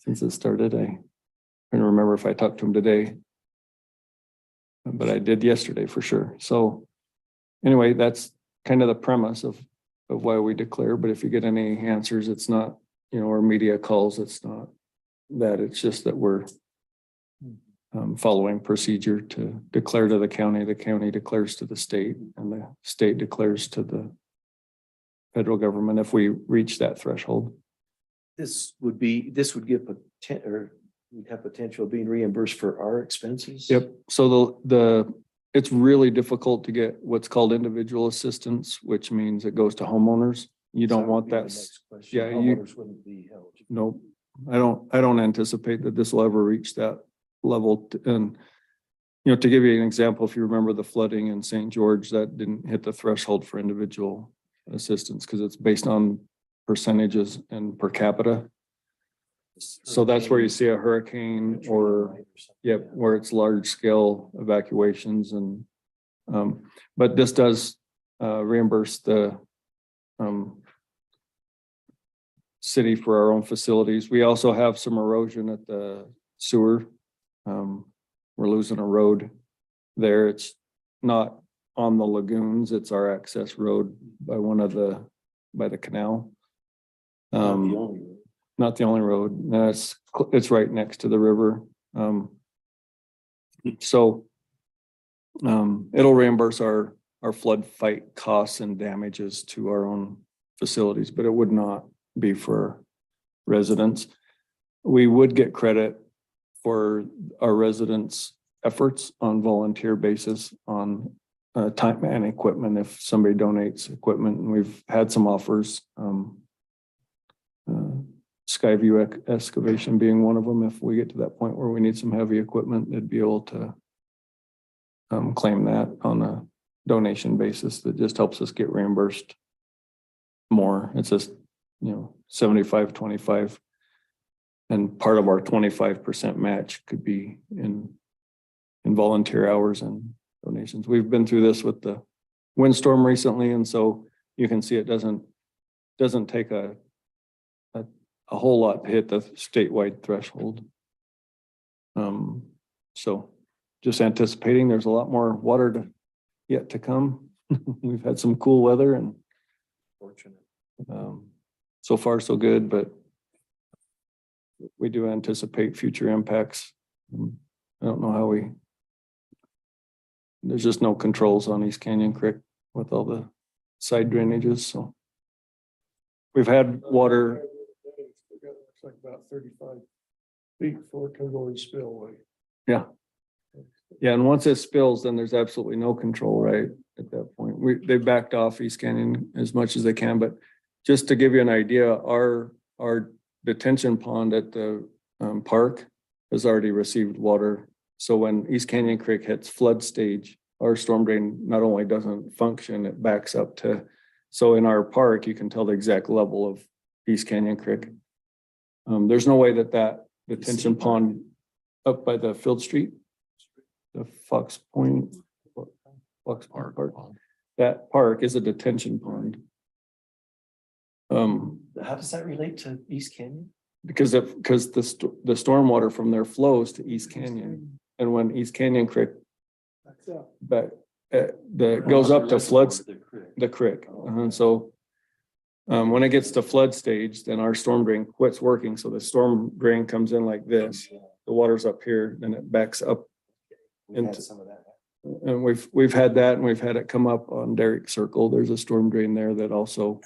it started. I don't remember if I talked to him today, but I did yesterday for sure. So anyway, that's kind of the premise of why we declare. But if you get any answers, it's not, or media calls, it's not that. It's just that we're following procedure to declare to the county declares to the state, and the state declares to the federal government if we reach that threshold. This would give we'd have potential of being reimbursed for our expenses. Yep. So it's really difficult to get what's called individual assistance, which means it goes to homeowners. You don't want that. Yeah, Homeowners wouldn't be eligible. No, I don't anticipate that this will ever reach that level. And, to give you an example, if you remember the flooding in St. George, that didn't hit the threshold for individual assistance because it's based on percentages and per capita. So that's where you see a hurricane or, where it's large scale evacuations and, but this does reimburse the city for our own facilities. We also have some erosion at the sewer. We're losing a road there. It's not on the lagoons. It's our access road by by the canal. Not the only road. No, it's right next to the river. So it'll reimburse our flood fight costs and damages to our own facilities, but it would not be for residents. We would get credit for our residents' efforts on volunteer basis on time and equipment if somebody donates equipment, and we've had some offers. Skyview excavation being one of them. If we get to that point where we need some heavy equipment, they'd be able to claim that on a donation basis. That just helps us get reimbursed more. It's just, 75-25. And part of our 25% match could be in volunteer hours and donations. We've been through this with the windstorm recently, and so you can see it doesn't take a whole lot to hit the statewide threshold. So just anticipating there's a lot more water yet to come. We've had some cool weather and Fortunate. So far so good, but we do anticipate future impacts. I don't know there's just no controls on East Canyon Creek with all the side drainages, so. We've had water. It's like about 35 feet before it can go in spillway. Yeah, and once it spills, then there's absolutely no control, right? At that point, they backed off East Canyon as much as they can, but just to give you an idea, our detention pond at the park has already received water. So when East Canyon Creek hits flood stage, our storm drain not only doesn't function, it backs up to, so in our park, you can tell the exact level of East Canyon Creek. There's no way that detention pond up by the Field Street, the Fox Park, that park is a detention pond. How does that relate to East Canyon? Because the stormwater from there flows to East Canyon, and when East Canyon Creek goes up to floods the creek, and so when it gets to flood stage, then our storm drain quits working. So the storm drain comes in like this. The water's up here, then it backs up. We've had some of that. And we've had that, and we've had it come up on Derrick Circle. There's a storm drain there that also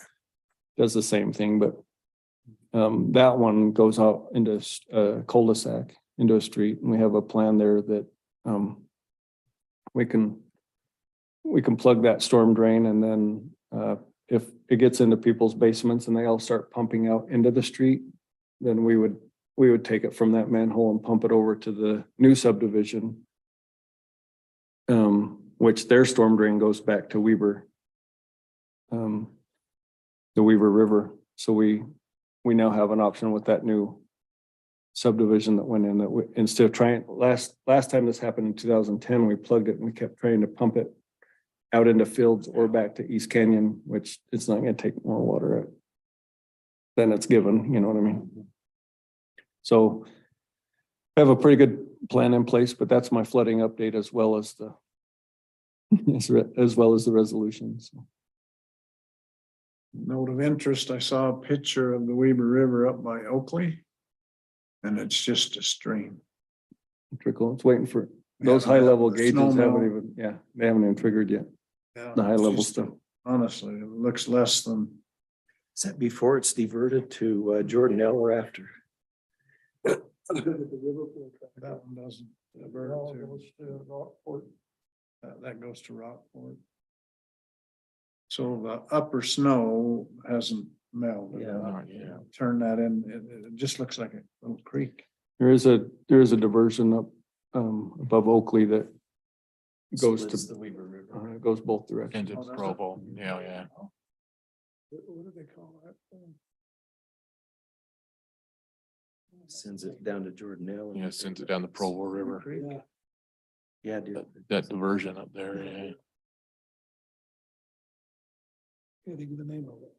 does the same thing, but That one goes out into a cul-de-sac, into a street, and we have a plan there that, we can plug that storm drain, and then, if it gets into people's basements and they all start pumping out into the street, then we would take it from that manhole and pump it over to the new subdivision. Which their storm drain goes back to Weber. The Weber River. So we now have an option with that new subdivision that went in, that we, instead of trying, last time this happened in 2010, we plugged it and we kept trying to pump it out into fields or back to East Canyon, which it's not gonna take more water out than it's given, you know what I mean? So I have a pretty good plan in place, but that's my flooding update as well as the resolutions. Note of interest, I saw a picture of the Weber River up by Oakley. And it's just a stream. Trickle, it's waiting for those high level gauges haven't even, they haven't even triggered yet. Yeah, The high it's level just, stuff. honestly, it looks less than, Is that before it's diverted to Jordanelle or after? that one doesn't. divert It all to- goes to Rockport. That goes to Rockport. So the upper snow hasn't melted. Yeah, not yet. Turn that in, it just looks like a little creek. There is a diversion up above Oakley that goes Splits to, the Weber River. goes both directions. Into Provo, yeah. What do they call that? Sends it down to Jordanelle. Yeah, sends it down the Provo River. Yeah, dude. That diversion up there, yeah. Can't think of the name of it.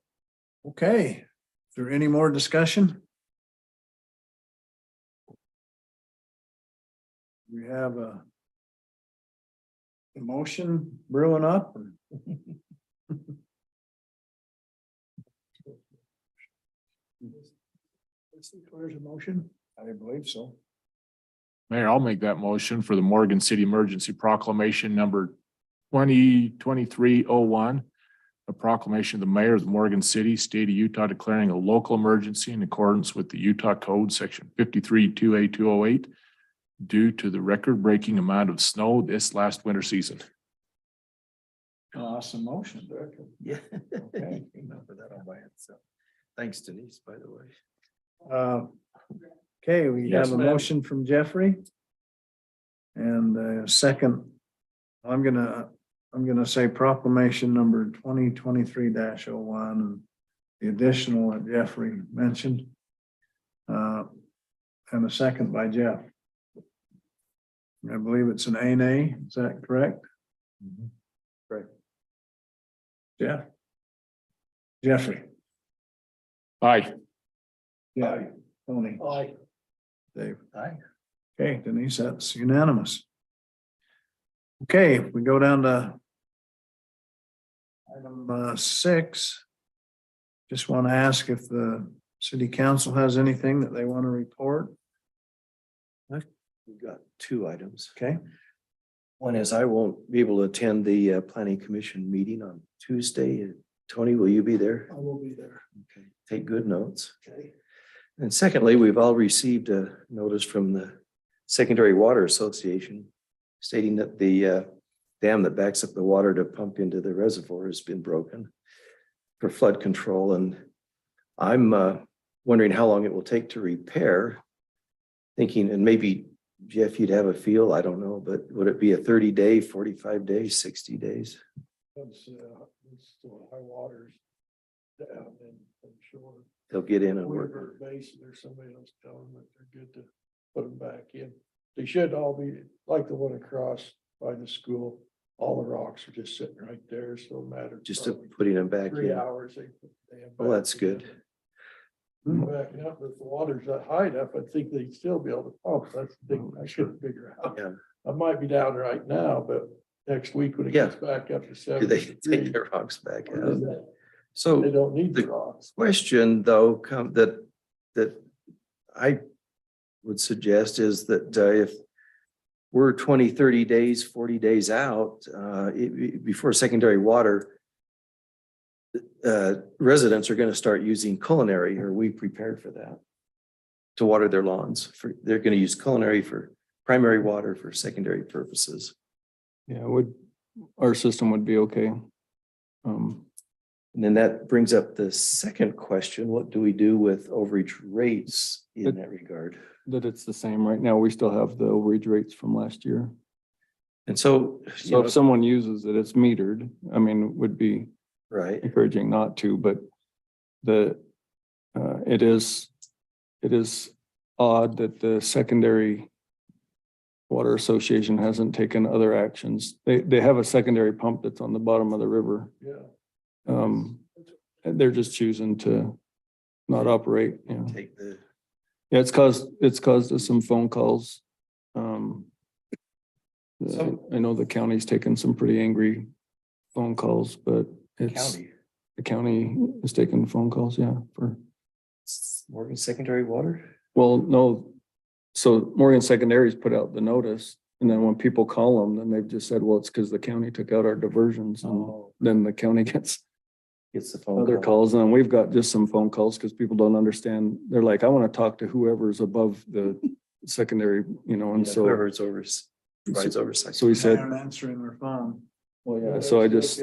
Okay, is there any more discussion? We have a emotion brewing up. There's a motion. I believe so. Mayor, I'll make that motion for the Morgan City Emergency Proclamation number 2023-01. A proclamation of the mayor of the Morgan City, state of Utah, declaring a local emergency in accordance with the Utah Code, section 53-2A-208, due to the record-breaking amount of snow this last winter season. Awesome motion. Yeah. Okay. Came up with that all by itself. Thanks Denise, by the way. Okay, we Yes, have a ma'am. motion from Jeffrey. And a second, I'm gonna say proclamation number 2023-01 and the additional that Jeffrey mentioned. And a second by Jeff. I believe it's an A&A, is that correct? Correct. Jeff? Jeffrey? Aye. Yeah. Tony? Aye. Dave? Aye. Okay, Denise, that's unanimous. Okay, we go down to item 6. Just want to ask if the city council has anything that they want to report. We've got 2 items. Okay, One is I won't be able to attend the planning commission meeting on Tuesday. Tony, will you be there? I will be there. Okay, take good notes. Okay. And secondly, we've all received a notice from the Secondary Water Association stating that the dam that backs up the water to pump into the reservoir has been broken for flood control. And I'm wondering how long it will take to repair. Thinking, and maybe Jeff, you'd have a feel, I don't know, but would it be a 30-day, 45 days, 60 days? It's still high waters down in shore. They'll get in and work. Weaver Basin, there's somebody else telling them that they're good to put them back in. They should all be like the one across by the school. All the rocks are just sitting right there, so it matters. Just to putting them back 3 in. hours. They have Well, that's back good. in. Backing up, but if the water's that high enough, I think they'd still be able to pump. That's the thing I should figure out. Yeah. I might be down right now, but next week when it Yeah. gets back up to Do 70 they take degrees, their rocks back they out? So don't need the the rocks. question though, that I would suggest is that if we're 20, 30 days, 40 days out, before secondary water, residents are gonna start using culinary, are we prepared for that? To water their lawns, they're gonna use culinary for primary water for secondary purposes. Yeah, our system would be okay. And then that brings up the second question, what do we do with overage rates in that regard? That it's the same right now. We still have the overage rates from last year. And so, you So know, if someone uses it, it's metered. I mean, would be right, encouraging not to, but it is odd that the secondary water association hasn't taken other actions. They have a secondary pump that's on the bottom of the river. Yeah. And they're just choosing to not operate, you know. take the, Yeah, it's caused us some phone calls. I know the county's taken some pretty angry phone calls, but county, the county is taking phone calls, yeah, for, Morgan Secondary Water. well, no. So Morgan Secondary's put out the notice, and then when people call them, then they've just said, well, it's because the county took out our diversions, and then the county gets Gets the phone other call. calls, and then we've got just some phone calls because people don't understand. They're like, I want to talk to whoever's above the secondary, you know, and Yeah, so. whoever's provides oversight. So we They said, aren't answering their phone. well, yeah, so I just,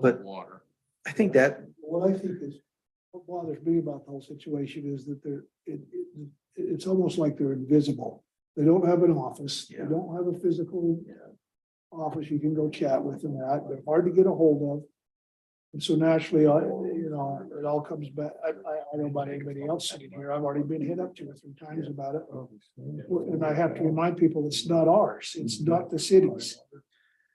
But- Water. I think that, What I think is, what bothers me about the whole situation is that it's almost like they're invisible. They don't have an office, they Yeah. don't have a physical office you can go chat with and that, they're hard to get a hold of. And so naturally, it all comes back, I don't know about anybody else sitting here, I've already been hit up 2 or 3 times about it. And I have to remind people, it's not ours, it's not the city's.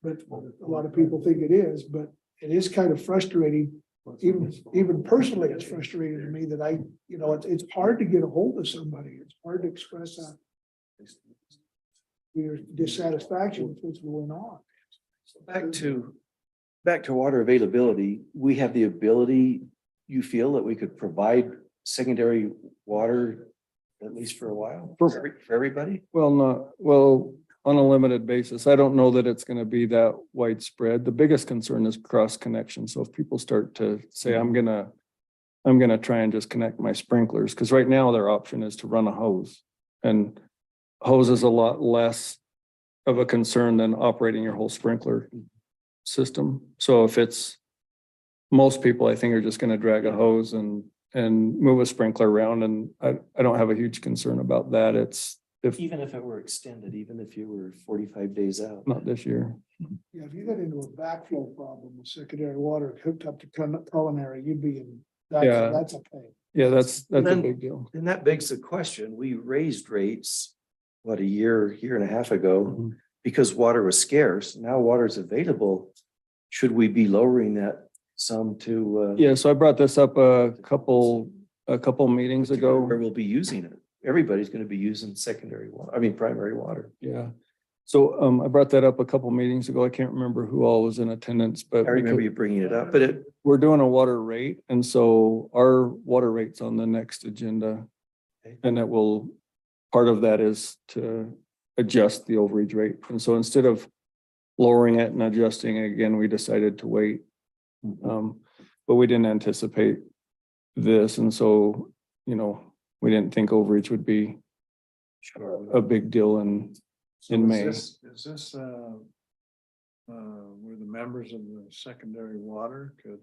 But a lot of people think it is, but it is kind of frustrating. Even personally, it's frustrating to me that it's hard to get a hold of somebody. It's hard to express your dissatisfaction with what's going on. back to water availability, we have the ability, you feel that we could provide secondary water at least for a while, for everybody? well, on a limited basis. I don't know that it's gonna be that widespread. The biggest concern is cross connection. So if people start to say, I'm gonna try and just connect my sprinklers, because right now their option is to run a hose. And hose is a lot less of a concern than operating your whole sprinkler system. So if it's, most people, I think, are just gonna drag a hose and move a sprinkler around, and I don't have a huge concern about that. It's, Even if it were extended, even if you were 45 days out. not this year. Yeah, if you got into a backflow problem with secondary water hooked up to culinary, you'd be in, Yeah. that's a pain. Yeah, that's a then- big deal. And that begs the question, we raised rates, what, a year and a half ago, Mhm. because water was scarce. Now water is available. Should we be lowering that some to? Yeah, so I brought this up a couple meetings Where ago. we'll be using it. Everybody's gonna be using primary water. Yeah. So I brought that up a couple meetings ago. I can't remember who all was in attendance, but I remember you bringing it up, but we're doing a water rate, and so our water rate's on the next agenda. Okay. And it will, part of that is to adjust the overage rate. And so instead of lowering it and adjusting it again, we decided to wait. But we didn't anticipate this, and so, we didn't think overage would be a big deal in May. Is this where the members of the secondary water could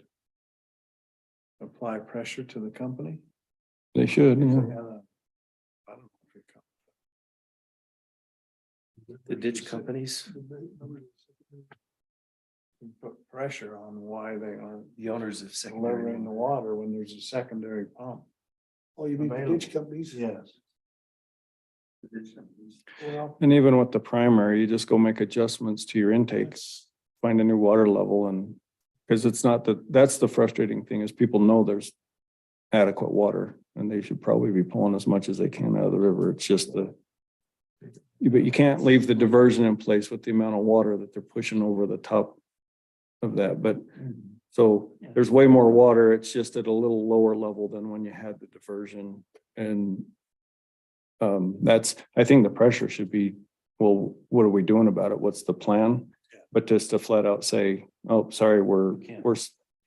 apply pressure to the company? They should, If yeah. they had a- I don't know if it the ditch companies, can put pressure on why they aren't the owners of secondary. delivering the water when there's a secondary pump. Oh, you mean the ditch companies? Yes. Well, And even with the primary, you just go make adjustments to your intakes, find a new water level, and because it's not that's the frustrating thing is people know there's adequate water and they should probably be pulling as much as they can out of the river. It's just but you can't leave the diversion in place with the amount of water that they're pushing over the top of that. But so there's way more water. It's just at a little lower level than when you had the diversion. And I think the pressure should be, well, what are we doing about it? What's the plan? But just to flat out say, oh, sorry, we're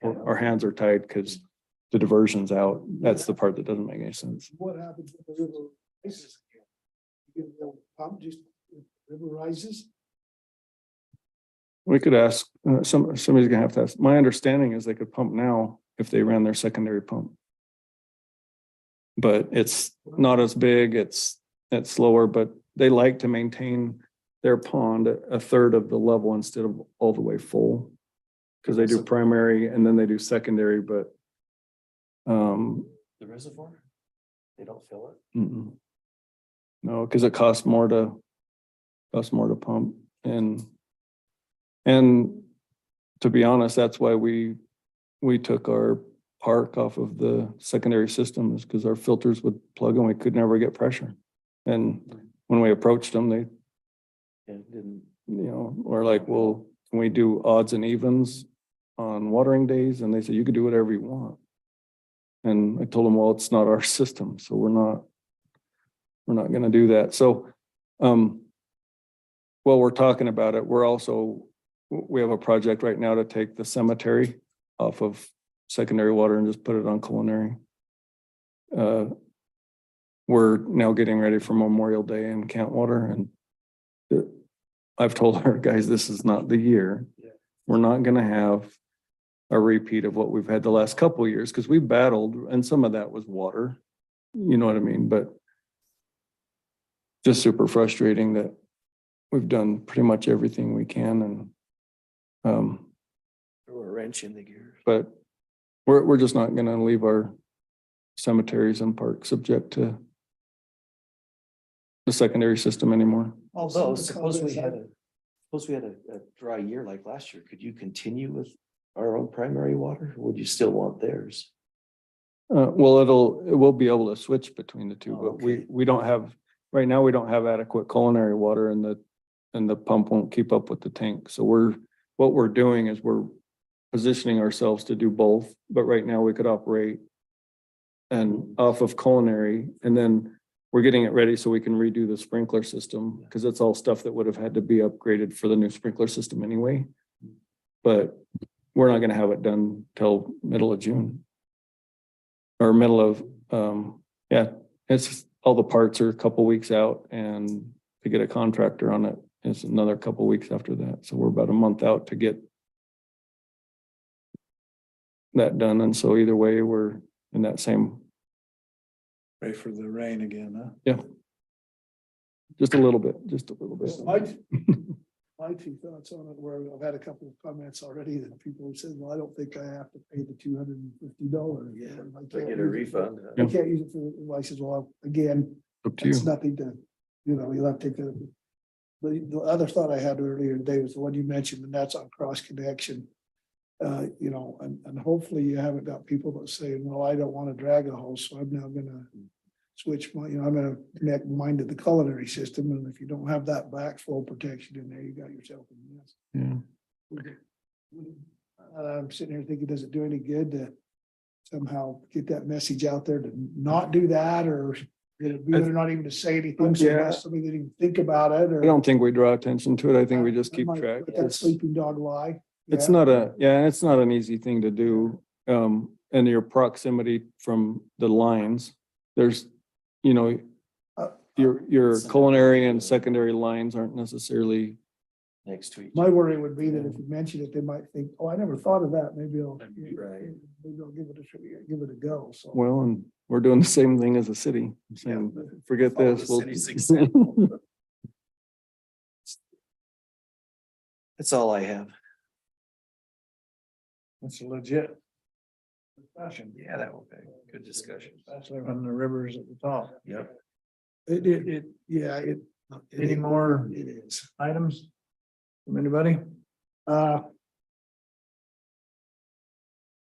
our hands are tied because the diversion's out. That's the part that doesn't make any sense. What happens if the river rises again? You get a pump just, if the river rises? We could ask, somebody's gonna have to ask. My understanding is they could pump now if they ran their secondary pump. But it's not as big, it's slower, but they like to maintain their pond at a third of the level instead of all the way full. Cause they do primary and then they do secondary, but The reservoir? They don't fill it? mm-mm. No, cause it costs more to pump and to be honest, that's why we took our park off of the secondary system is because our filters would plug and we could never get pressure. And when we approached them, they, Didn't. were like, well, can we do odds and evens on watering days? And they said, you could do whatever you want. And I told them, well, it's not our system, so we're not gonna do that. So, while we're talking about it, we have a project right now to take the cemetery off of secondary water and just put it on culinary. We're now getting ready for Memorial Day in Cantwater and I've told our guys, this is not the year. We're not gonna have a repeat of what we've had the last couple of years, because we battled and some of that was water. You know what I mean? But just super frustrating that we've done pretty much everything we can and Throw a wrench in the gears. but we're just not gonna leave our cemeteries and parks subject to the secondary system anymore. Although, suppose we had a dry year like last year, could you continue with our own primary water? Or would you still want theirs? Well, it will be able to switch between the two, Oh, but okay. we don't have, right now, we don't have adequate culinary water and the pump won't keep up with the tank. So what we're doing is we're positioning ourselves to do both, but right now we could operate and off of culinary, and then we're getting it ready so we can redo the sprinkler system, because it's all stuff that would have had to be upgraded for the new sprinkler system anyway. But we're not gonna have it done till middle of June. Or middle of, it's all the parts are a couple weeks out, and to get a contractor on it is another couple weeks after that. So we're about a month out to get that done. And so either way, we're in that same, Pray for the rain again, huh? just a little bit. My two thoughts on it were, I've had a couple of comments already that people have said, well, I don't think I have to pay the $250. To get a refund. I can't use it for, I says, well, again, Up to you. it's nothing to, you'll have to take that. But the other thought I had earlier today was the one you mentioned, and that's on cross connection. And hopefully you haven't got people that say, well, I don't want to drag a hose, so I'm now gonna switch I'm gonna connect mine to the culinary system, and if you don't have that backflow protection in there, you got yourself a mess. Yeah. I'm sitting here thinking, does it do any good to somehow get that message out there to not do that, or it'd be better not even to say anything, so Yeah. that somebody didn't even think about it, or. I don't think we draw attention to it. I think we just I keep might track. let that sleeping dog lie. It's Yeah. not it's not an easy thing to do. And your proximity from the lines, there's, your culinary and secondary lines aren't necessarily, Next to each. My worry would be that if you mention it, they might think, oh, I never thought of that, maybe I'll. Right. Maybe I'll give it a go, so. well, and we're doing the same thing as a city, saying, forget Follow this. the we'll- city's example. That's all I have. It's a legit discussion. Yeah, that will be good discussion. Especially when the river's at the top. Yep. Any more It is. items from anybody?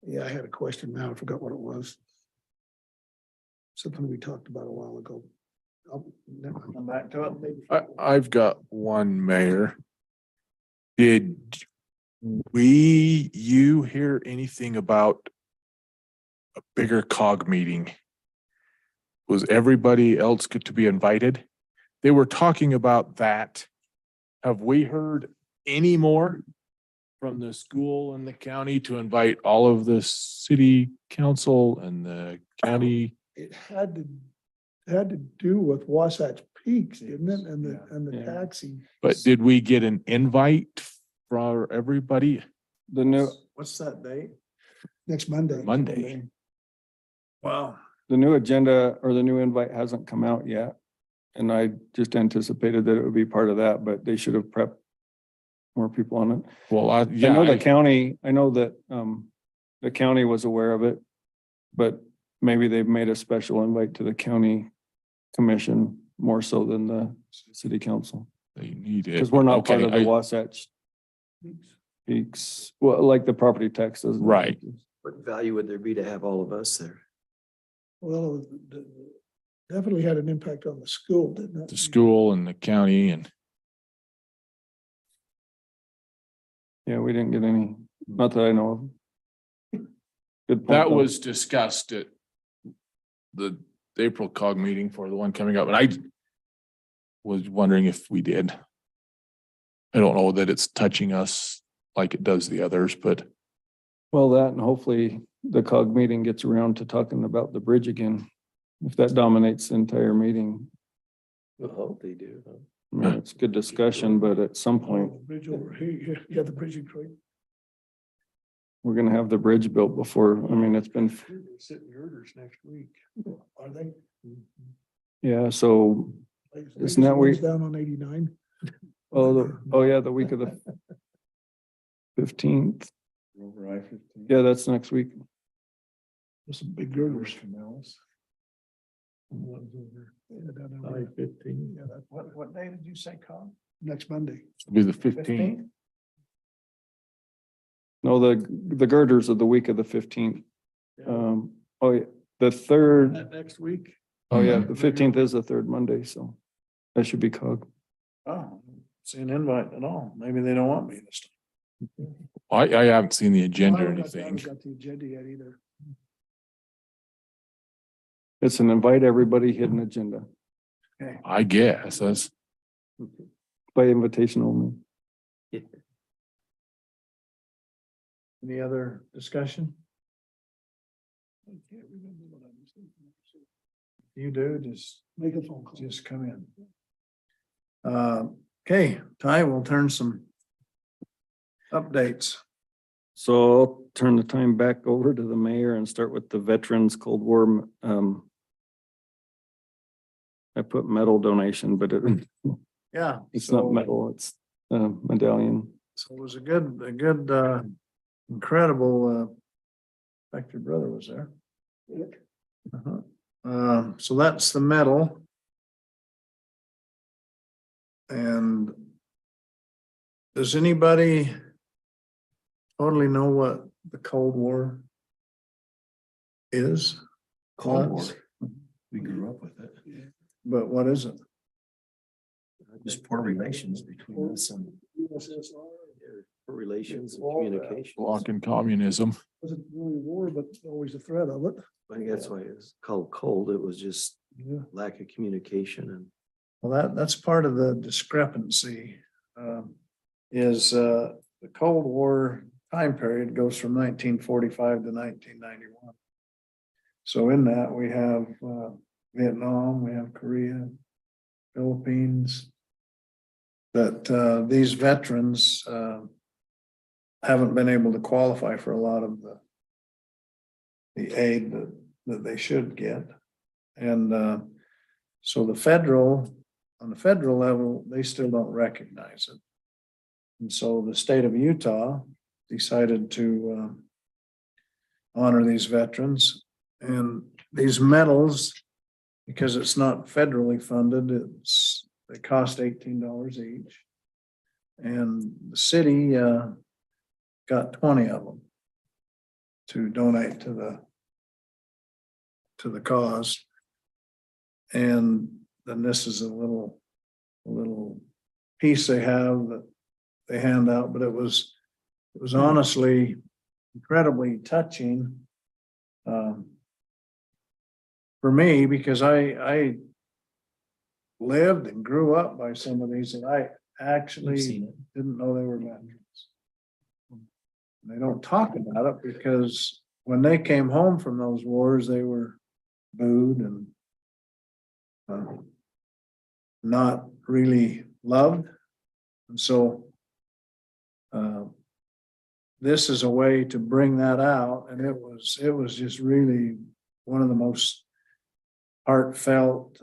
Yeah, I had a question now. I forgot what it was. Something we talked about a while ago. Never Come back to it. I've got one, Mayor. Did you hear anything about a bigger COG meeting? Was everybody else good to be invited? They were talking about that. Have we heard any more from the school and the county to invite all of the city council and the county? It had to do with Wasatch Peaks, didn't it? And the Yeah. taxi. But did we get an invite for everybody? The new, What's that date? Next Monday. Monday. Wow. the new agenda or the new invite hasn't come out yet. And I just anticipated that it would be part of that, but they should have prepped more people on it. Well, I know the county, I know that, the county was aware of it, but maybe they've made a special invite to the county commission more so than the city council. They need it. Because we're not part Okay, of the Wasatch Peaks, well, like the property tax doesn't. Right. What value would there be to have all of us there? Well, definitely had an impact on the school, didn't it? The school and the county and Yeah, we didn't get any, not that I know of. Good point, that though. was discussed at the April COG meeting for the one coming up, and I was wondering if we did. I don't know that it's touching us like it does the others, but Well, that and hopefully the COG meeting gets around to talking about the bridge again. If that dominates the entire meeting, I hope they do. huh? I mean, it's good discussion, but at some Oh, point, the bridge over here, yeah, the bridge in Troy. we're gonna have the bridge built before, I mean, it's been, Sitting girders next week. Are they? yeah, so, Isn't that Latest one's where- down on 89? oh yeah, the week of the 15th. Over I-15. Yeah, that's next week. There's some big girders. One's over Yeah, down there. I-15. Yeah, that, What day did you say, Con? next Monday. it'll be the 15th. No, the girders of the week of the 15th. Oh, yeah, the third, That next week? oh yeah, the 15th is the third Monday, so that should be COG. Oh, see an invite at all. Maybe they don't want me this time. I haven't seen the agenda or I haven't anything. got the agenda yet either. It's an invite everybody hidden agenda I guess that's, by invitation only. Any other discussion? I can't remember what I was thinking. You do, just Make a phone call. just come in. Okay, Ty, we'll turn some updates. So I'll turn the time back over to the mayor and start with the Veterans Cold War. I put medal donation, but Yeah. it's not so- medal, it's medallion. So it was a good, incredible, in fact, your brother was there. Uh-huh. So that's the medal. And does anybody totally know what the Cold War is? Cold War. Was? We grew up with it. But what is it? Just poor relations between us and poor relations and communication. block in communism. Wasn't really war, but always a threat of it. I think that's why it's called cold. It was just Yeah. lack of communication and Well, that's part of the discrepancy. Is the Cold War time period goes from 1945 to 1991. So in that, we have Vietnam, we have Korea, Philippines. That these veterans haven't been able to qualify for a lot of the aid that they should get. And so on the federal level, they still don't recognize it. And so the state of Utah decided to honor these veterans and these medals, because it's not federally funded, they cost $18 each. And the city got 20 of them to donate to the cause. And then this is a little piece they have that they hand out, but it was honestly incredibly touching for me, because I lived and grew up by some of these, and I actually didn't know they were veterans. They don't talk about it because when they came home from those wars, they were booed and not really loved. And so this is a way to bring that out, and it was just really one of the most heartfelt,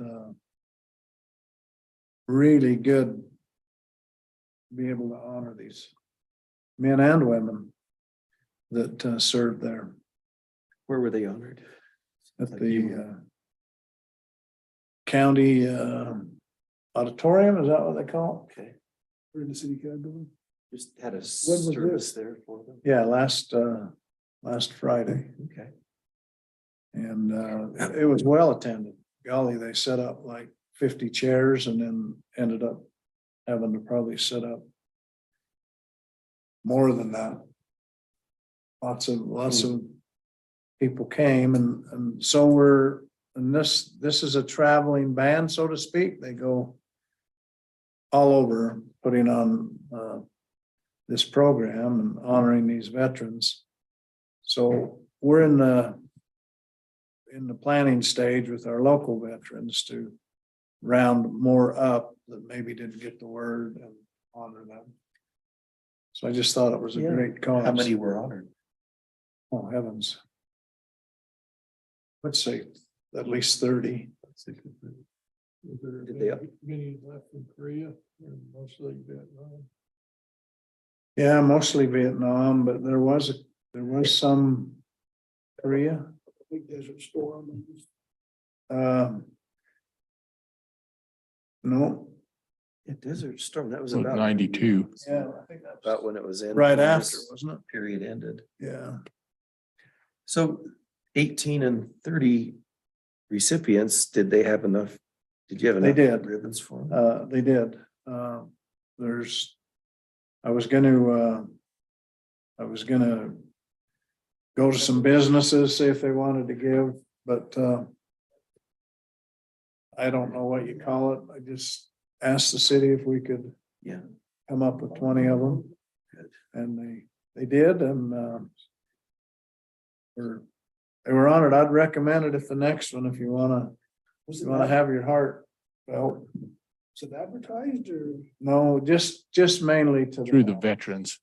really good to be able to honor these men and women that served there Where were they honored? at Like the you- county auditorium, is that what they call it? Okay, We're in the city building. just had a was service there for them. Yeah, last Friday, Okay. and it was well attended. Golly, they set up like 50 chairs and then ended up having to probably set up more than that. Lots of people came, and so this is a traveling band, so to speak. They go all over putting on this program and honoring these veterans. So we're in the planning stage with our local veterans to round more up that maybe didn't get the word and honor them. So I just thought it was a Yeah. great cause. How many were honored? Oh, heavens. Let's say at least 30. Was there Did they- many left from Korea and mostly Vietnam? Yeah, mostly Vietnam, but there was some Korea. Big Desert Storm. No, Yeah, Desert Storm, that was About about 92. yeah, I think that's About when it was in. right when after, this wasn't it? Period ended. Yeah. So 18 and 30 recipients, did they have enough? Did you have They enough did. ribbons for them? They did. I was gonna go to some businesses, see if they wanted to give, but I don't know what you call it. I just asked the city if we could Yeah. come up with 20 of them. Good. And they did, and they were honored. I'd recommend it if the next one, if you wanna have your heart felt. Is it advertised or? No, just mainly to. Through the veterans.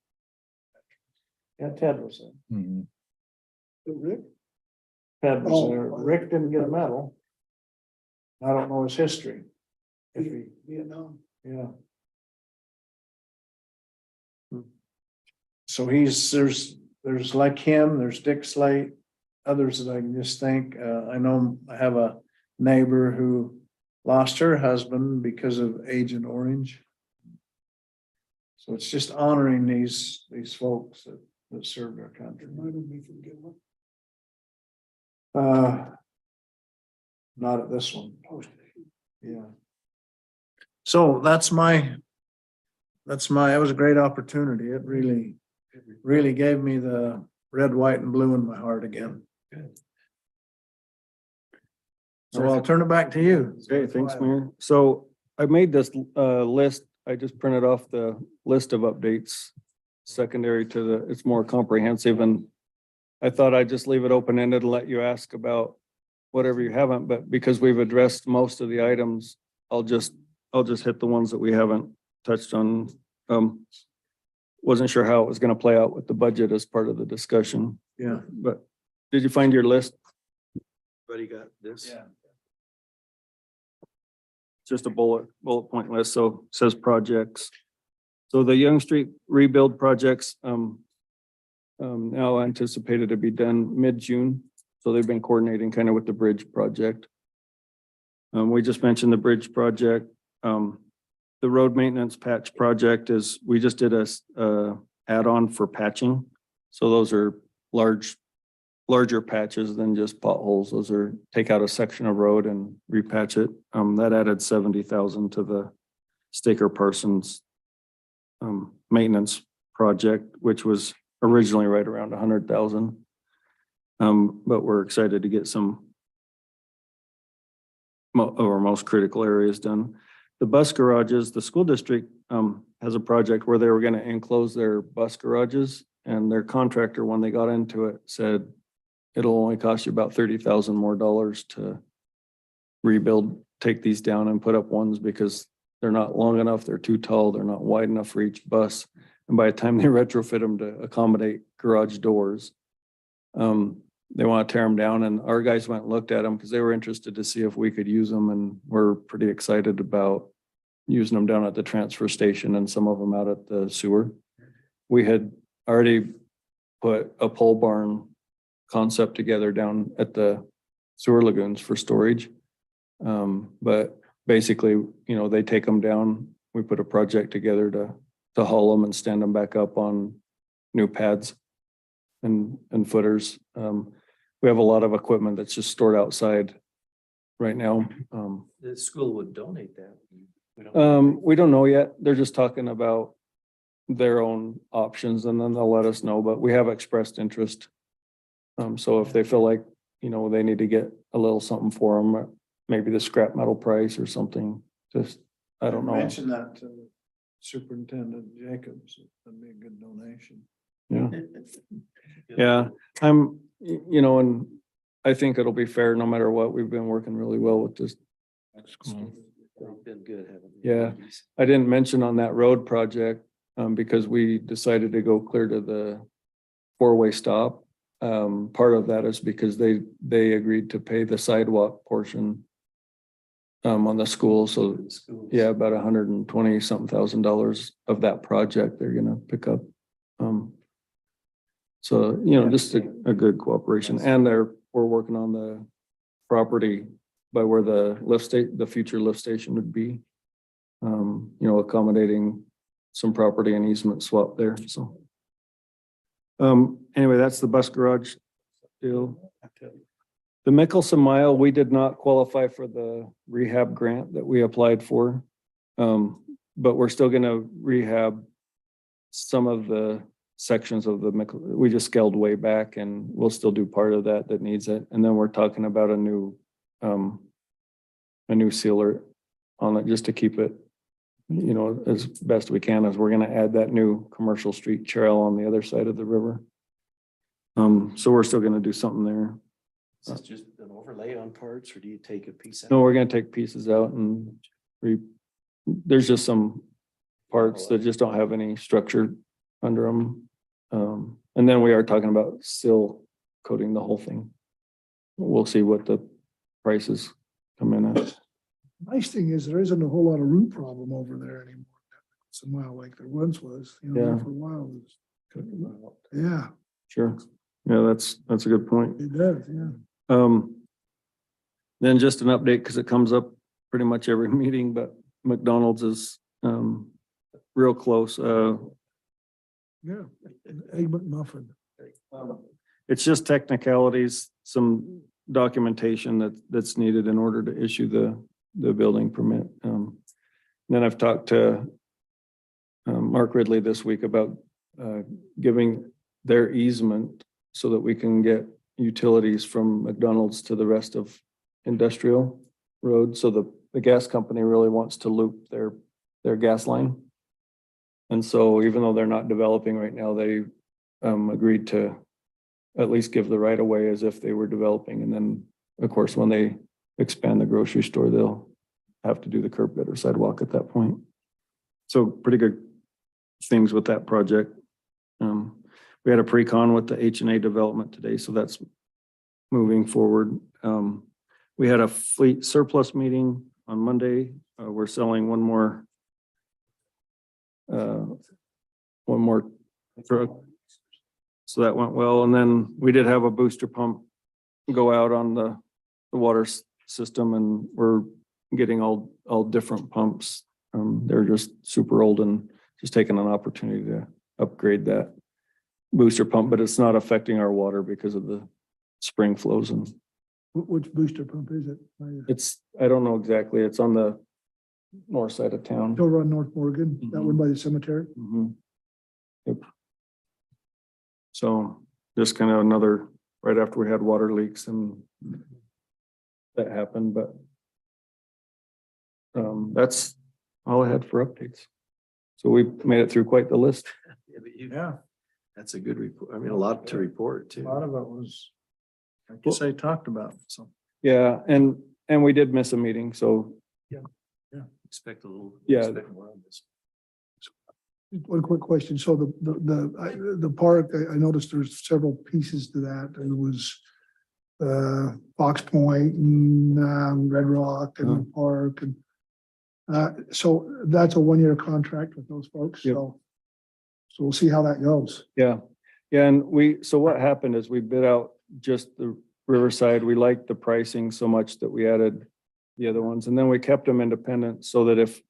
Yeah, Ted was there. Mhm. Rick? Ted was Oh. there. Rick didn't get a medal. I don't know his history. If he, Vietnam. yeah. So there's like him, there's Dick Slate, others that I can just think. I know I have a neighbor who lost her husband because of Agent Orange. So it's just honoring these folks that served our country. Reminded me from Gilmore. Not at this one. Yeah. So it was a great opportunity. It really gave me the red, white and blue in my heart again. So I'll turn it back to you. Okay, thanks, Mayor. So I made this list. I just printed off the list of updates secondary to it's more comprehensive, and I thought I'd just leave it open-ended and let you ask about whatever you haven't, but because we've addressed most of the items, I'll just hit the ones that we haven't touched on. Wasn't sure how it was gonna play out with the budget as part of the discussion, Yeah. but did you find your list? Everybody got this? Yeah. Just a bullet point list, so it says projects. So the Young Street rebuild projects, now anticipated to be done mid-June. So they've been coordinating kind of with the bridge project. We just mentioned the bridge project. The road maintenance patch project is, we just did a add-on for patching. So those are larger patches than just potholes. Those are take out a section of road and repatch it. That added 70,000 to the Staker Parsons maintenance project, which was originally right around 100,000. But we're excited to get some of our most critical areas done. The bus garages, the school district has a project where they were going to enclose their bus garages and their contractor, when they got into it, said it'll only cost you about $30,000 more to rebuild, take these down and put up ones because they're not long enough, they're too tall, they're not wide enough for each bus. And by the time they retrofit them to accommodate garage doors, they want to tear them down, and our guys went and looked at them because they were interested to see if we could use them, and we're pretty excited about using them down at the transfer station and some of them out at the sewer. We had already put a pole barn concept together down at the sewer lagoons for storage. But basically, you know, they take them down, we put a project together to haul them and stand them back up on new pads and footers. We have a lot of equipment that's just stored outside right now. The school would donate that. We don't know yet. They're just talking about their own options and then they'll let us know, but we have expressed interest. So if they feel like, you know, they need to get a little something for them, maybe the scrap metal price or something, just, I don't know. Mention that to Superintendent Jacobs. That'd be a good donation. Yeah. Yeah, you know, and I think it'll be fair no matter what. We've been working really well with this. They've been good, haven't they? Yeah. I didn't mention on that road project, because we decided to go clear to the four-way stop. Part of that is because they agreed to pay the sidewalk portion on the school. So yeah, about $120 something thousand of that project they're gonna pick up. So, you know, just a good cooperation, and we're working on the property by where the future lift station would be. You know, accommodating some property and easement swap there, so. Anyway, that's the bus garage deal. The Mickelson Mile, we did not qualify for the rehab grant that we applied for. But we're still gonna rehab some of the sections of the we just scaled way back, and we'll still do part of that needs it. And then we're talking about a new sealer on it just to keep it, you know, as best we can, as we're gonna add that new commercial street trail on the other side of the river. So we're still gonna do something there. Is this just an overlay on parts, or do you take a piece out? No, we're gonna take pieces out and there's just some parts that just don't have any structure under them. And then we are talking about seal coating the whole thing. We'll see what the prices come in at. Nice thing is there isn't a whole lot of root problem over there anymore. It's a mile like there once was, you know, Yeah. for a while. It was- Yeah, Sure. Yeah, that's a good point. it does, yeah. Then just an update, because it comes up pretty much every meeting, but McDonald's is real close. Yeah, an Egg McMuffin. It's just technicalities, some documentation that's needed in order to issue the building permit. Then I've talked to Mark Ridley this week about giving their easement so that we can get utilities from McDonald's to the rest of Industrial Road. So the gas company really wants to loop their gas line. And so even though they're not developing right now, they agreed to at least give the right of way as if they were developing. And then, of course, when they expand the grocery store, they'll have to do the curb gutter sidewalk at that point. So pretty good things with that project. We had a pre-con with the H&A development today, so that's moving forward. We had a fleet surplus meeting on Monday. We're selling one more truck. So that went well. And then we did have a booster pump go out on the water system, and we're getting all different pumps. They're just super old, and just taking an opportunity to upgrade that booster pump, but it's not affecting our water because of the spring flows. And Which booster pump is it? I don't know exactly. It's on the north side of town. Over on North Morgan, that one by the cemetery? Mhm. Yep. So just kind of another, right after we had water leaks and that happened, but that's all I had for updates. So we made it through quite the list. Yeah, but you Yeah. That's a good report. I mean, a lot to report A lot too. of it was, like you say, talked about, so. Yeah, and we did miss a meeting, so Expect a little. Yeah. expect more on this. One quick question. So the park, I noticed there's several pieces to that. There was Fox Point and Red Rock and the park and so that's a 1-year contract with those folks. Yep. So we'll see how that goes. yeah. Yeah, and so what happened is we bid out just the Riverside. We liked the pricing so much that we added the other ones, and then we kept them independent so that if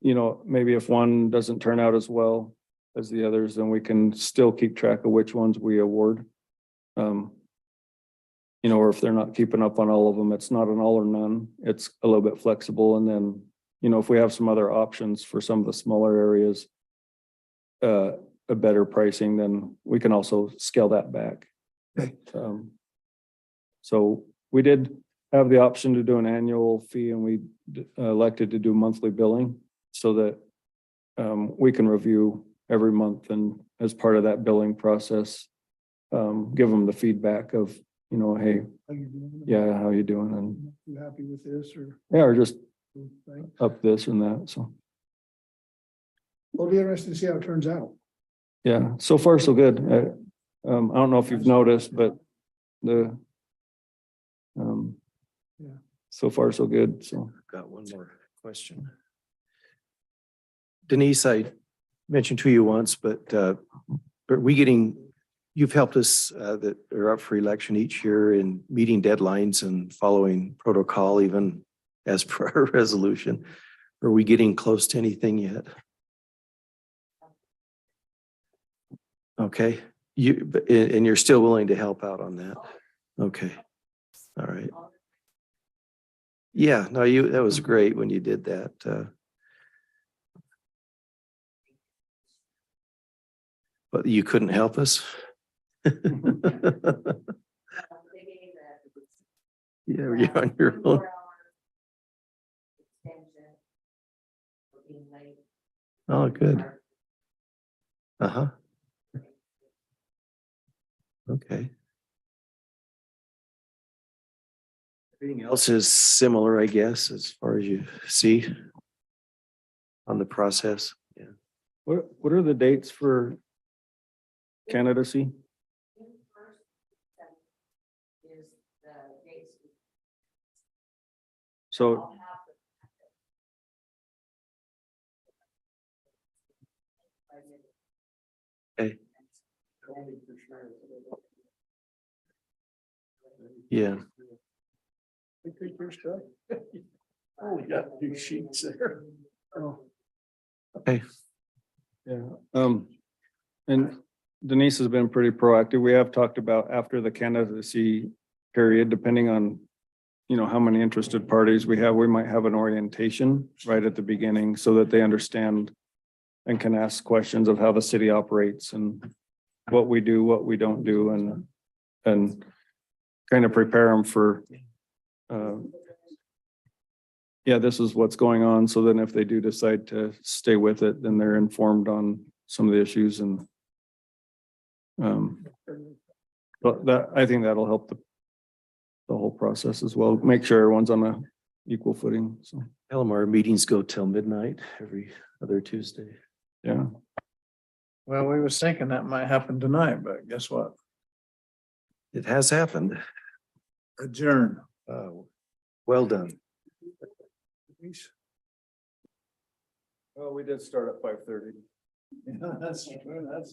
you know, maybe if one doesn't turn out as well as the others, then we can still keep track of which ones we award. You know, or if they're not keeping up on all of them, it's not an all or none. It's a little bit flexible. And then, you know, if we have some other options for some of the smaller areas, a better pricing, then we can also scale that back. Okay. So we did have the option to do an annual fee, and we elected to do monthly billing so that we can review every month, and as part of that billing process, give them the feedback of, you know, hey, How you doing? yeah, how you doing? And You happy with this or? yeah, or just Right? up this and that. So, It'll be interesting to see how it turns out. yeah, so far so good. I don't know if you've noticed, but the Yeah. so far so good. So, Got one more question. Denise, I mentioned to you once, but are we getting, you've helped us that are up for election each year in meeting deadlines and following protocol even as per our resolution. Are we getting close to anything yet? Okay, and you're still willing to help out on that? Okay, all right. Yeah, no, that was great when you did that. But you couldn't help us? Yeah, you're on your own. Oh, good. Uh-huh. Okay. Everything else is similar, I guess, as far as you see on the process. Yeah. what are the dates for candidacy? So, Okay. Yeah. They take your stuff. Oh, we got new sheets there. Oh, Okay. yeah, and Denise has been pretty proactive. We have talked about after the candidacy period, depending on, you know, how many interested parties we have, we might have an orientation right at the beginning so that they understand and can ask questions of how the city operates and what we do, what we don't do, and kind of prepare them for, yeah, this is what's going on. So then if they do decide to stay with it, then they're informed on some of the issues and but I think that'll help the whole process as well. Make sure everyone's on a equal footing. So, Our meetings go till midnight every other Tuesday. yeah. Well, we was thinking that might happen tonight, but guess what? It has happened. Adjourn. Well done. Well, we did start at 5:30. Yeah, that's true. That's